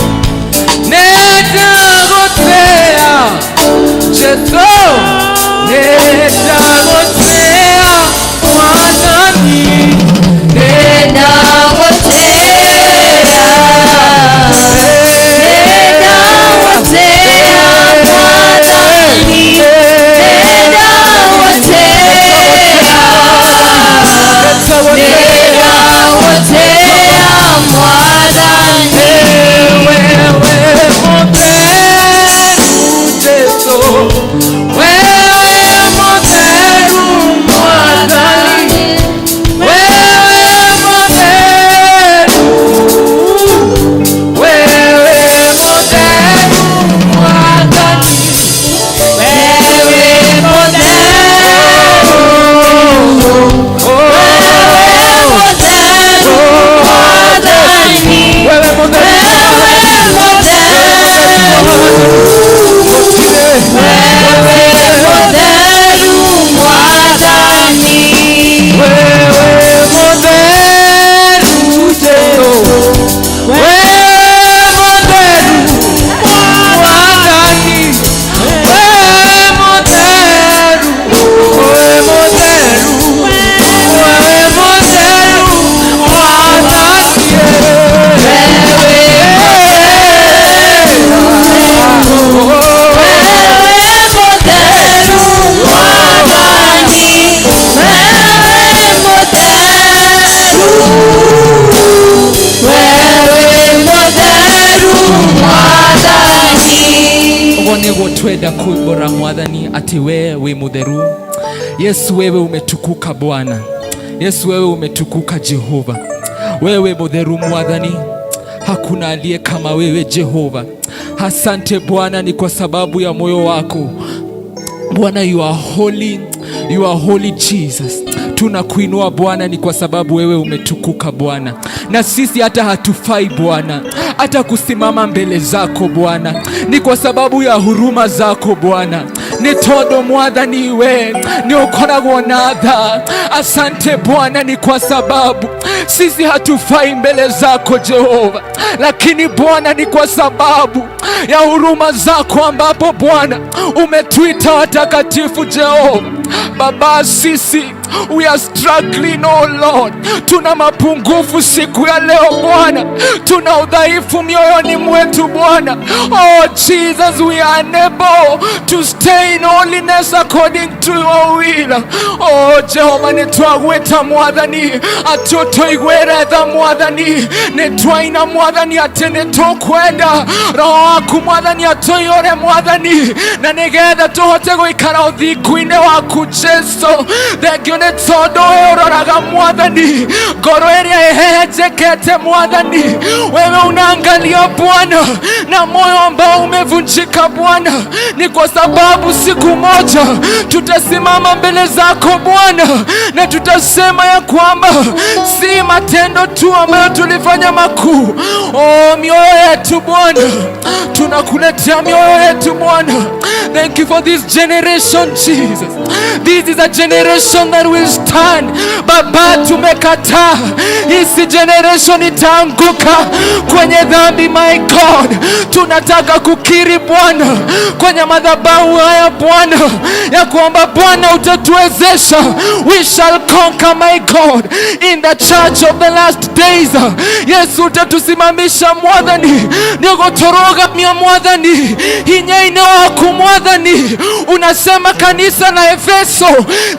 twenda kuibora Mwathani ati wewe mutheru. Yesu wewe umetukuka Bwana. Yesu wewe umetukuka Jehova. Wewe mutheru Mwathani, hakuna aliye kama wewe Jehova. Asante Bwana, ni kwa sababu ya moyo wako Bwana. You are holy, you are holy Jesus. Tunakuinua Bwana, ni kwa sababu wewe umetukuka Bwana, na sisi hata hatufai Bwana hata kusimama mbele zako Bwana, ni kwa sababu ya huruma zako Bwana. Ni todo Mwathani we ni ukoragwo na tha. Asante Bwana, ni kwa sababu sisi hatufai mbele zako Jehova, lakini Bwana ni kwa sababu ya huruma zako ambapo Bwana umetuita watakatifu Jehova. Baba, sisi we are struggling, oh Lord. Tuna mapungufu siku ya leo Bwana, tuna udhaifu mioyoni mwetu Bwana. Oh Jesus, we are unable to stay in holiness according to your will. Oh Jehova, nitwagweta Mwathani atutoigweretha Mwathani, nitwaina Mwathani ati nitukwenda Roho waku Mwathani atoyore Mwathani, na nigetha tuhote guikara uthiku-ini waku Jesu. Thank you ni tondu uroraga Mwathani ngoro iria ihenjekete Mwathani. Wewe unaangalia Bwana na moyo ambao umevunjika Bwana, ni kwa sababu siku moja tutasimama mbele zako Bwana, na tutasema ya kwamba si matendo tu ambayo tulifanya makuu. Oh, mioyo yetu Bwana, tunakuletea mioyo yetu Bwana. Thank you for this generation Jesus. This is a generation that that will stand. Baba, tumekataa hisi generation itaanguka kwenye dhambi. My God, tunataka kukiri Bwana kwenye madhabahu haya Bwana, ya kwamba Bwana utatuwezesha. We shall conquer, my God, in the church of the last days. Yesu utatusimamisha Mwathani, nigotoroga mia Mwathani hinyaine waku Mwathani. Unasema kanisa la Efeso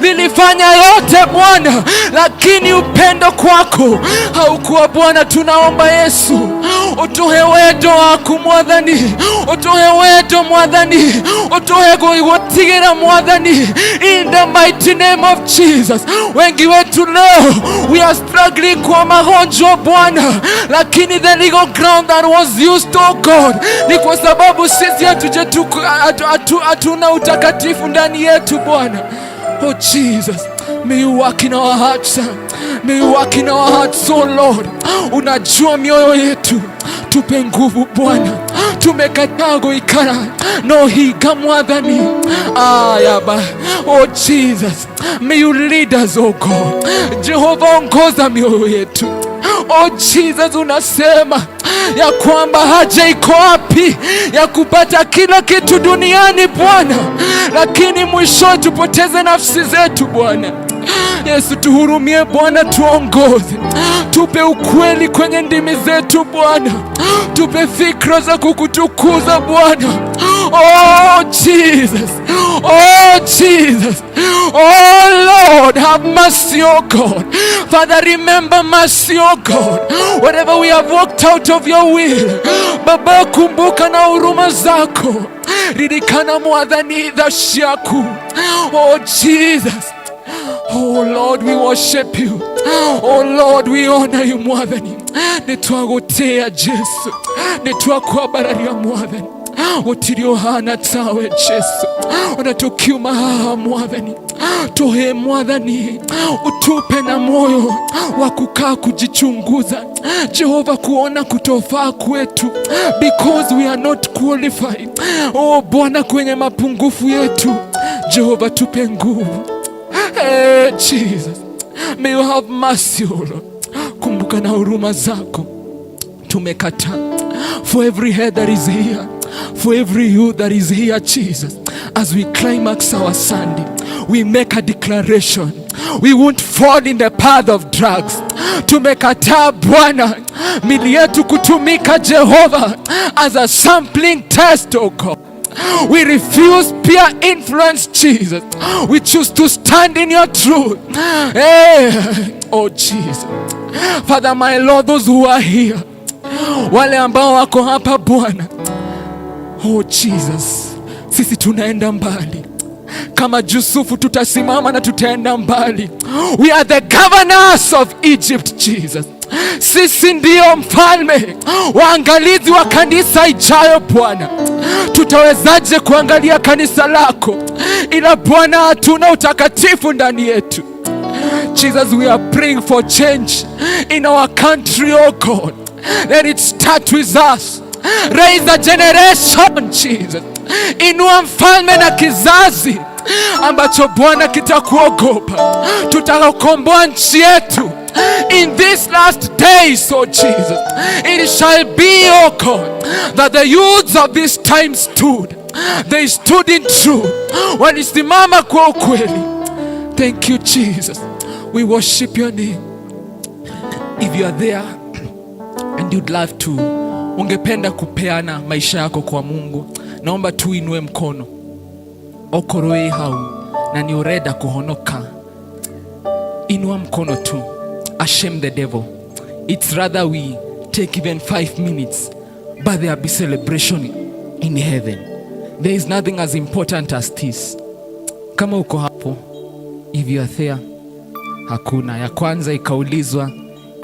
lilifanya yote Bwana, lakini upendo kwako haukuwa Bwana. Tunaomba Yesu utuhe wedo waku Mwathani, utuhe wedo Mwathani, utuhe kuigutigira Mwathani, in the mighty name of Jesus. Wengi wetu leo we are struggling kwa magonjwa Bwana, lakini the legal ground that was used, oh God, ni kwa sababu sisi hatuna utakatifu ndani yetu Bwana. Oh Jesus, may you work in our hearts. May you work in our hearts, oh Lord. Unajua mioyo yetu, tupe nguvu Bwana. Tumekataa kuikana no higa Mwathani. Yaba. Oh Jesus, may you lead us, oh God. Jehova, ongoza mioyo yetu. Oh Jesus, unasema ya kwamba haja iko wapi ya kupata kila kitu duniani Bwana, lakini mwisho tupoteze nafsi zetu Bwana. Yesu, tuhurumie Bwana, tuongoze, tupe ukweli kwenye ndimi zetu Bwana, tupe fikra za kukutukuza Bwana. Oh Jesus, oh Jesus, oh Lord, have mercy, oh God. Father, remember mercy, oh God. Whatever we have walked out of your will, Baba, kumbuka na huruma zako. Ridikana Mwathani dhashi yako. Oh Jesus, oh Lord, we worship you. Oh Lord, we honor you Mwathani. Nitwagotea Jesu, nitwakwabararia Mwathani. Utirio hana tawe Jesu, unatukiuma Mwathani. Tuhe Mwathani, utupe na moyo wa kukaa kujichunguza Jehova, kuona kutofaa kwetu, because we are not qualified. Oh Bwana, kwenye mapungufu yetu Jehova, tupe nguvu. Hey Jesus, may you have mercy, oh Lord. Kumbuka na huruma zako. Tumekataa. For every head that is here, for every youth that is here, Jesus, as we climax our Sunday, we make a declaration. We won't fall in the path of drugs. Tumekataa Bwana mili yetu kutumika Jehova as a sampling test, oh God. We refuse peer influence, Jesus. We choose to stand in your truth. Hey, oh Jesus. Father, my Lord, those who are here, wale ambao wako hapa Bwana, oh Jesus, sisi tunaenda mbali. Kama Yusufu tutasimama na tutaenda mbali. We are the governors of Egypt, Jesus. Sisi ndio mfalme, waangalizi wa kanisa ijayo Bwana. Tutawezaje kuangalia kanisa lako ila Bwana hatuna utakatifu ndani yetu? Jesus, we are praying for change in our country, oh God. Let it start with us. Raise a generation, Jesus. Inua mfalme na kizazi ambacho Bwana kitakuogopa. Tutakomboa nchi yetu in these last days, oh Jesus. It shall be, oh God, that the youths of this time stood. They stood in truth. Walisimama kwa ukweli. Thank you, Jesus. We worship your name. If you are there and you'd love to, ungependa kupeana maisha yako kwa Mungu, naomba tu inue mkono. Okoroe hau na ni ureda kuhonoka. Inua mkono tu. Ashame the devil. It's rather we take even 5 minutes, but there will be celebration in heaven. There is nothing as important as this. Kama uko hapo, if you are there, hakuna. Ya kwanza ikaulizwa,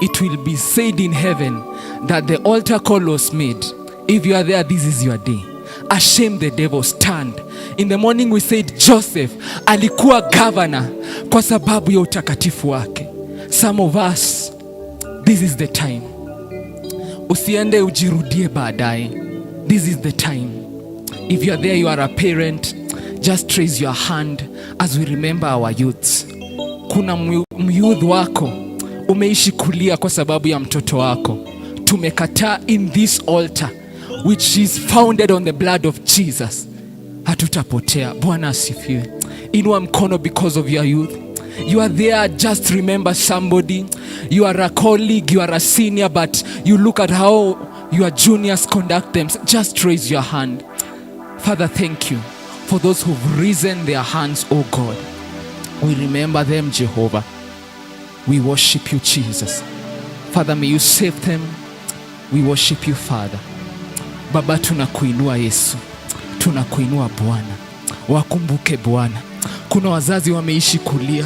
it will be said in heaven that the altar call was made. If you are there, this is your day. Ashame the devil, stand. In the morning we said Joseph alikuwa governor kwa sababu ya utakatifu wake. Some of us, this is the time. Usiende ujirudie baadaye. This is the time. If you are there, you are a parent, just raise your hand as we remember our youths. kuna myouth wako umeishi kulia kwa sababu ya mtoto wako, tumekataa in this altar which is founded on the blood of Jesus, hatutapotea. Bwana asifiwe. Inua mkono because of your youth. You are there, just remember somebody. You are a colleague, you are a senior, but you look at how your juniors conduct them. Just raise your hand. Father, thank you for those who've risen their hands, oh God. We remember them, Jehovah. We worship you, Jesus. Father, may you save them. We worship you, Father. Baba, tunakuinua Yesu, tunakuinua Bwana. Wakumbuke Bwana, kuna wazazi wameishi kulia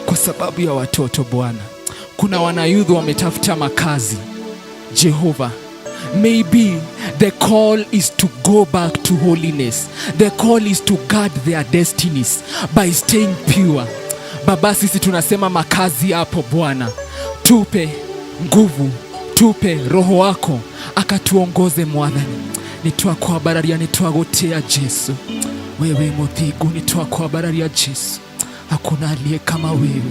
kwa sababu ya watoto Bwana. Kuna wanayouth wametafuta makazi. Jehovah, maybe the call is to go back to holiness. The call is to guard their destinies by staying pure. Baba, sisi tunasema makazi hapo Bwana. Tupe nguvu, tupe roho wako akatuongoze Mwathani. Nitwakwabararia, nitwagotea Jesu. Wewe muthigu, nitwakwabararia Jesu. Hakuna aliye kama wewe.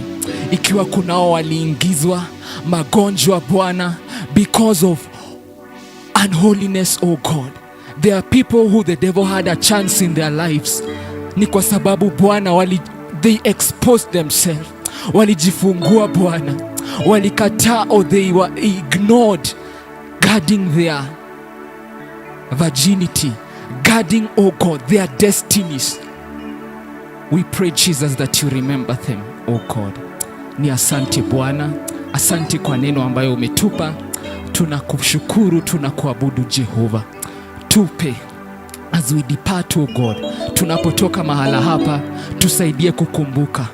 Ikiwa kunao waliingizwa magonjwa Bwana because of unholiness, oh God, there are people who the devil had a chance in their lives. Ni kwa sababu Bwana they exposed themselves. Walijifungua Bwana, walikataa, or they were ignored guarding their virginity, guarding, oh God, their destinies. We pray Jesus that you remember them, oh God. Ni asante Bwana, asante kwa neno ambayo umetupa. Tunakushukuru, tunakuabudu Jehova. Tupe as we depart, oh God, tunapotoka mahala hapa, tusaidie kukumbuka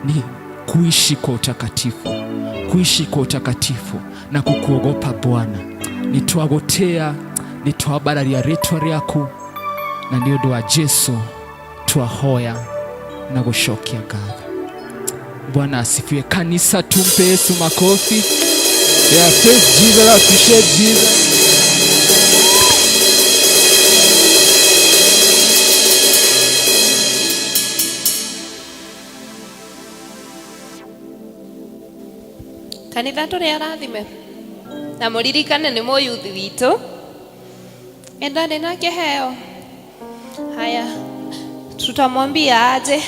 ni kuishi kwa utakatifu, kuishi kwa utakatifu na kukuogopa Bwana. Nitwagotea, nitwabararia ritwa ryaku, na ndio dua Jesu twahoya na gushokia gatha. Bwana asifiwe. Kanisa, tumpe Yesu makofi. Yeah, praise Jesus, appreciate Jesus. Kanitha tũrĩ arathime na mũririkane nĩ mũyuthi witũ, endane na kĩheo. Haya, tutamwambia aje.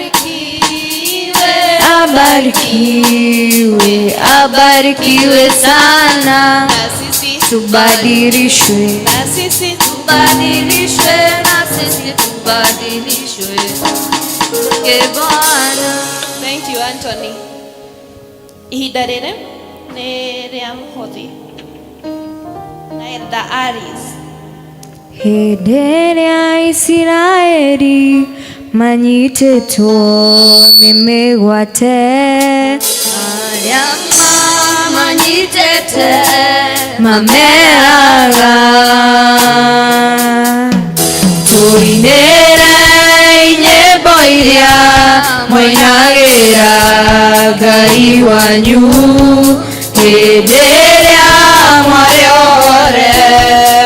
Abarikiwe, abarikiwe, abarikiwe sana. Na sisi tubadilishwe, na sisi tubadilishwe, na sisi tubadilishwe. Thank you, Anthony. Ihinda rĩrĩ nĩ rĩa mũhothi na Elder Aris. Hĩndĩ ĩrĩa Isiraeli manyitĩtwo nĩ mĩgwate, arĩa manyitĩte mameraga, tũinĩre nyĩmbo iria mũinagĩra Ngai wanyu, hĩndĩ ĩrĩa mwarĩore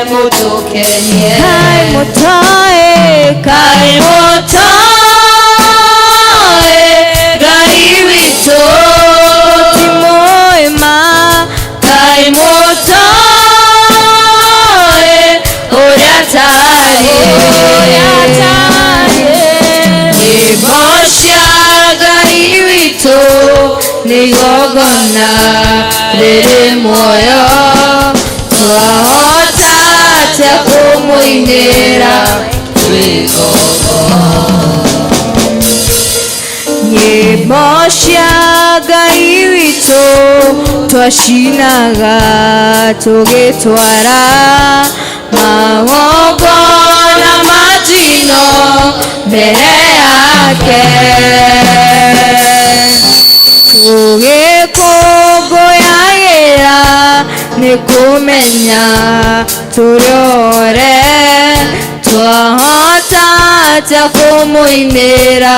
mũtũkenie. Kaĩ mũtoĩ, kaĩ mũtoĩ Ngai witũ ti mwĩma, kaĩ mũtoĩ ũrĩa tariĩ. Nyĩmbo cia Ngai witũ nĩ igongona rĩrĩ muoyo, twahota atĩa kũmũinĩra twĩ gongona. Nyĩmbo cia Ngai witũ twacinaga tũgĩtwara magongona majino mbere yake, tũgĩkũngũyagĩra nĩ kũmenya tũrĩore, twahota atĩa kũmũinĩra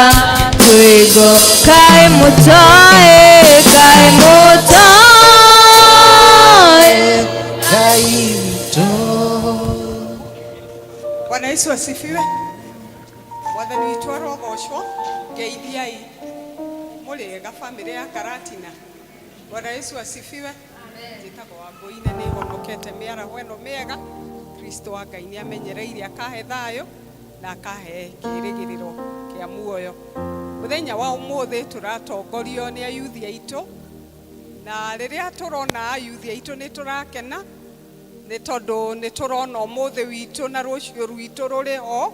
twĩgo. Kaĩ mũtoĩ, kaĩ mũtoĩ Ngai witũ. Bwana Yesu asifiwe. Mwathani witũ arogocwo, ngeithiai mũrĩega bamĩrĩ ya Karatina. Bwana Yesu asifiwe. Njĩtagwo Wangũi na nĩ honokete mĩaraho ĩno mĩega. Kristo wa Ngai nĩ amenyereire akahe thayũ na akahe kĩĩrĩgĩrĩro kĩa muoyo. Mũthenya wa ũmũthĩ tũratongorio nĩ ayuthi aitũ, na rĩrĩa tũrona ayuthi aitũ nĩ tũrakena nĩ tondũ nĩ tũrona ũmũthĩ witũ na rũciũ rwitũ rũrĩ ho.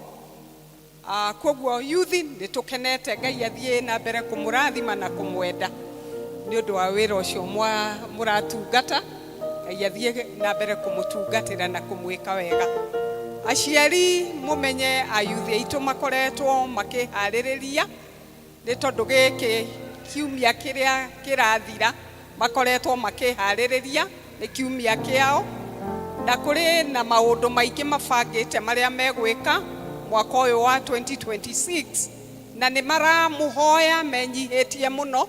Koguo yuthi nĩ tũkenete, Ngai athiĩ na mbere kũmũrathima na kũmwenda nĩ ũndũ wa wĩra ũcio mũratungata. Ngai athiĩ na mbere kũmũtungatĩra na kũmwĩka wega. Aciari mũmenye ayuthi aitũ makoretwo makĩharĩrĩria nĩ tondũ gĩkĩ kiumia kĩrĩa kĩrathira makoretwo makĩharĩrĩria nĩ kiumia kĩao, na kũrĩ na maũndũ maingĩ mabangĩte marĩa megwĩka mwaka ũyũ wa 2026, na nĩ maramũhoya menyihĩtie mũno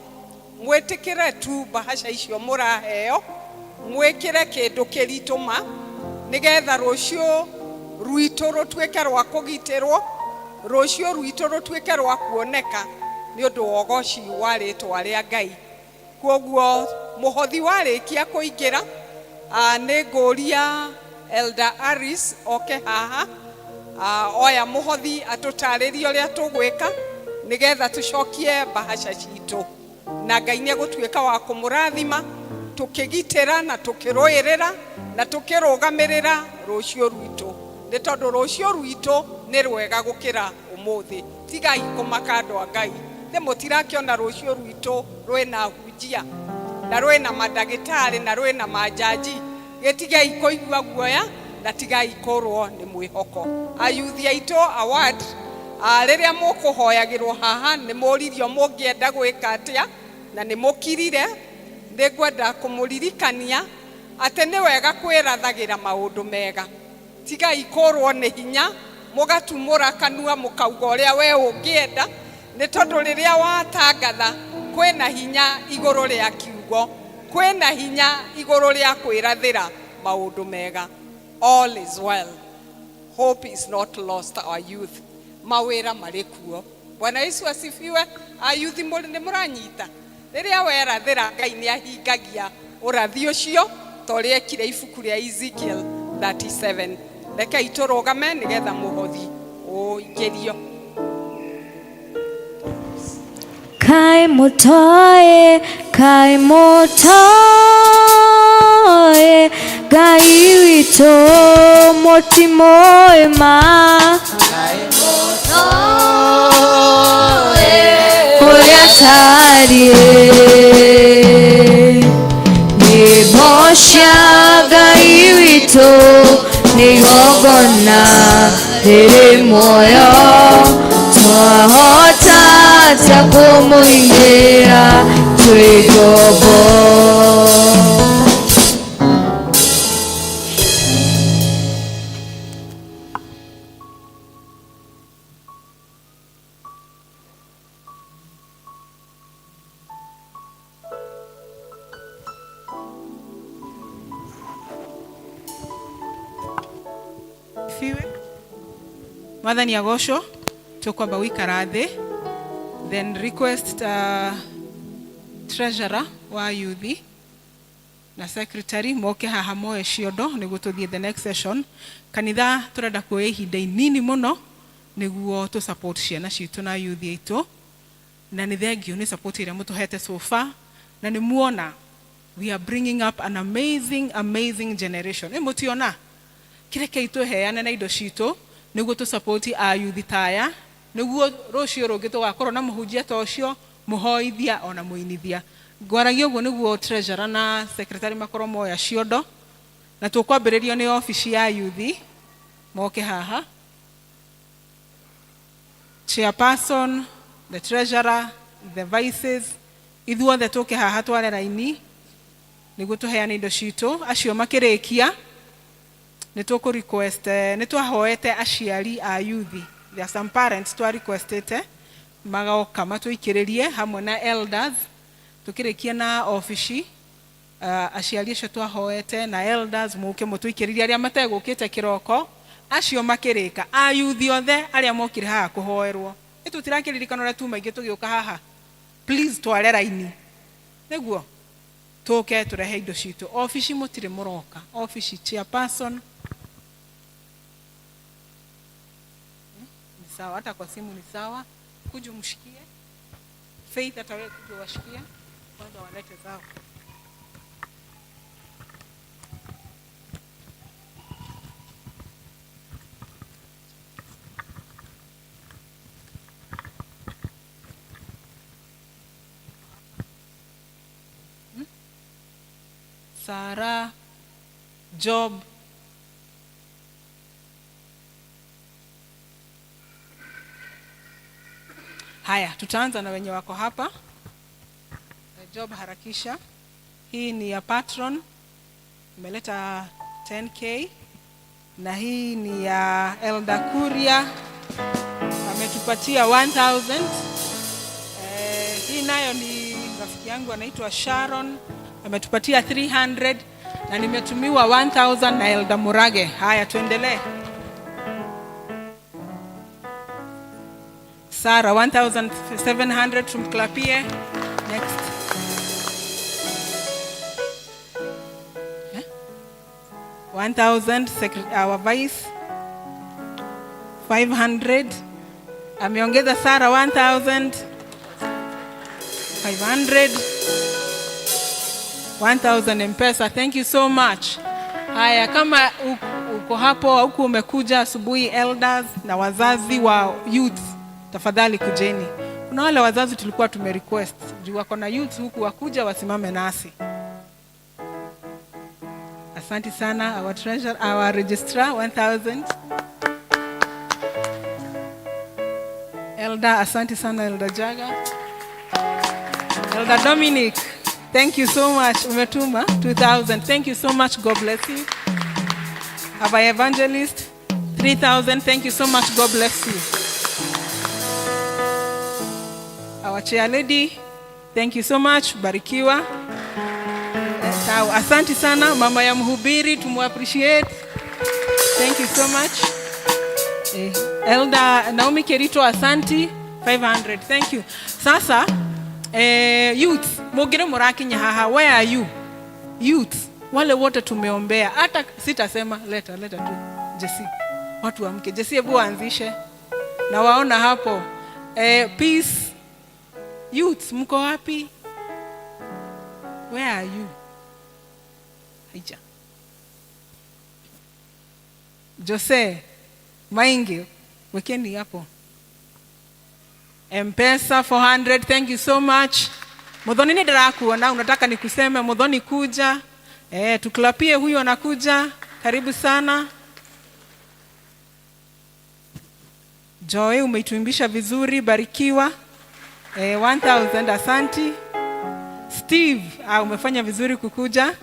mwĩtĩkĩre tu bahasha icio mũraheo, mwĩkĩre kĩndũ kĩritũma nĩgetha rũciũ rwitũ rũtuĩke rwa kũgitĩrwo, rũciũ rwitũ rũtuĩke rwa kuoneka nĩ ũndũ wa ũgoci wa rĩĩtwa rĩa Ngai. Koguo mũhothi warĩkia kũingĩra, nĩ ngũria Elder Aris oke haha, oya mũhothi atũtarĩrie ũrĩa tũgwĩka nĩgetha tũcokie bahasha citũ, na Ngai nĩ egũtuĩka wa kũmũrathima tũkĩgitĩra na tũkĩrũĩrĩra na tũkĩrũgamĩrĩra rũciũ rwitũ, nĩ tondũ rũciũ rwitũ nĩ rwega gũkĩra ũmũthĩ. Tigai kũmaka andũ a Ngai, nĩ mũtirakĩona rũciũ rwitũ rwĩna hunjia na rwĩna mandagĩtarĩ na rwĩna manjaji. Gĩtigei kũigua guoya na tigai kũrwo nĩ mwĩhoko. Ayuthi aitũ award, rĩrĩa mũkũhoyagĩrwo haha nĩ mũririo mũngĩenda gwĩka atĩa na nĩ mũkirire. Nĩ ngwenda kũmũririkania atĩ nĩ wega kwĩrathagĩra maũndũ mega. Tigai kũrwo nĩ hinya mũgatumũra kanua mũkauga ũrĩa we ũngĩenda, nĩ tondũ rĩrĩa watangatha kwĩna hinya igũrũ rĩa kiugo, kwĩna hinya igũrũ rĩa kwĩrathĩra maũndũ mega. All is well. Hope is not lost, our youth. Mawĩra marĩ kuo. Bwana Yesu asifiwe. Ayuthi nĩ mũranyita. Rĩrĩa werathĩra Ngai nĩ ahingagia ũrathi ũcio ta ũrĩa ekire ibuku rĩa Ezekiel 37. Rekei tũrũgame nĩgetha mũhothi ũingĩrio. Kai mũtoe, Kai mũtoe, Ngai witũ mũtimũĩ ma. Kai mũtoe, ũrĩa tariĩ, nyĩmbo cia Ngai witũ nĩ igongona rĩrĩ muoyo, twahota atĩa kũmũinĩra twĩ ngombo. Mwathani agocwo, tũkwamba gũikara thĩ, then request treasurer wa yuthi na secretary moke haha moe ciondo nĩguo tũthiĩ the next session. Kanitha tũrenda kuoya ihinda inini mũno nĩguo tũ support ciana citũ na yuthi aitũ, na nĩ thengiũ nĩ support ĩrĩa mũtũhete so far, na nĩ muona we are bringing up an amazing generation. Nĩ mũtiona kĩreke itũheane na indo citũ nĩguo tũ support ayuthi taya, nĩguo rũciũ rũngĩ tũgakorwo na mũhunjia ta ũcio, mũhoithia ona mũinithia. Ngwaragia ũguo nĩguo treasurer na secretary makorwo moya ciondo, na tũkwambĩrĩrio nĩ ofici ya yuthi. Moke haha, chairperson, the treasurer, the vices, ithuothe tũke haha tware raini nĩguo tũheane indo citũ. Acio makĩrĩkia nĩ tũkũ request, nĩ twahoete aciari a yuthi, there are some parents twa requestete magoka matũikĩrĩrie hamwe na elders. Tũkĩrĩkia na ofici, aciari acio twahoete na elders mũke mũtũikĩrĩrie arĩa mategũkĩte kĩroko acio makirika ayuthi othe aria mokire haha kuhoerwo itutirakirilikana ria tuma ingi tugioka haha please tware raini neguo tuke turehe indo citu office mutire muroka office chairperson ni sawa hata kwa simu ni sawa kuja mshikie Faith atawe kuja washikie kwanza walete zao Sarah, Job, haya tutaanza na wenye wako hapa. Job harakisha. Hii ni ya patron. Imeleta 10k. Na hii ni ya Elder Kuria. Ametupatia 1000. Hii nayo ni rafiki yangu anaitwa Sharon. Ametupatia 300 na nimetumiwa 1000 na Elda Murage. Haya tuendelee. Sarah 1700 tumklapie. Next. 1000 our vice 500 ameongeza Sarah 1500 1000 M-Pesa. Thank you so much. Haya kama uko hapo huku umekuja asubuhi elders na wazazi wa youth tafadhali kujeni. Kuna wale wazazi tulikuwa tumerequest juu wako na youth huku wakuja wasimame nasi. Asante sana our treasurer, our registrar 1000. Elder asante sana Elder Jaga. Elder Dominic thank you so much. Umetuma 2000. Thank you so much. God bless you. Our evangelist 3000. Thank you so much. God bless you. Our chair lady thank you so much. Barikiwa. Sawa. Asante sana mama ya mhubiri tumu appreciate. Thank you so much. Elder Naomi Kerito asante 500. Thank you. Sasa youth mogire murakinya haha where are you youth wale wote tumeombea hata sitasema leta tu Jesse watu amke Jesse hebu anzishe na waona hapo peace youth mko wapi where are you hija Jose Maingi wekeni hapo M-Pesa 400. Thank you so much. Modhoni ni darakuona unataka nikuseme Modhoni kuja. Tuklapie huyo anakuja. Karibu sana. Joy umeituimbisha vizuri barikiwa. 1000 asanti. Steve umefanya vizuri kukuja.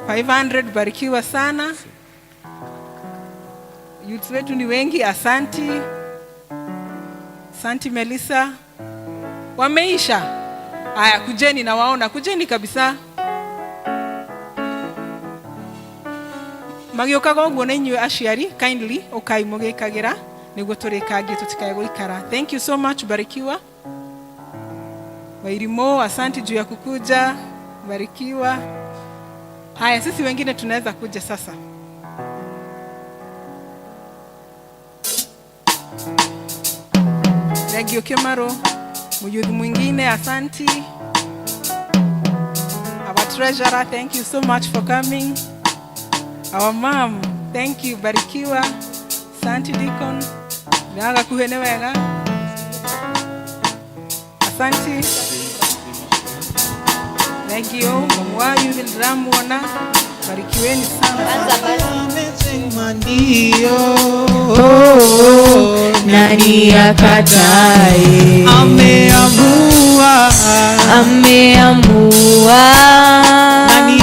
500 barikiwa sana. Youth wetu ni wengi asanti. Santi Melissa wameisha. Haya kujeni na waona kujeni kabisa. Magioka goguo na inywe aciari kindly ukai mugikagira niguo turikagie tutikaye guikara. Thank you so much barikiwa. Wairimo asante juu ya kukuja barikiwa. Haya sisi wengine tunaweza kuja sasa. Regio Kemaro, muyuthi mwingine asanti. Our treasurer, thank you so much for coming. Our mom, thank you, barikiwa. Asanti Deacon, naga kuhene wega. Asanti. Thank you, mwa you will drum wana. Barikiweni sana. Nani akatae ameamua nani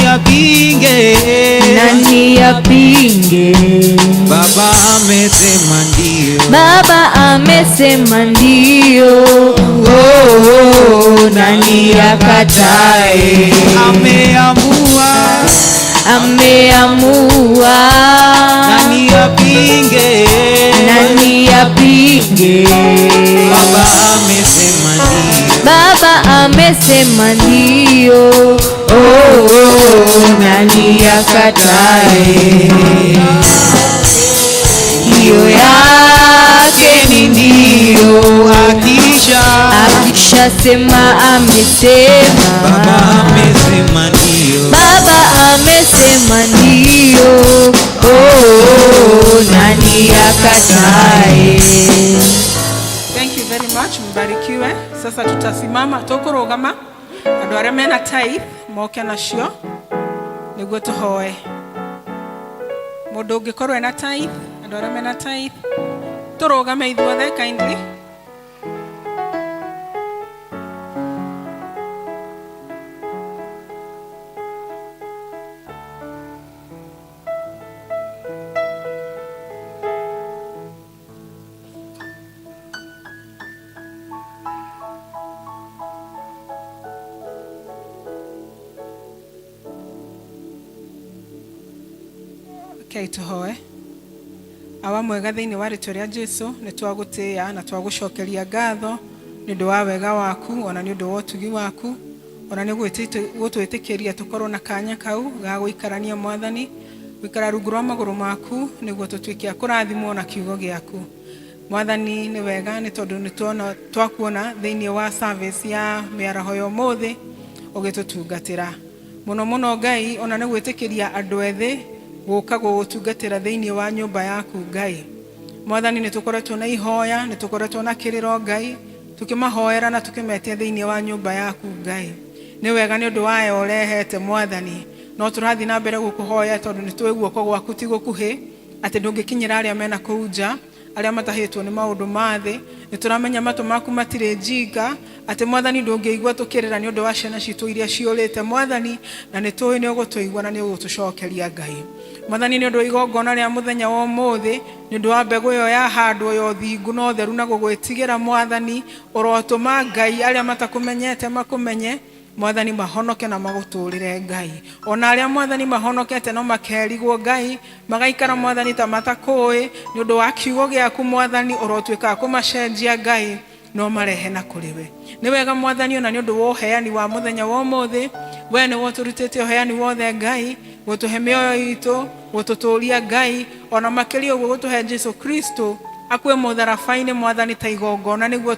apinge baba amesema ndio nani akatae ameamua nani wapinge. Baba amesema ndio, nani akatae? Hiyo yake ni ndio, akisha sema amesema. Baba amesema ndio, nani akatae? Thank you very much, mbarikiwe. Sasa tutasimama tukurugama, andu aria mena tithe moke nacio niguo tuhoe. Mundu ungikorwo ena tithe, andu aria mena tithe turugame ithuothe kindly. Okay, tuhoe. Awa mwega thiini wa ritwa ria Jesu ni twagutia na twagucokeria ngatho ni ndu wa wega waku, ona ni ndu wa utugi waku, ona ni gutwitikiria tukorwo na kanya kau ga guikarania Mwathani, guikara rungu rwa maguru maku niguo tutuike a kurathimwo na kiugo giaku. Mwathani ni wega ni tondu ni tuona twakuona thiini wa service ya miaraho ya umuthi ugitutungatira muno muno Ngai, ona ni gwitikiria andu ethi guka gutungatira thiini wa nyumba yaku Ngai. Mwathani ni tukoretwo na ihoya, ni tukoretwo na kiriro Ngai, tukimahoera na tukimetia thiini wa nyumba yaku Ngai. Ni wega ni undu wae urehete Mwathani, no turathi na mbere gukuhoya tondu ni twi guoko gwaku ti gukuhi, ati ndungikinyira aria mena kuuja, aria matahitwo ni maundu mathi. Ni turamenya matu maku matire njinga, ati Mwathani ndungigwa tukirira ni undu wa ciana citu iria ciurite Mwathani, na ni tuwi ni ugutuigwa na ni ugutucokeria Ngai. Mwathani ni undu igongona ria muthenya wa umuthi, ni undu wa mbegu yo ya handwo yo thingu no theru na gugwitigira Mwathani, urotuma Ngai aria matakumenyete makumenye Mwathani, mahonoke na maguturire Ngai. Ona aria Mwathani mahonokete no makerigwo Ngai, magaikara Mwathani ta matakui ni undu wa kiugo giaku Mwathani, urotwika kumacenjia Ngai no marehe na kuriwe. Ni wega Mwathani, ona ni undu wa uheani wa muthenya wa umuthi, we ni woturutite uheani wothe Ngai, gutuhe mioyo itu, gututuria Ngai, ona makiria uguo gutuhe Jesu Kristo akwe mutharabaini Mwathani ta igongona niguo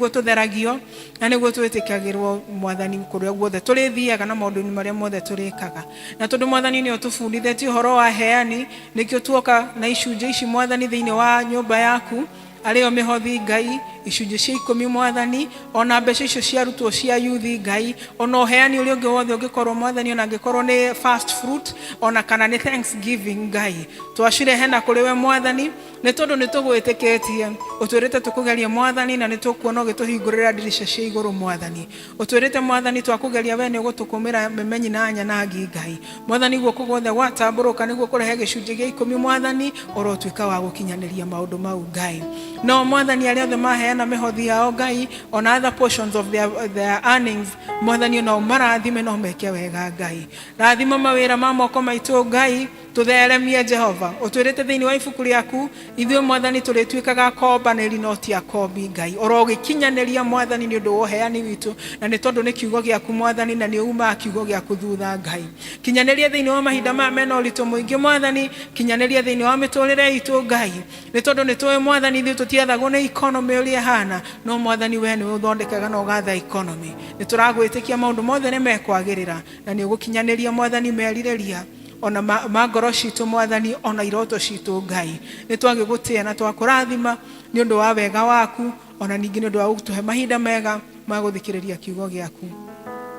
tutheragio na niguo twitikagirwo Mwathani kuria guothe turithiaga na maundu-ini maria mothe turikaga. Na tondu Mwathani ni utubundithitie uhoro wa heani, nikio tuoka na icunjĩ ici Mwathani thiini wa nyumba yaku ario mihothi Ngai, icunjĩ cia 10 Mwathani, ona mbeca icio cia rutwo cia yuthi Ngai, ona uheani uria ungi wothe ungikorwo Mwathani, ona ngikorwo ni first fruit, ona kana ni thanksgiving Ngai, twacirehe na kuri we Mwathani, ni tondu ni tugwitikitie utwirite tukugeria Mwathani, na ni tukuona ugituhingurira dirisha cia iguru Mwathani. Utwirite Mwathani twakugeria we ni ugutukumira memenyi na nyanangi Ngai. Mwathani guoko guothe gwatamburuka niguo kurehe gicunjĩ gia 10 Mwathani, urotwika wa gukinyaniria maundu mau Ngai. No Mwathani aria othe maheana mihothi yao Ngai, on other portions of their earnings Mwathani, no marathime no meke wega Ngai. Rathima mawira ma moko maitu Ngai, tutheremie Jehova. Utwirite thiini wa ibuku riaku ithuĩ Mwathani turitwikaga kombanĩri no ti akombi Ngai. Urogikinyaniria Mwathani ni undu wa uheani witu, na ni tondu ni kiugo giaku Mwathani, na ni uma kiugo giaku thutha Ngai. Kinyaniria thiini wa mahinda ma mena uritu muingi Mwathani, kinyaniria thiini wa miturire itu Ngai, ni tondu ni tuwe Mwathani ithuĩ tutiathagwo ni economy uria hana, no Mwathani we ni uthondekaga na ugatha economy. Ni turagwitikia maundu mothe ni mekwagirira, na ni ugukinyaniria Mwathani meririria ona magoro citu Mwathani, ona iroto citu Ngai. Ni twagigutia na twakurathima ni undu wa wega waku, ona ningi ni undu wa gutuhe mahinda mega ma guthikiriria kiugo giaku.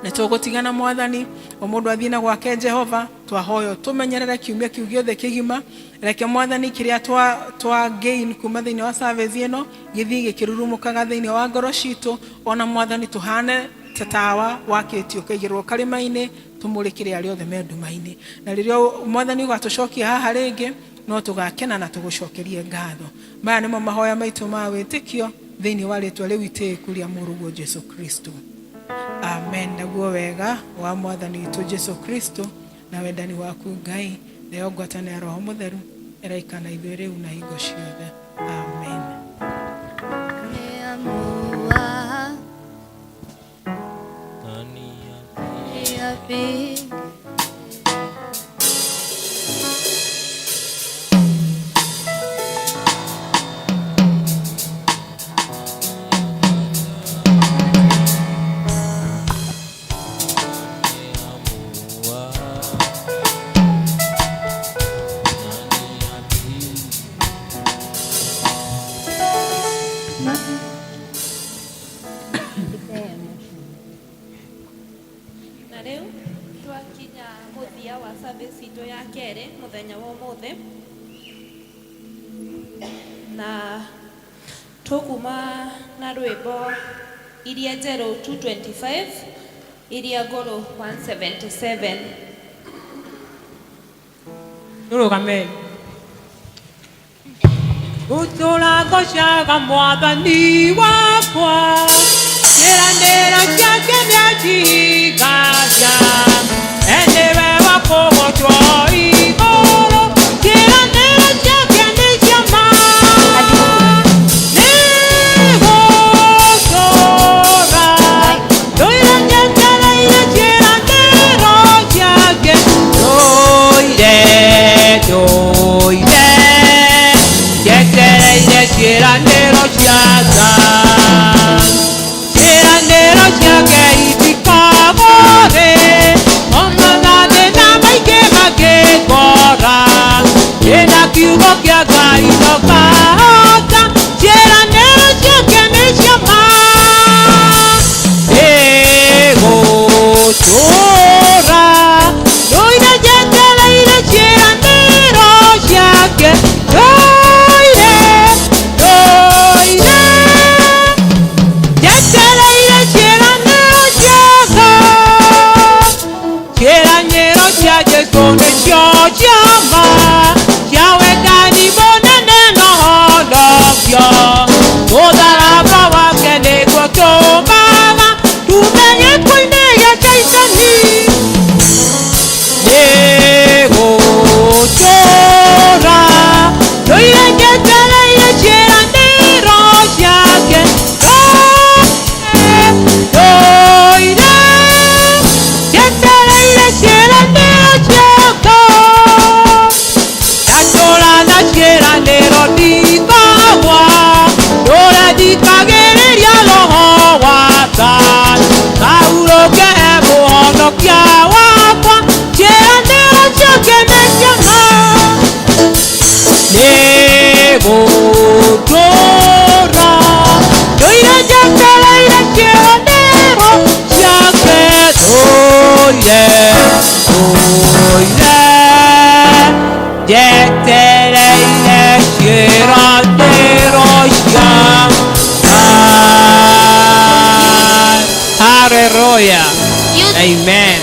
Ni tugutigana Mwathani, o mundu athina gwake Jehova, twahoyo tumenyerere kiumia kiu giothe kigima. Reke Mwathani kiria twa gain kuma thiini wa service ino githii gikirurumukaga thiini wa ngoro citu, ona Mwathani tuhane tatawa wakitio kaigirwo karima-ini, tumurikire aria othe me nduma-ini. Na riria Mwathani ugatucokia haha ringi no tugakena na tugucokerie ngatho. Maya nimo mahoya maitu ma witikio thiini wa ritwa riu itiku ria muruguo Jesu Kristo. Amen. Naguo wega wa Mwathani witu Jesu Kristo na wendani waku Ngai na yogwatane Roho Mutheru iraikana ithuĩ riu na hingo ciothe. Amen. Na rĩu twakinya mũthia wa service itũ ya kerĩ mũthenya wa ũmũthĩ, na tũkuma na rwĩmbo iria njerũ 225 iria ngũrũ 177. Nũrũgame. Gũtũra ngũcaga Mwathani wakwa, kĩranĩro gĩake nĩanjingagia, enĩwe wa kũgotwo igũrũ, kĩranĩro gĩake nĩ cia ma. Nĩgũtũra ndũire njetereire kĩranĩro gĩake, ndũire njetereire kĩranĩro gĩake, kĩranĩro gĩake itikagore, omanane na maingĩ magĩkora, ĩna kiugo kĩa Ngai no kahota, kĩranĩro gĩake nĩ cia ma. Nĩgũtũra ndũire njetereire kĩranĩro gĩake, ndũire njetereire kĩranĩro gĩake, kĩranĩro kĩa Jesũ nĩkĩo kĩama, kĩa wendani mũnene na ũhonokio, mũtharaba wake nĩguo tũmaga tumenye kũinĩria Caitani. Nĩgũtũra ndũire njetereire kĩranĩro gĩake, ndũire njetereire kĩranĩro gĩake, ndatũra na kĩranĩro ndikagwa, ndũrethikagĩrĩria roho wa Ngai, ngahurũke mũhonokia wakwa, kĩranĩro gĩake nĩ cia ma. Nĩgũtũra ndũire njetereire kĩranĩro gĩake, ndũire njetereire kĩranĩro gĩake. Hallelujah. Amen.